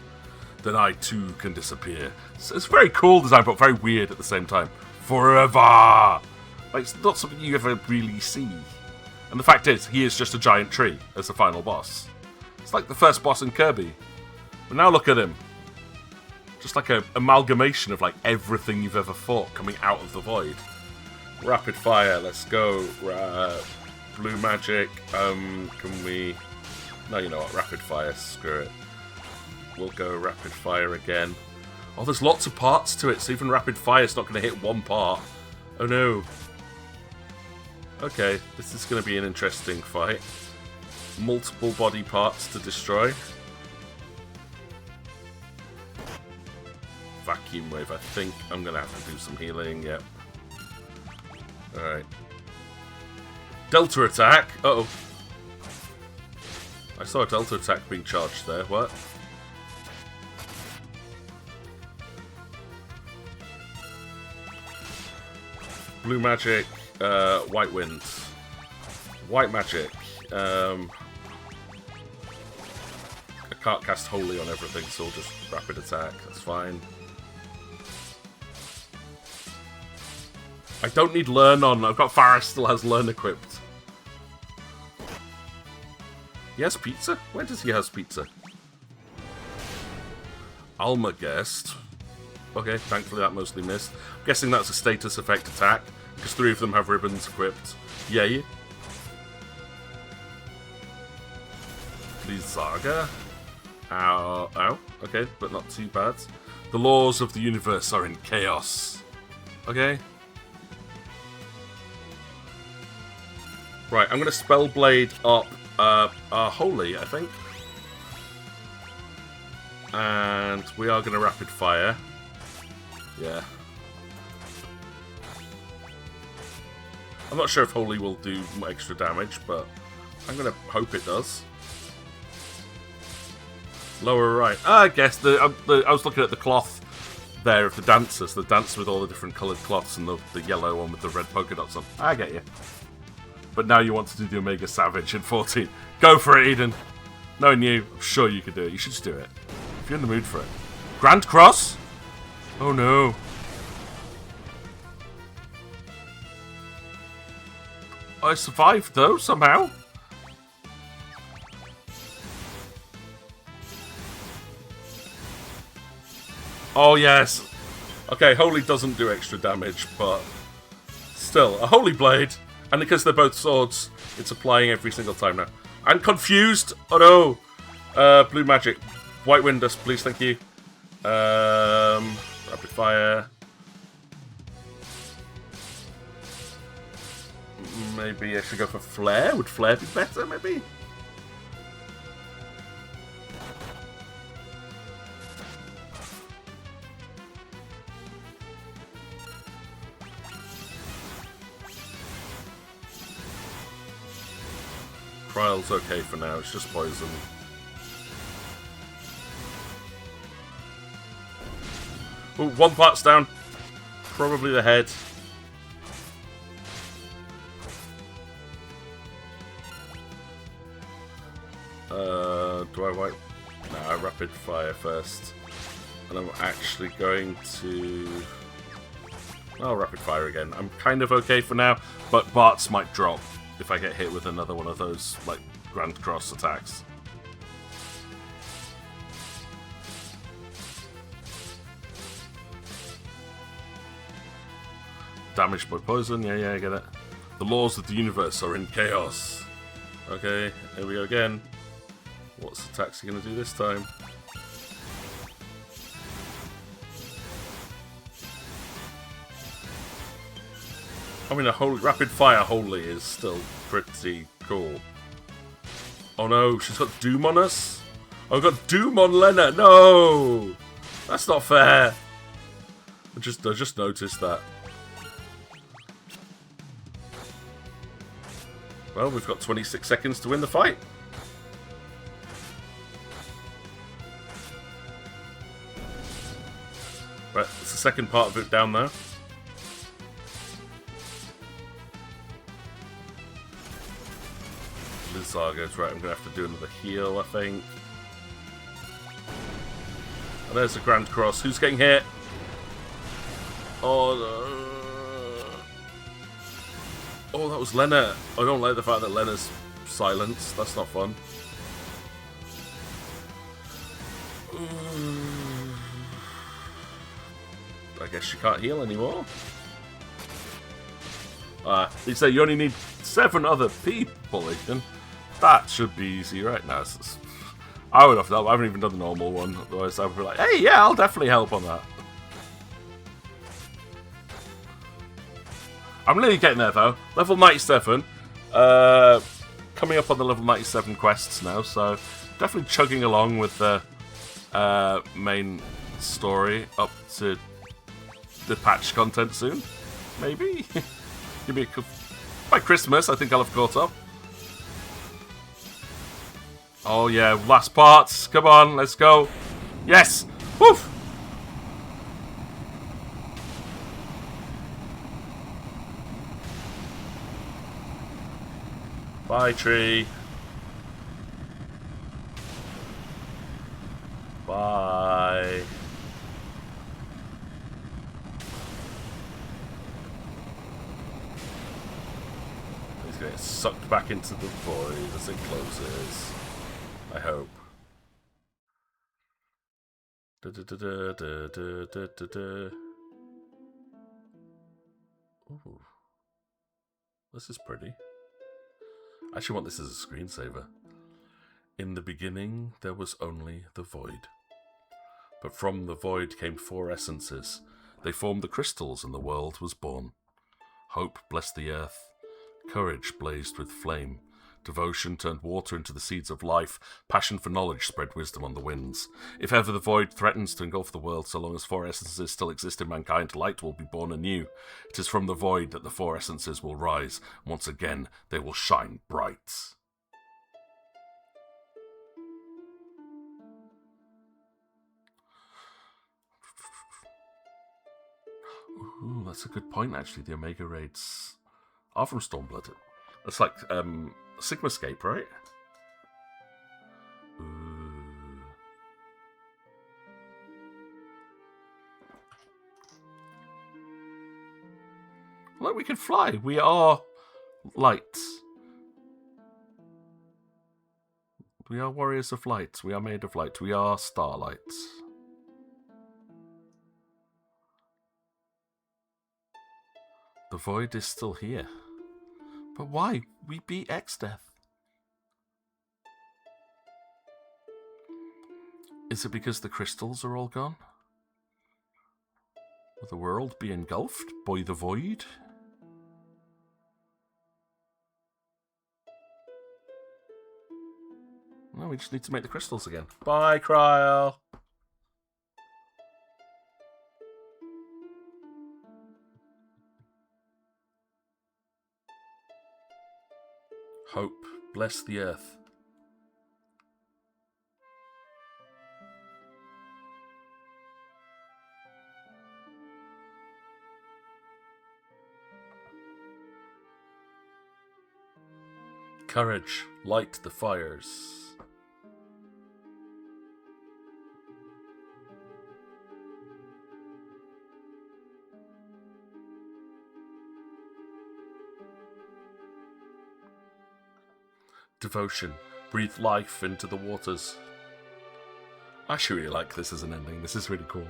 Then I too can disappear. It's very cool design, but very weird at the same time. Forever! Like, it's not something you ever really see. And the fact is, he is just a giant tree as the final boss. It's like the first boss in Kirby. But now look at him. Just like an amalgamation of like everything you've ever fought coming out of the void. Rapid fire, let's go. Blue magic. Can we... No, you know what? Rapid fire, screw it. We'll go rapid fire again. Oh, there's lots of parts to it, so even rapid fire's not going to hit one part. Oh no. Okay, this is going to be an interesting fight. Multiple body parts to destroy. Vacuum wave, I think I'm going to have to do some healing, yep. Alright. Delta attack! Uh-oh. I saw a delta attack being charged there, what? Blue magic, white wind. White magic. I can't cast holy on everything, so I'll just rapid attack, that's fine. I don't need learn on. I've got Faris still has learn equipped. He has pizza? Where does he have pizza? Alma guest. Okay, thankfully that mostly missed. I'm guessing that's a status effect attack, because 3 of them have ribbons equipped. Yay. Please, Saga. Ow. Ow. Okay, but not too bad. The laws of the universe are in chaos. Okay. Right, I'm going to Spell Blade up Holy, I think. And we are going to Rapid Fire. Yeah. I'm not sure if Holy will do extra damage, but I'm going to hope it does. Lower right. I guess I was looking at the cloth there of the dancers. The dancer with all the different coloured cloths and the yellow one with the red polka dots on. I get you. But now you want to do the Omega Savage in 14. Go for it, Eden. Knowing you, I'm sure you can do it. You should just do it. If you're in the mood for it. Grand Cross? Oh no. I survived though, somehow. Oh yes. Okay, Holy doesn't do extra damage, but still, a Holy Blade. And because they're both swords, it's applying every single time now. I'm confused! Oh no! Blue magic. White wind dust, please, thank you. Rapid fire. Maybe I should go for Flare? Would Flare be better, maybe? Trial's okay for now, it's just poison. Ooh, one part's down. Probably the head. Do I wipe? Nah, rapid fire first. And I'm actually going to... Oh, rapid fire again. I'm kind of okay for now, but Bart's might drop if I get hit with another one of those, like, Grand Cross attacks. Damaged by poison, yeah, I get it. The laws of the universe are in chaos. Okay, here we go again. What's attacks he going to do this time? I mean, a holy, rapid fire holy is still pretty cool. Oh no, she's got Doom on us? Oh, I've got Doom on Lena. No! That's not fair. I just noticed that. Well, we've got 26 seconds to win the fight. Right, it's the second part of it down there. Lizargo's right, I'm going to have to do another heal, I think. And there's a Grand Cross. Who's getting hit? Oh, no. Oh, that was Lena. I don't like the fact that Lena's silenced. That's not fun. I guess she can't heal anymore. They say you only need 7 other people, Ethan. That should be easy right now. I would have helped. I haven't even done the normal one. Otherwise, I would be like, hey, yeah, I'll definitely help on that. I'm nearly getting there, though. Level 97. Coming up on the level 97 quests now, so definitely chugging along with the main story up to the patch content soon. Maybe? Give me by Christmas, I think I'll have caught up. Oh yeah, last parts. Come on, let's go. Yes! Woof! Bye, tree. Bye. He's going to get sucked back into the void as it closes. I hope. Ooh. This is pretty. I actually want this as a screensaver. In the beginning, there was only the void. But from the void came 4 essences. They formed the crystals and the world was born. Hope blessed the earth. Courage blazed with flame. Devotion turned water into the seeds of life. Passion for knowledge spread wisdom on the winds. If ever the void threatens to engulf the world, so long as 4 essences still exist in mankind, light will be born anew. It is from the void that the 4 essences will rise. Once again, they will shine bright. Ooh, that's a good point, actually. The Omega raids are from Stormblood. It's like, Sigmascape, right? Ooh. Look, we can fly. We are light. We are warriors of light. We are made of light. We are starlight. The void is still here. But why? We beat X-Death. Is it because the crystals are all gone? Will the world be engulfed by the void? No, we just need to make the crystals again. Bye, Cryle. Hope, bless the earth. Courage, light the fires. Devotion, breathe life into the waters. I actually really like this as an ending. This is really cool.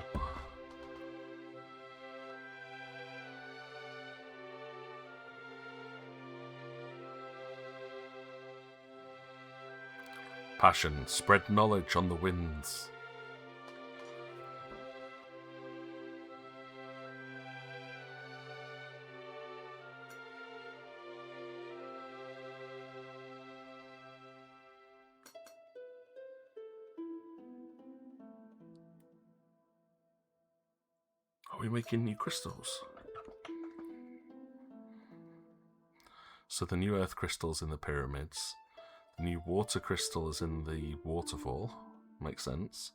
Passion, spread knowledge on the winds. Are we making new crystals? So the new earth crystals in the pyramids. The new water crystal is in the waterfall. Makes sense.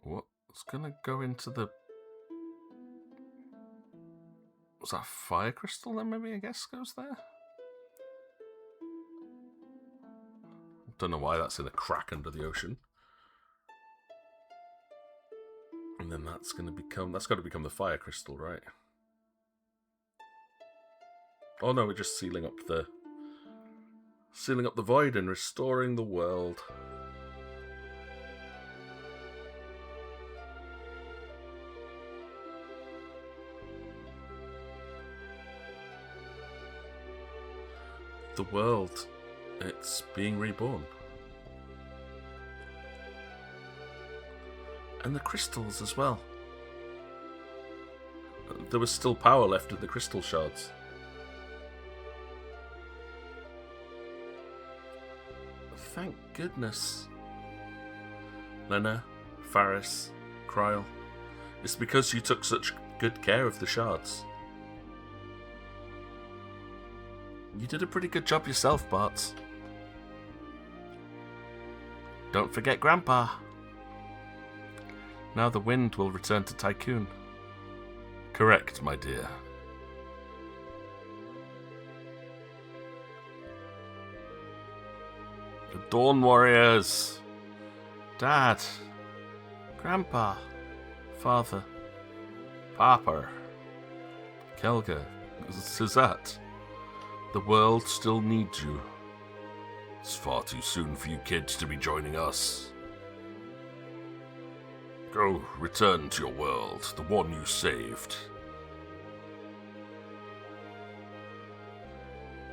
What's gonna go into the... Was that fire crystal then maybe, I guess, goes there? Don't know why that's in a crack under the ocean. And then that's got to become the fire crystal, right? Oh no, we're just sealing up the void and restoring the world. The world, it's being reborn. And the crystals as well. There was still power left in the crystal shards. Thank goodness. Lena, Faris, Cryle. It's because you took such good care of the shards. You did a pretty good job yourself, Bart. Don't forget Grandpa. Now the wind will return to Tycoon. Correct, my dear. The Dawn Warriors. Dad. Grandpa. Father. Papa. Kelga. Suzette. The world still needs you. It's far too soon for you kids to be joining us. Go, return to your world, the one you saved.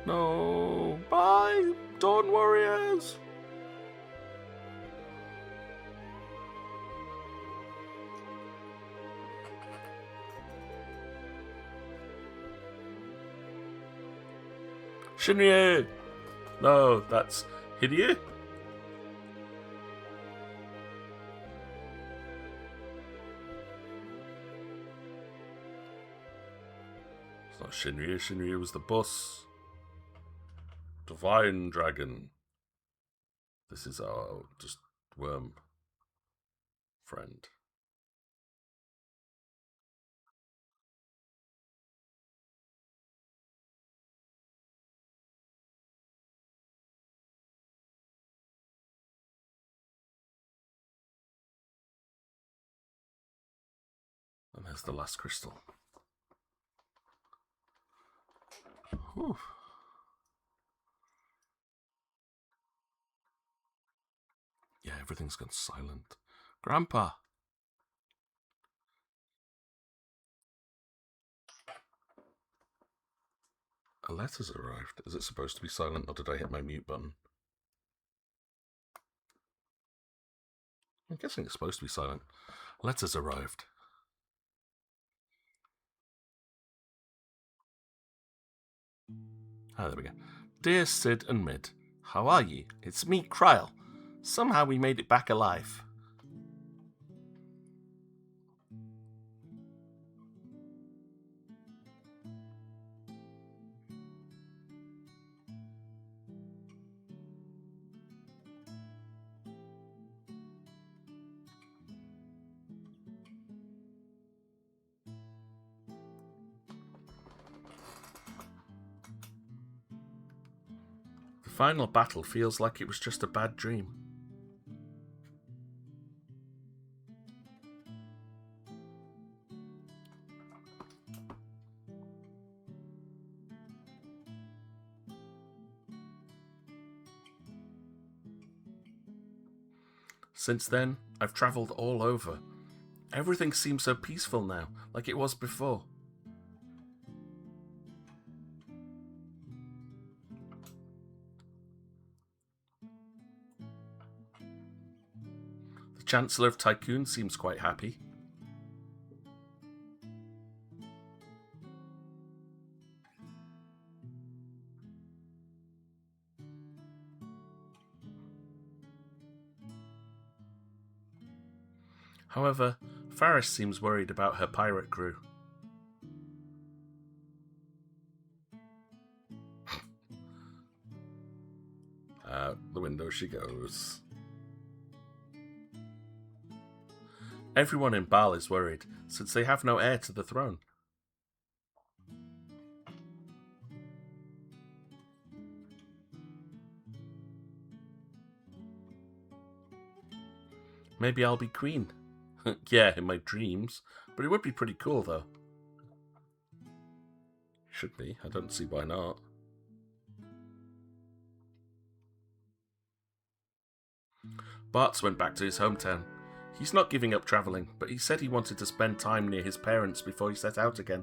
No, bye, Dawn Warriors! Shinryu! No, that's Hideo? It's not Shinryu. Shinryu was the boss. Divine Dragon. This is our just worm friend. And there's the last crystal. Whew. Yeah, everything's gone silent. Grandpa! A letter's arrived. Is it supposed to be silent, or did I hit my mute button? I'm guessing it's supposed to be silent. Letters arrived. Ah, there we go. Dear Sid and Mid, how are ye? It's me, Kryle. Somehow we made it back alive. The final battle feels like it was just a bad dream. Since then, I've travelled all over. Everything seems so peaceful now, like it was before. The Chancellor of Tycoon seems quite happy. However, Faris seems worried about her pirate crew. Out the window she goes. Everyone in Baal is worried, since they have no heir to the throne. Maybe I'll be queen. Yeah, in my dreams. But it would be pretty cool, though. Should be. I don't see why not. Bartz went back to his hometown. He's not giving up travelling, but he said he wanted to spend time near his parents before he set out again.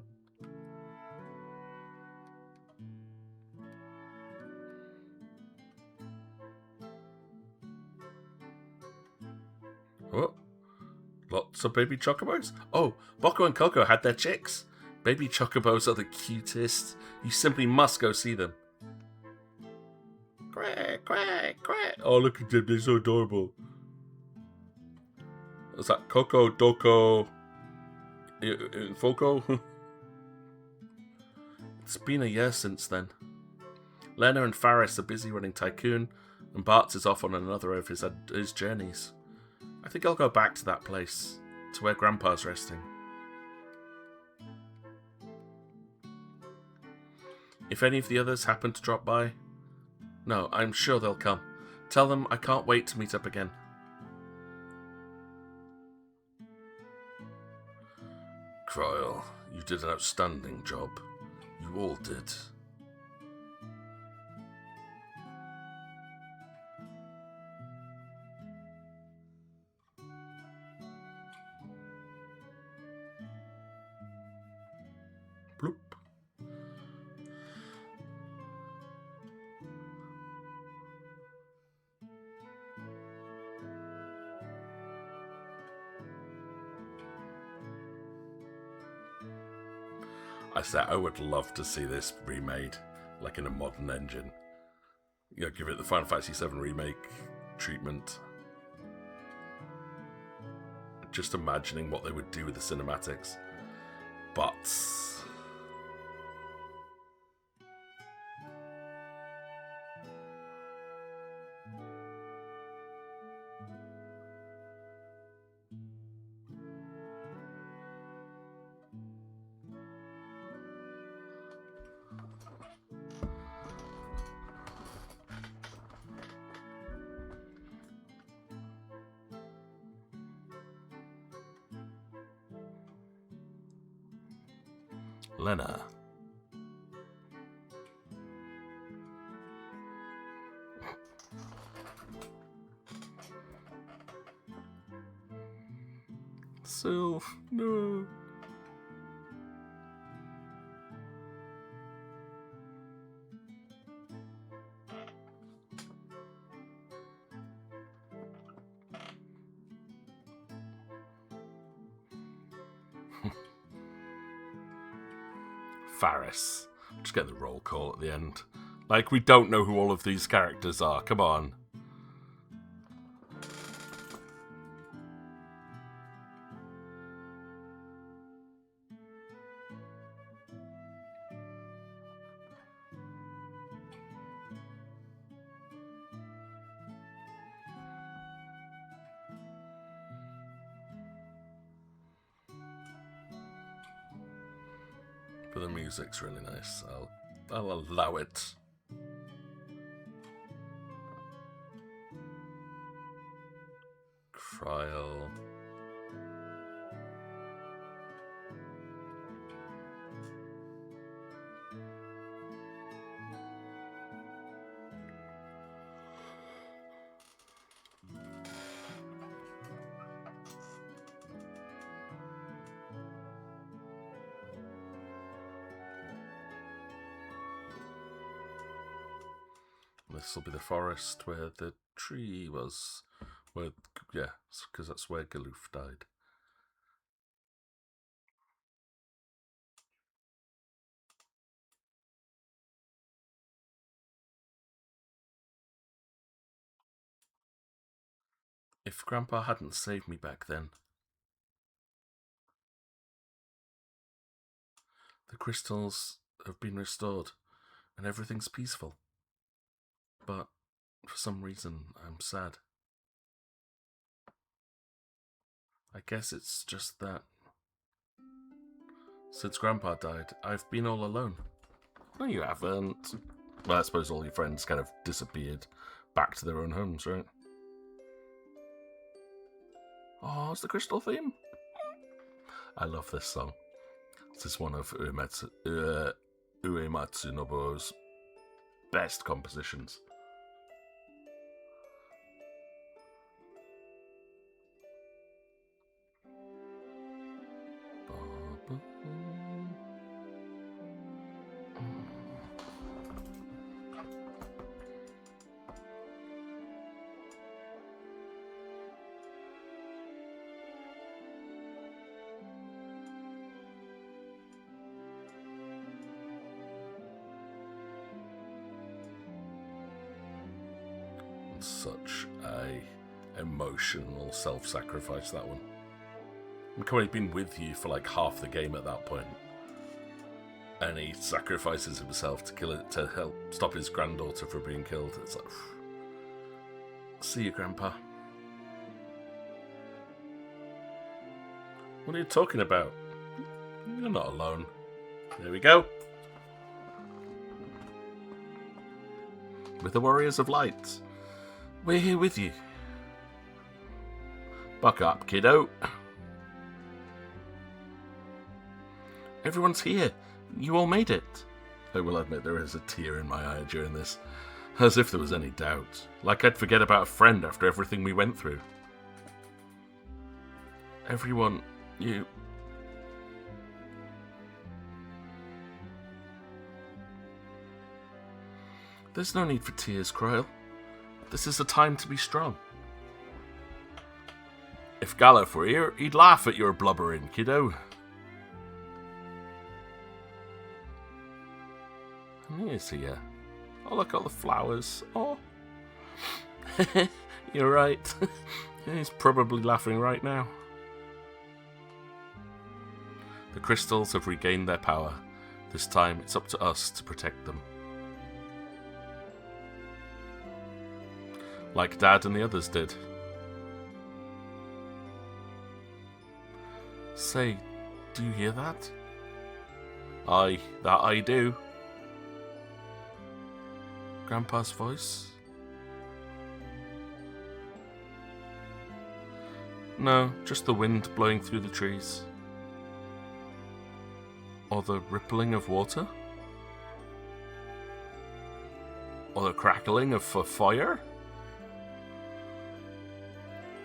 Oh, lots of baby chocobos. Oh, Boko and Coco had their chicks. Baby chocobos are the cutest. You simply must go see them. Quack, quack, quack. Oh, look at them. They're so adorable. Is that Coco, Doko, Foco? It's been a year since then. Lena and Faris are busy running Tycoon, and Bartz is off on another of his journeys. I think I'll go back to that place, to where Grandpa's resting. If any of the others happen to drop by, no, I'm sure they'll come. Tell them I can't wait to meet up again. Kryle, you did an outstanding job. You all did. Bloop. I said I would love to see this remade, like in a modern engine. You know, give it the Final Fantasy VII Remake treatment. Just imagining what they would do with the cinematics. But Lena. Sylph, no. Faris. Just get the roll call at the end. Like, we don't know who all of these characters are. Come on. But the music's really nice. I'll allow it. Trial. This will be the forest where the tree was. Where, yeah, because that's where Galoof died. If Grandpa hadn't saved me back then, the crystals have been restored and everything's peaceful. But for some reason, I'm sad. I guess it's just that since Grandpa died, I've been all alone. No, you haven't. Well, I suppose all your friends kind of disappeared back to their own homes, right? Oh, it's the crystal theme. I love this song. This is one of Uematsu Nobuo's best compositions. Such a emotional self-sacrifice, that one. McCoy's been with you for like half the game at that point, and he sacrifices himself to kill it to help stop his granddaughter from being killed. It's like, see you, Grandpa. What are you talking about? You're not alone. There we go. With the Warriors of Light. We're here with you. Buck up, kiddo. Everyone's here. You all made it. I will admit there is a tear in my eye during this. As if there was any doubt. Like I'd forget about a friend after everything we went through. Everyone, you... There's no need for tears, Cryle. This is a time to be strong. If Galuf were here, he'd laugh at your blubbering, kiddo. And he is here. Oh, look at all the flowers. Oh. You're right. He's probably laughing right now. The crystals have regained their power. This time, it's up to us to protect them. Like Dad and the others did. Say, do you hear that? Aye, that I do. Grandpa's voice? No, just the wind blowing through the trees. Or the rippling of water? Or the crackling of a fire?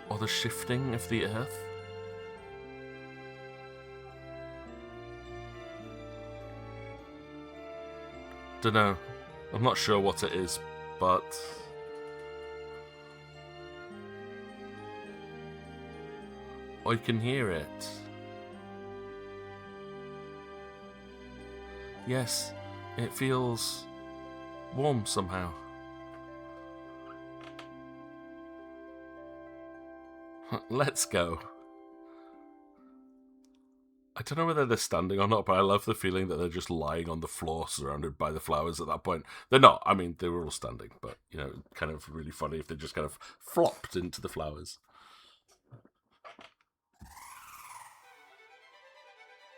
Or the shifting of the earth? Dunno. I'm not sure what it is, but... I can hear it. Yes, it feels warm somehow. Let's go. I don't know whether they're standing or not, but I love the feeling that they're just lying on the floor surrounded by the flowers at that point. They're not. I mean, they were all standing, but, you know, kind of really funny if they just kind of flopped into the flowers.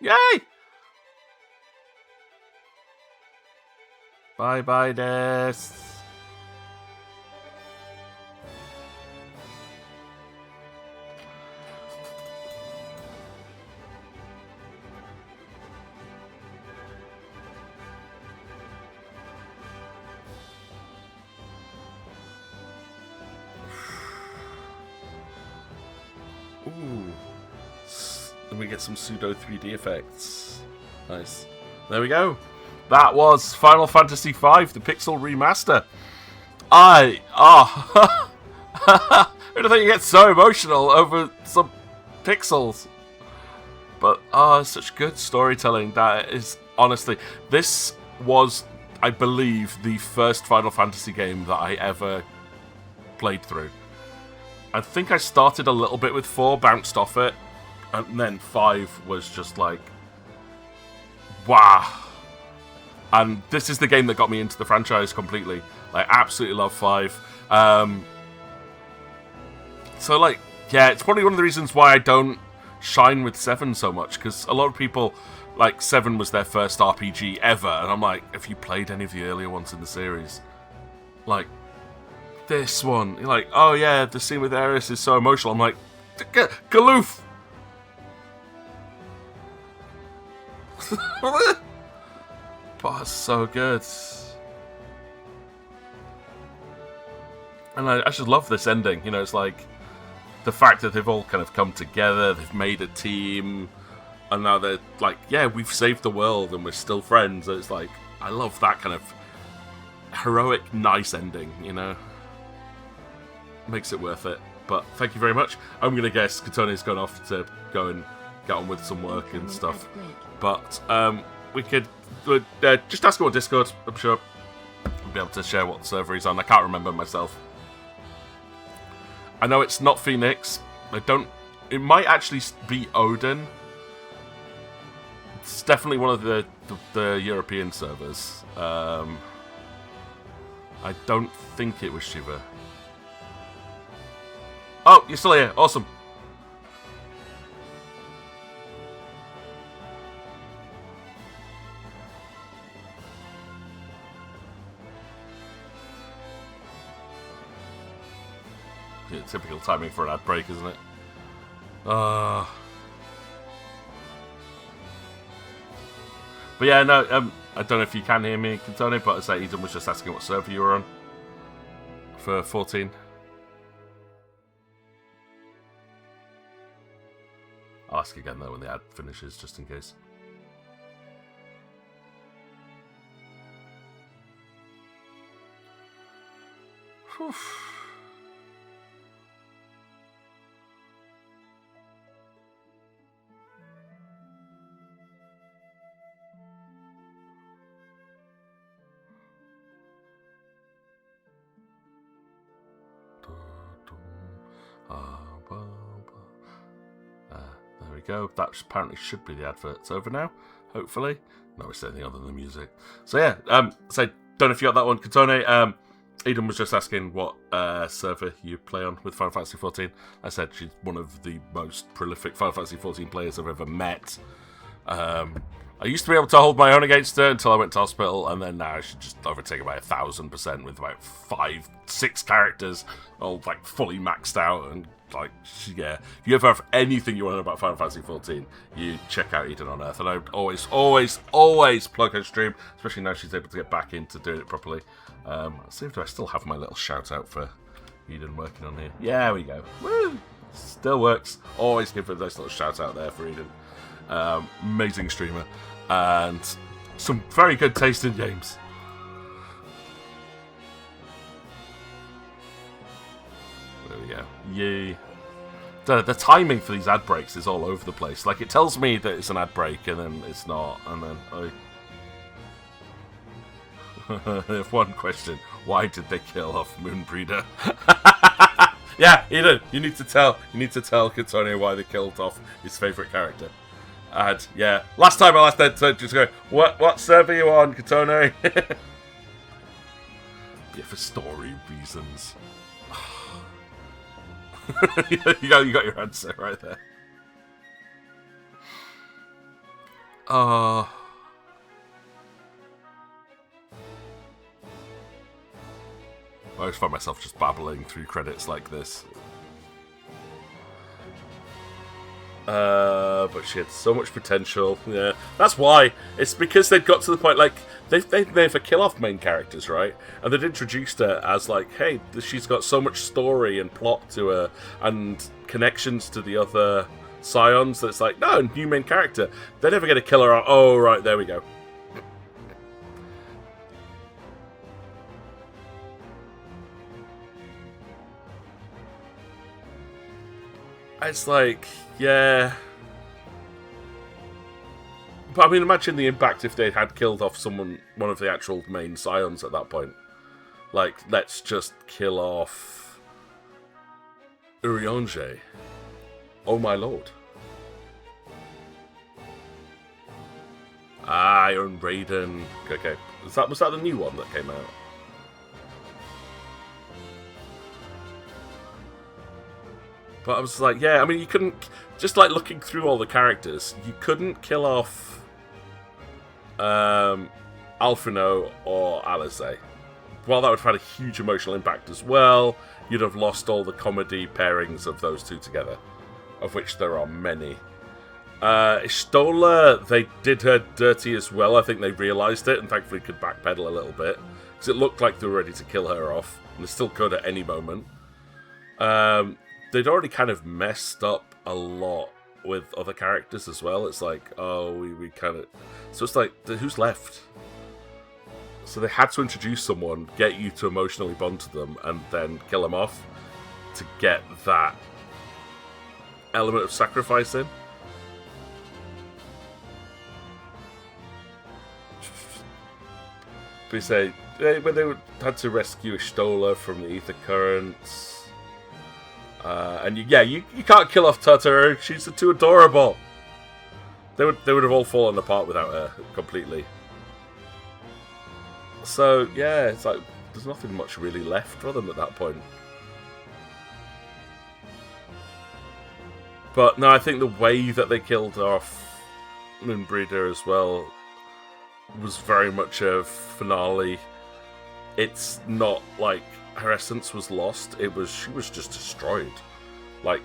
Yay! Bye-bye, Des. Ooh. And we get some pseudo 3D effects. Nice. There we go. That was Final Fantasy V, the Pixel Remaster. Who'd have thought you get so emotional over some pixels? But, such good storytelling. That is, honestly, this was, I believe, the first Final Fantasy game that I ever played through. I think I started a little bit with 4, bounced off it, and then 5 was just like, wow. And this is the game that got me into the franchise completely. I absolutely love 5. So, like, yeah, it's probably one of the reasons why I don't shine with 7 so much, because a lot of people, like, 7 was their first RPG ever, and I'm like, have you played any of the earlier ones in the series? Like, this one, you're like, oh yeah, the scene with Aeris is so emotional. I'm like, Galoof! Oh, it's so good. And I just love this ending. You know, it's like the fact that they've all kind of come together, they've made a team, and now they're like, yeah, we've saved the world and we're still friends. And it's like, I love that kind of heroic, nice ending, you know? Makes it worth it. But thank you very much. I'm going to guess Katone's gone off to go and get on with some work and stuff. But we could just ask him on Discord. I'm sure we'll be able to share what server he's on. I can't remember myself. I know it's not Phoenix. It might actually be Odin. It's definitely one of the European servers. I don't think it was Shiva. Oh, you're still here. Awesome. Yeah, typical timing for an ad break, isn't it? But yeah, no, I don't know if you can hear me, Katone, but I say Eden was just asking what server you were on for 14. I'll ask again though when the ad finishes, just in case. Whew. There we go. That apparently should be the adverts over now. Hopefully. No, it's anything other than music. So yeah, so don't know if you got that one, Katone. Eden was just asking what server you play on with Final Fantasy XIV. I said she's one of the most prolific Final Fantasy XIV players I've ever met. I used to be able to hold my own against her until I went to hospital, and then now she's just overtaken by 1,000% with about 5-6 characters, all like fully maxed out. And like, yeah, if you ever have anything you want to know about Final Fantasy XIV, you check out Eden on Earth. And I would always plug her stream, especially now she's able to get back into doing it properly. Let's see if I still have my little shout out for Eden working on here. Yeah, we go. Woo! Still works. Always give her a nice little shout out there for Eden. Amazing streamer and some very good taste in games. There we go. Yay. The timing for these ad breaks is all over the place. Like, it tells me that it's an ad break and then it's not, and then One question: why did they kill off Moonbreeder? Yeah, Eden, you need to tell Katone why they killed off his favourite character. And yeah, last time I last said, just go, what server are you on, Katone? Yeah, for story reasons. You got your answer right there. I always find myself just babbling through credits like this. But she had so much potential. Yeah, that's why. It's because they'd got to the point, like, they never kill off main characters, right? And they'd introduced her as, like, hey, she's got so much story and plot to her, and connections to the other Scions, that it's like, no, new main character. They're never going to kill her off. Oh, right, there we go. It's like, yeah. But I mean, imagine the impact if they had killed off one of the actual main Scions at that point. Like, let's just kill off Urianger. Oh my lord. Iron Raiden. Okay. Was that the new one that came out? But I was like, yeah, I mean, you couldn't... Just like looking through all the characters, you couldn't kill off Alphino or Alize. While that would have had a huge emotional impact as well, you'd have lost all the comedy pairings of those two together, of which there are many. Ishtola, they did her dirty as well. I think they realised it and thankfully could backpedal a little bit, because it looked like they were ready to kill her off, and they still could at any moment. They'd already kind of messed up a lot with other characters as well. It's like, oh, we kind of... So it's like, who's left? So they had to introduce someone, get you to emotionally bond to them, and then kill them off to get that element of sacrifice in. They say, when they had to rescue Ishtola from the Ether Currents... and you can't kill off Totoro. She's too adorable. They would have all fallen apart without her completely. So yeah, it's like there's nothing much really left for them at that point. But no, I think the way that they killed off Moonbreeder as well was very much a finale. It's not like her essence was lost. She was just destroyed. Like,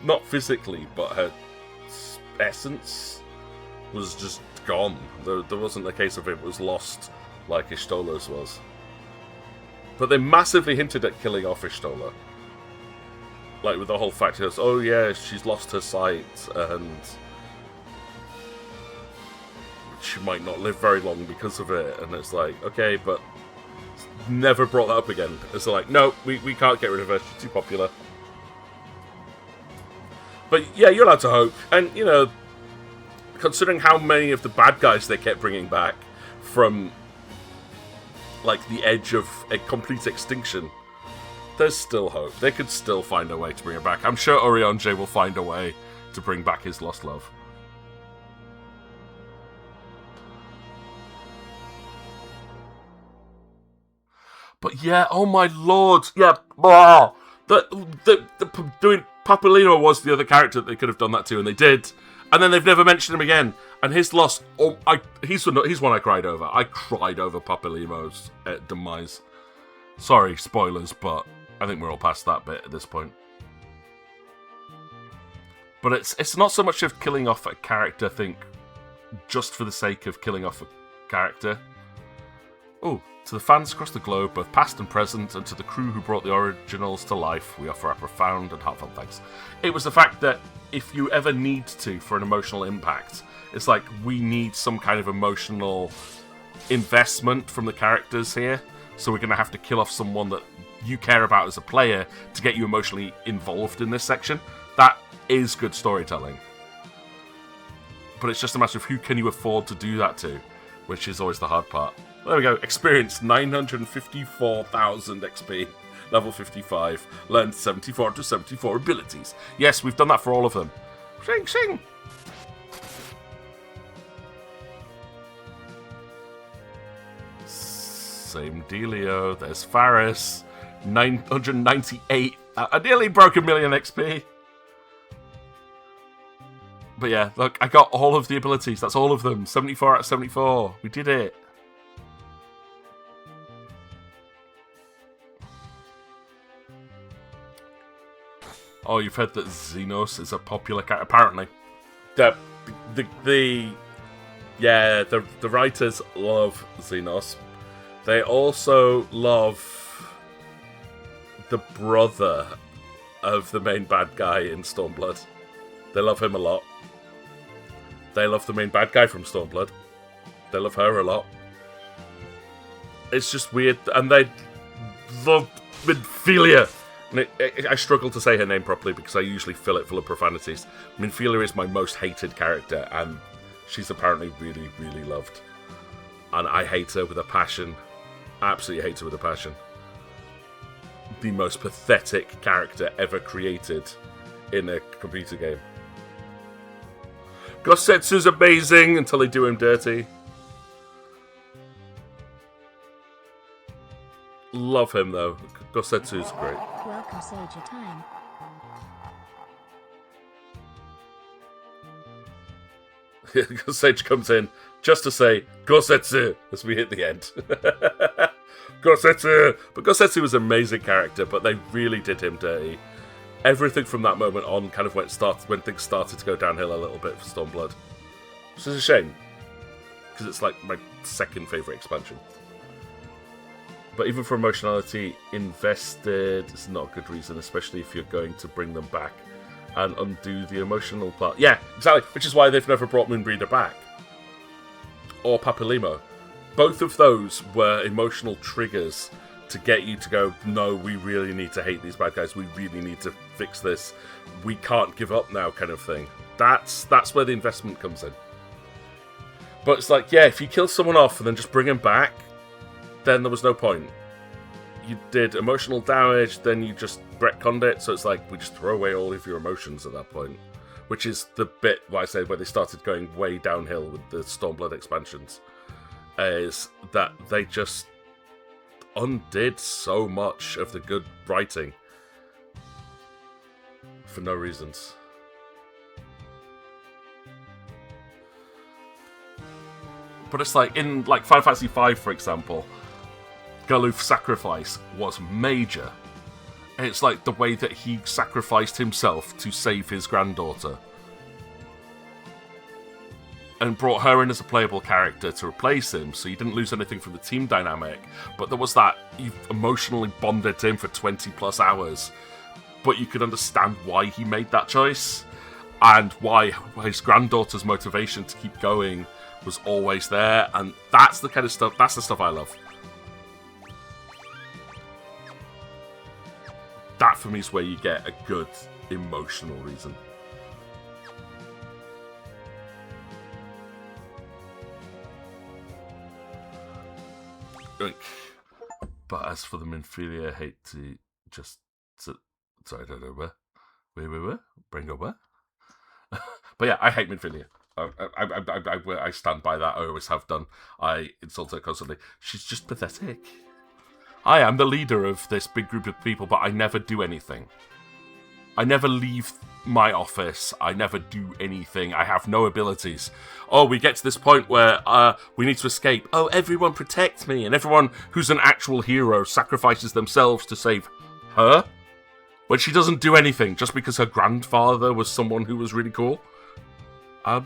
not physically, but her essence was just gone. There wasn't a case of it was lost like Ishtola's was. But they massively hinted at killing off Ishtola. Like, with the whole fact of, oh yeah, she's lost her sight, and she might not live very long because of it. And it's like, okay, but never brought that up again. It's like, no, we can't get rid of her. She's too popular. But yeah, you're allowed to hope. And, you know, considering how many of the bad guys they kept bringing back from, like, the edge of a complete extinction, there's still hope. They could still find a way to bring her back. I'm sure Urianger will find a way to bring back his lost love. But yeah, oh my lord, yeah, doing Papalino was the other character that they could have done that to, and they did, and then they've never mentioned him again. And his loss, he's one I cried over. I cried over Papalino's demise. Sorry, spoilers, but I think we're all past that bit at this point. But it's not so much of killing off a character, I think, just for the sake of killing off a character. Oh. To the fans across the globe, both past and present, and to the crew who brought the originals to life, we offer our profound and heartfelt thanks. It was the fact that if you ever need to for an emotional impact, it's like we need some kind of emotional investment from the characters here, so we're going to have to kill off someone that you care about as a player to get you emotionally involved in this section. That is good storytelling. But it's just a matter of who can you afford to do that to, which is always the hard part. There we go. Experience 954,000 XP. Level 55. Learned 74 to 74 abilities. Yes, we've done that for all of them. Shing, shing. Same dealio. There's Faris. 998. I nearly broke 1,000,000 XP. But yeah, look, I got all of the abilities. That's all of them. 74 out of 74. We did it. Oh, you've heard that Xenos is a popular character. Apparently, the writers love Xenos. They also love the brother of the main bad guy in Stormblood. They love him a lot. They love the main bad guy from Stormblood. They love her a lot. It's just weird, and they love Minfilia. I struggle to say her name properly because I usually fill it full of profanities. Minfilia is my most hated character, and she's apparently really, really loved. And I hate her with a passion. Absolutely hate her with a passion. The most pathetic character ever created in a computer game. Gosetsu's amazing until they do him dirty. Love him though. Gosetsu's great. Welcome, Sage of Time. Sage comes in just to say Gosetsu as we hit the end. Gosetsu! But Gosetsu was an amazing character, but they really did him dirty. Everything from that moment on kind of when things started to go downhill a little bit for Stormblood. Which is a shame, because it's like my second favourite expansion. But even for emotionality, invested is not a good reason, especially if you're going to bring them back and undo the emotional part. Yeah, exactly, which is why they've never brought Moonbreeder back. Or Papilimo. Both of those were emotional triggers to get you to go, no, we really need to hate these bad guys, we really need to fix this, we can't give up now kind of thing. That's where the investment comes in. But it's like, yeah, if you kill someone off and then just bring him back, then there was no point. You did emotional damage, then you just retconned it, so it's like, we just throw away all of your emotions at that point. Which is the bit, what I said, where they started going way downhill with the Stormblood expansions. Is that they just undid so much of the good writing for no reasons. But it's like, in like Final Fantasy V, for example, Galuf's sacrifice was major. It's like the way that he sacrificed himself to save his granddaughter. And brought her in as a playable character to replace him, so you didn't lose anything from the team dynamic. But there was that, you've emotionally bonded to him for 20 plus hours. But you could understand why he made that choice. And why his granddaughter's motivation to keep going was always there. And that's the kind of stuff, that's the stuff I love. That for me is where you get a good emotional reason. But as for the Minfilia, I hate to just... Sorry, I don't know where. Where? Bring up where? But yeah, I hate Minfilia. I stand by that. I always have done. I insult her constantly. She's just pathetic. I am the leader of this big group of people, but I never do anything. I never leave my office. I never do anything. I have no abilities. Oh, we get to this point where we need to escape. Oh, everyone protect me. And everyone who's an actual hero sacrifices themselves to save her. When she doesn't do anything just because her grandfather was someone who was really cool. It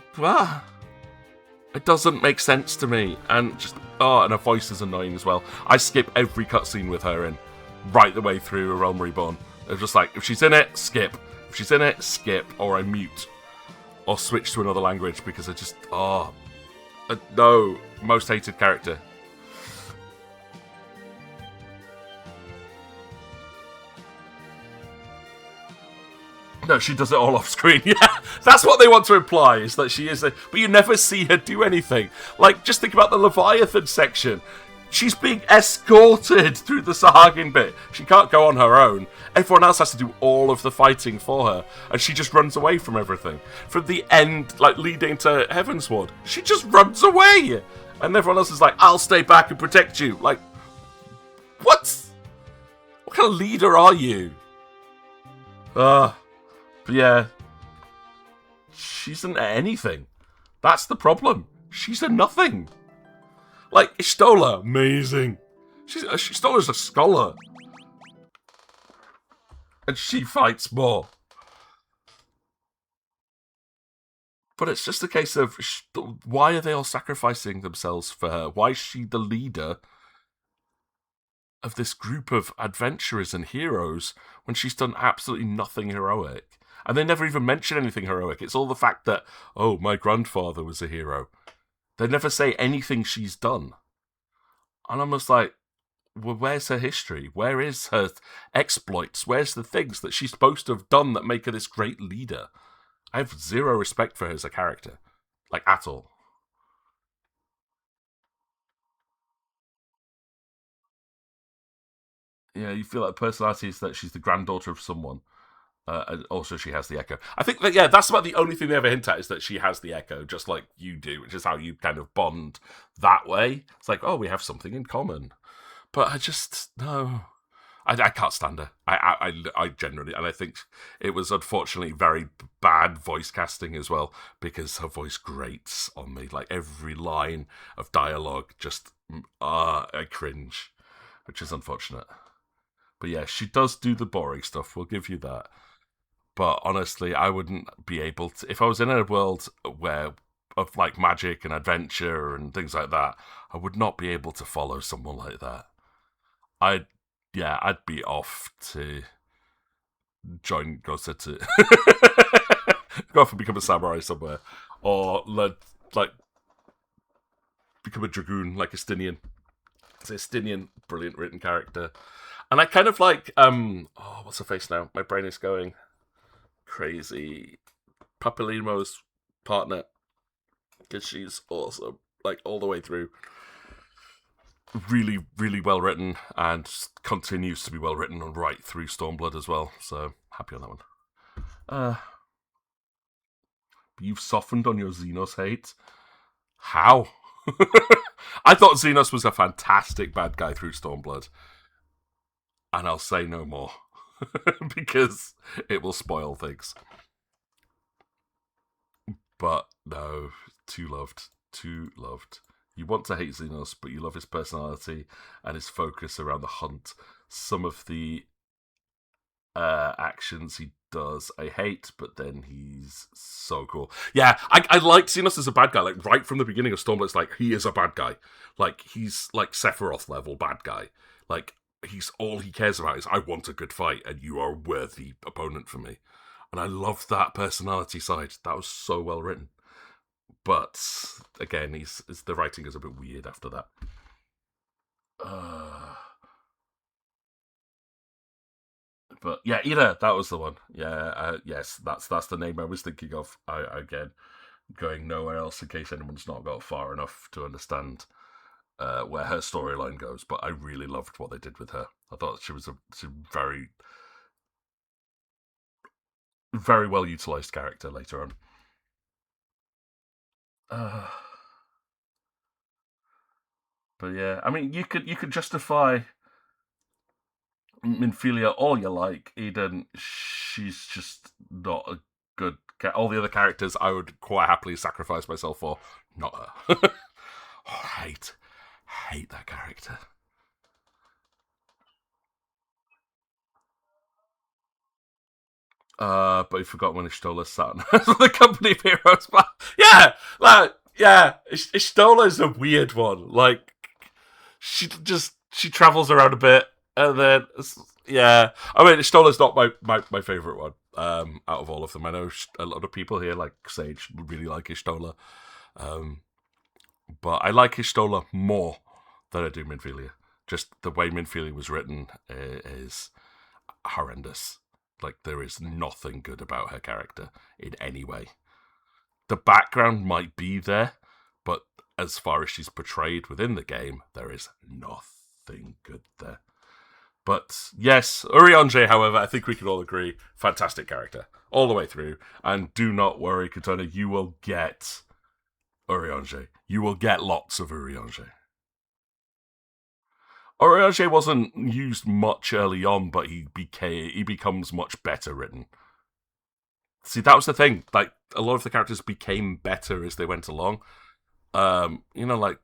doesn't make sense to me. And just, and her voice is annoying as well. I skip every cutscene with her in, right the way through A Realm Reborn. It's just like, if she's in it, skip. If she's in it, skip. Or I mute. Or switch to another language because I just, no. Most hated character. No, she does it all off screen. Yeah, that's what they want to imply, is that she is but you never see her do anything. Like, just think about the Leviathan section. She's being escorted through the Sahagin bit. She can't go on her own. Everyone else has to do all of the fighting for her. And she just runs away from everything. From the end, like, leading to Heavensward, she just runs away. And everyone else is like, I'll stay back and protect you. Like, what? What kind of leader are you? But yeah. She isn't anything. That's the problem. She's a nothing. Like, Y'shtola, amazing. Y'shtola's a scholar. And she fights more. But it's just a case of, why are they all sacrificing themselves for her? Why is she the leader of this group of adventurers and heroes when she's done absolutely nothing heroic? And they never even mention anything heroic. It's all the fact that, oh, my grandfather was a hero. They never say anything she's done. And I'm just like, well, where's her history? Where is her exploits? Where's the things that she's supposed to have done that make her this great leader? I have zero respect for her as a character. Like, at all. Yeah, you feel like personality is that she's the granddaughter of someone. And also, she has the Echo. I think that, yeah, that's about the only thing they ever hint at is that she has the Echo, just like you do, which is how you kind of bond that way. It's like, oh, we have something in common. But I just, no. I can't stand her. I generally, and I think it was unfortunately very bad voice casting as well, because her voice grates on me. Like, every line of dialogue just, I cringe, which is unfortunate. But yeah, she does do the boring stuff, we'll give you that. But honestly, I wouldn't be able to, if I was in a world where of like magic and adventure and things like that, I would not be able to follow someone like that. I'd be off to join Gosa to go off and become a samurai somewhere, or like become a dragoon like Estinian. It's Estinian, brilliant written character, and I kind of like what's her face now? My brain is going crazy. Papilimo's partner, because she's awesome, like all the way through. Really, really well written, and continues to be well written and right through Stormblood as well. So happy on that one. You've softened on your Xenos hate. How? I thought Xenos was a fantastic bad guy through Stormblood, and I'll say no more because it will spoil things. But no, too loved, too loved. You want to hate Xenos, but you love his personality and his focus around the hunt. Some of the actions he does, I hate, but then he's so cool. Yeah, I like Xenos as a bad guy. Like, right from the beginning of Stormblood, it's like, he is a bad guy. Like, he's like Sephiroth level bad guy. Like, he's all he cares about is, I want a good fight, and you are a worthy opponent for me. And I love that personality side. That was so well written. But again, the writing is a bit weird after that. But yeah, Ida, that was the one. Yeah, yes, that's the name I was thinking of. Again, going nowhere else in case anyone's not got far enough to understand where her storyline goes. But I really loved what they did with her. I thought she was a very, very well utilized character later on. But yeah, I mean, you could justify Minfilia all you like. Eden, she's just not a good. All the other characters, I would quite happily sacrifice myself for. Not her. I hate that character. But you forgot when Y'shtola's sat the company of heroes. But yeah, Y'shtola is a weird one. Like, she travels around a bit, and then yeah. I mean, Y'shtola's not my favorite one. Out of all of them, I know a lot of people here, like Sage, really like Y'shtola. But I like Y'shtola more than I do Minfilia. Just the way Minfilia was written is horrendous. Like, there is nothing good about her character in any way. The background might be there, but as far as she's portrayed within the game, there is nothing good there. But yes, Urianger, however, I think we can all agree, fantastic character all the way through. And do not worry, Katona, you will get Urianger. You will get lots of Urianger. Urianger wasn't used much early on, but he becomes much better written. See, that was the thing. Like, a lot of the characters became better as they went along. Like,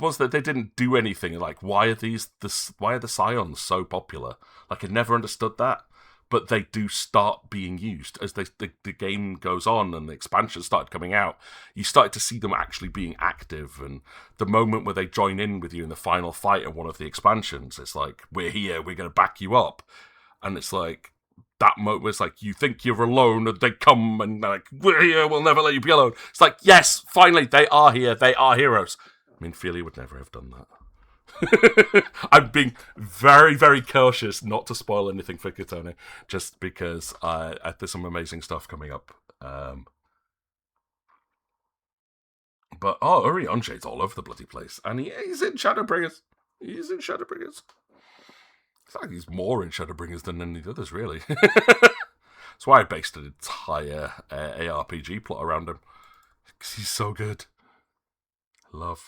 was that they didn't do anything. Like, why are the Scions so popular? Like, I never understood that. But they do start being used as the game goes on and the expansions started coming out. You started to see them actually being active, and the moment where they join in with you in the final fight of one of the expansions, it's like, we're here, we're going to back you up. And it's like, that moment was like, you think you're alone, and they come and they're like, we're here, we'll never let you be alone. It's like, yes, finally, they are here, they are heroes. I mean, Feely would never have done that. I'm being very, very cautious not to spoil anything for Katone, just because there's some amazing stuff coming up. But Urianger's all over the bloody place, and he's in Shadowbringers. He's in Shadowbringers. It's like he's more in Shadowbringers than any of the others, really. That's why I based an entire ARPG plot around him, because he's so good. Love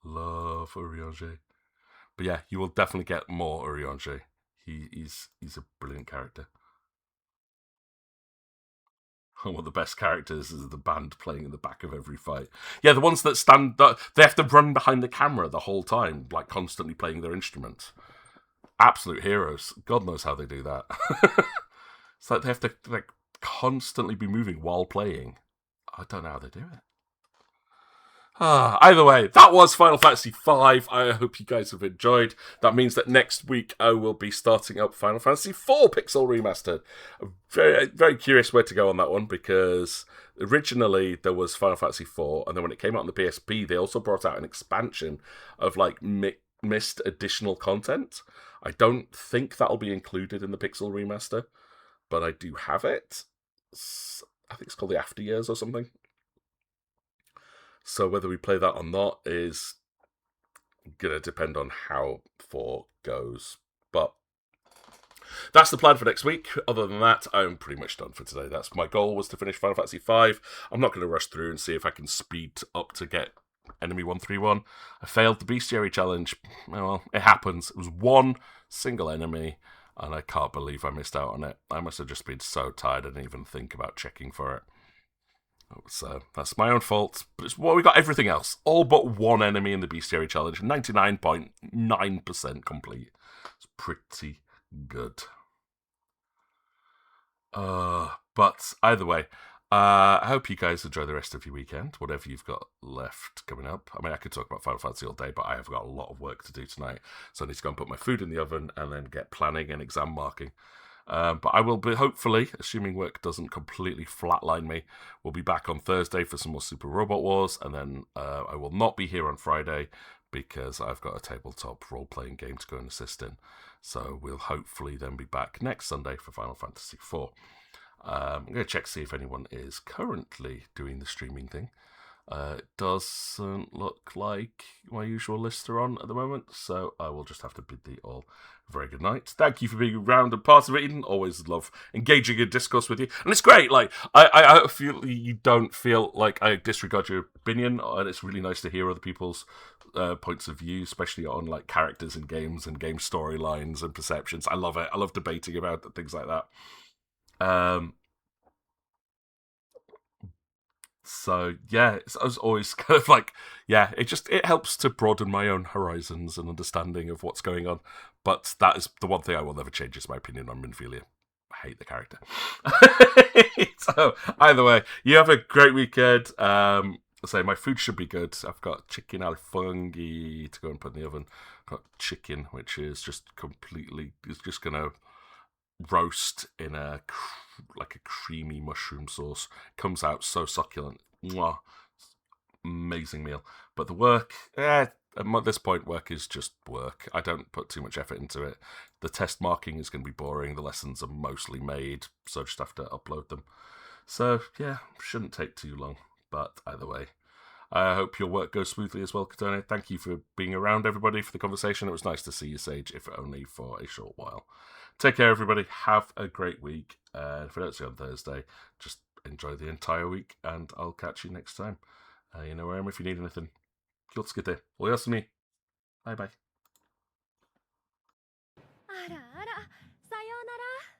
Urianger. But yeah, you will definitely get more Urianger. He's a brilliant character. And one of the best characters is the band playing in the back of every fight. Yeah, the ones that they have to run behind the camera the whole time, like constantly playing their instruments. Absolute heroes. God knows how they do that. It's like they have to constantly be moving while playing. I don't know how they do it. Either way, that was Final Fantasy V. I hope you guys have enjoyed. That means that next week I will be starting up Final Fantasy IV Pixel Remastered. I'm very, very curious where to go on that one, because originally there was Final Fantasy IV, and then when it came out on the PSP, they also brought out an expansion of like missed additional content. I don't think that'll be included in the Pixel Remaster, but I do have it. I think it's called the After Years or something. So whether we play that or not is going to depend on how 4 goes. But that's the plan for next week. Other than that, I'm pretty much done for today. That's my goal, was to finish Final Fantasy V. I'm not going to rush through and see if I can speed up to get Enemy 131. I failed the Bestiary challenge. Well, it happens. It was one single enemy, and I can't believe I missed out on it. I must have just been so tired I didn't even think about checking for it. So that's my own fault. But we got everything else. All but one enemy in the Bestiary challenge. 99.9% complete. It's pretty good. But either way, I hope you guys enjoy the rest of your weekend, whatever you've got left coming up. I mean, I could talk about Final Fantasy all day, but I have got a lot of work to do tonight. So I need to go and put my food in the oven and then get planning and exam marking. But I will be, hopefully, assuming work doesn't completely flatline me, we'll be back on Thursday for some more Super Robot Wars, and then I will not be here on Friday because I've got a tabletop role-playing game to go and assist in. So we'll hopefully then be back next Sunday for Final Fantasy IV. I'm going to check to see if anyone is currently doing the streaming thing. It doesn't look like my usual lists are on at the moment, so I will just have to bid thee all a very good night. Thank you for being around and part of it, Eden. Always love engaging in discourse with you. And it's great, like, I feel you don't feel like I disregard your opinion, and it's really nice to hear other people's points of view, especially on, like, characters in games and game storylines and perceptions. I love it. I love debating about things like that. So yeah, it's always kind of like, yeah, it helps to broaden my own horizons and understanding of what's going on. But that is the one thing I will never change, is my opinion on Minfilia. I hate the character. So either way, you have a great weekend. So my food should be good. I've got chicken al funghi to go and put in the oven. I've got chicken, which is just gonna roast in a creamy mushroom sauce. Comes out so succulent. Mwah. Amazing meal. But the work, at this point, work is just work. I don't put too much effort into it. The test marking is going to be boring. The lessons are mostly made, so I just have to upload them. So yeah, shouldn't take too long. But either way, I hope your work goes smoothly as well, Katone. Thank you for being around, everybody, for the conversation. It was nice to see you, Sage, if only for a short while. Take care, everybody. Have a great week. If I don't see you on Thursday, just enjoy the entire week, and I'll catch you next time. You know where I am if you need anything. Kyotsuke. Oyasumi. Bye-bye. あらあら、さようなら。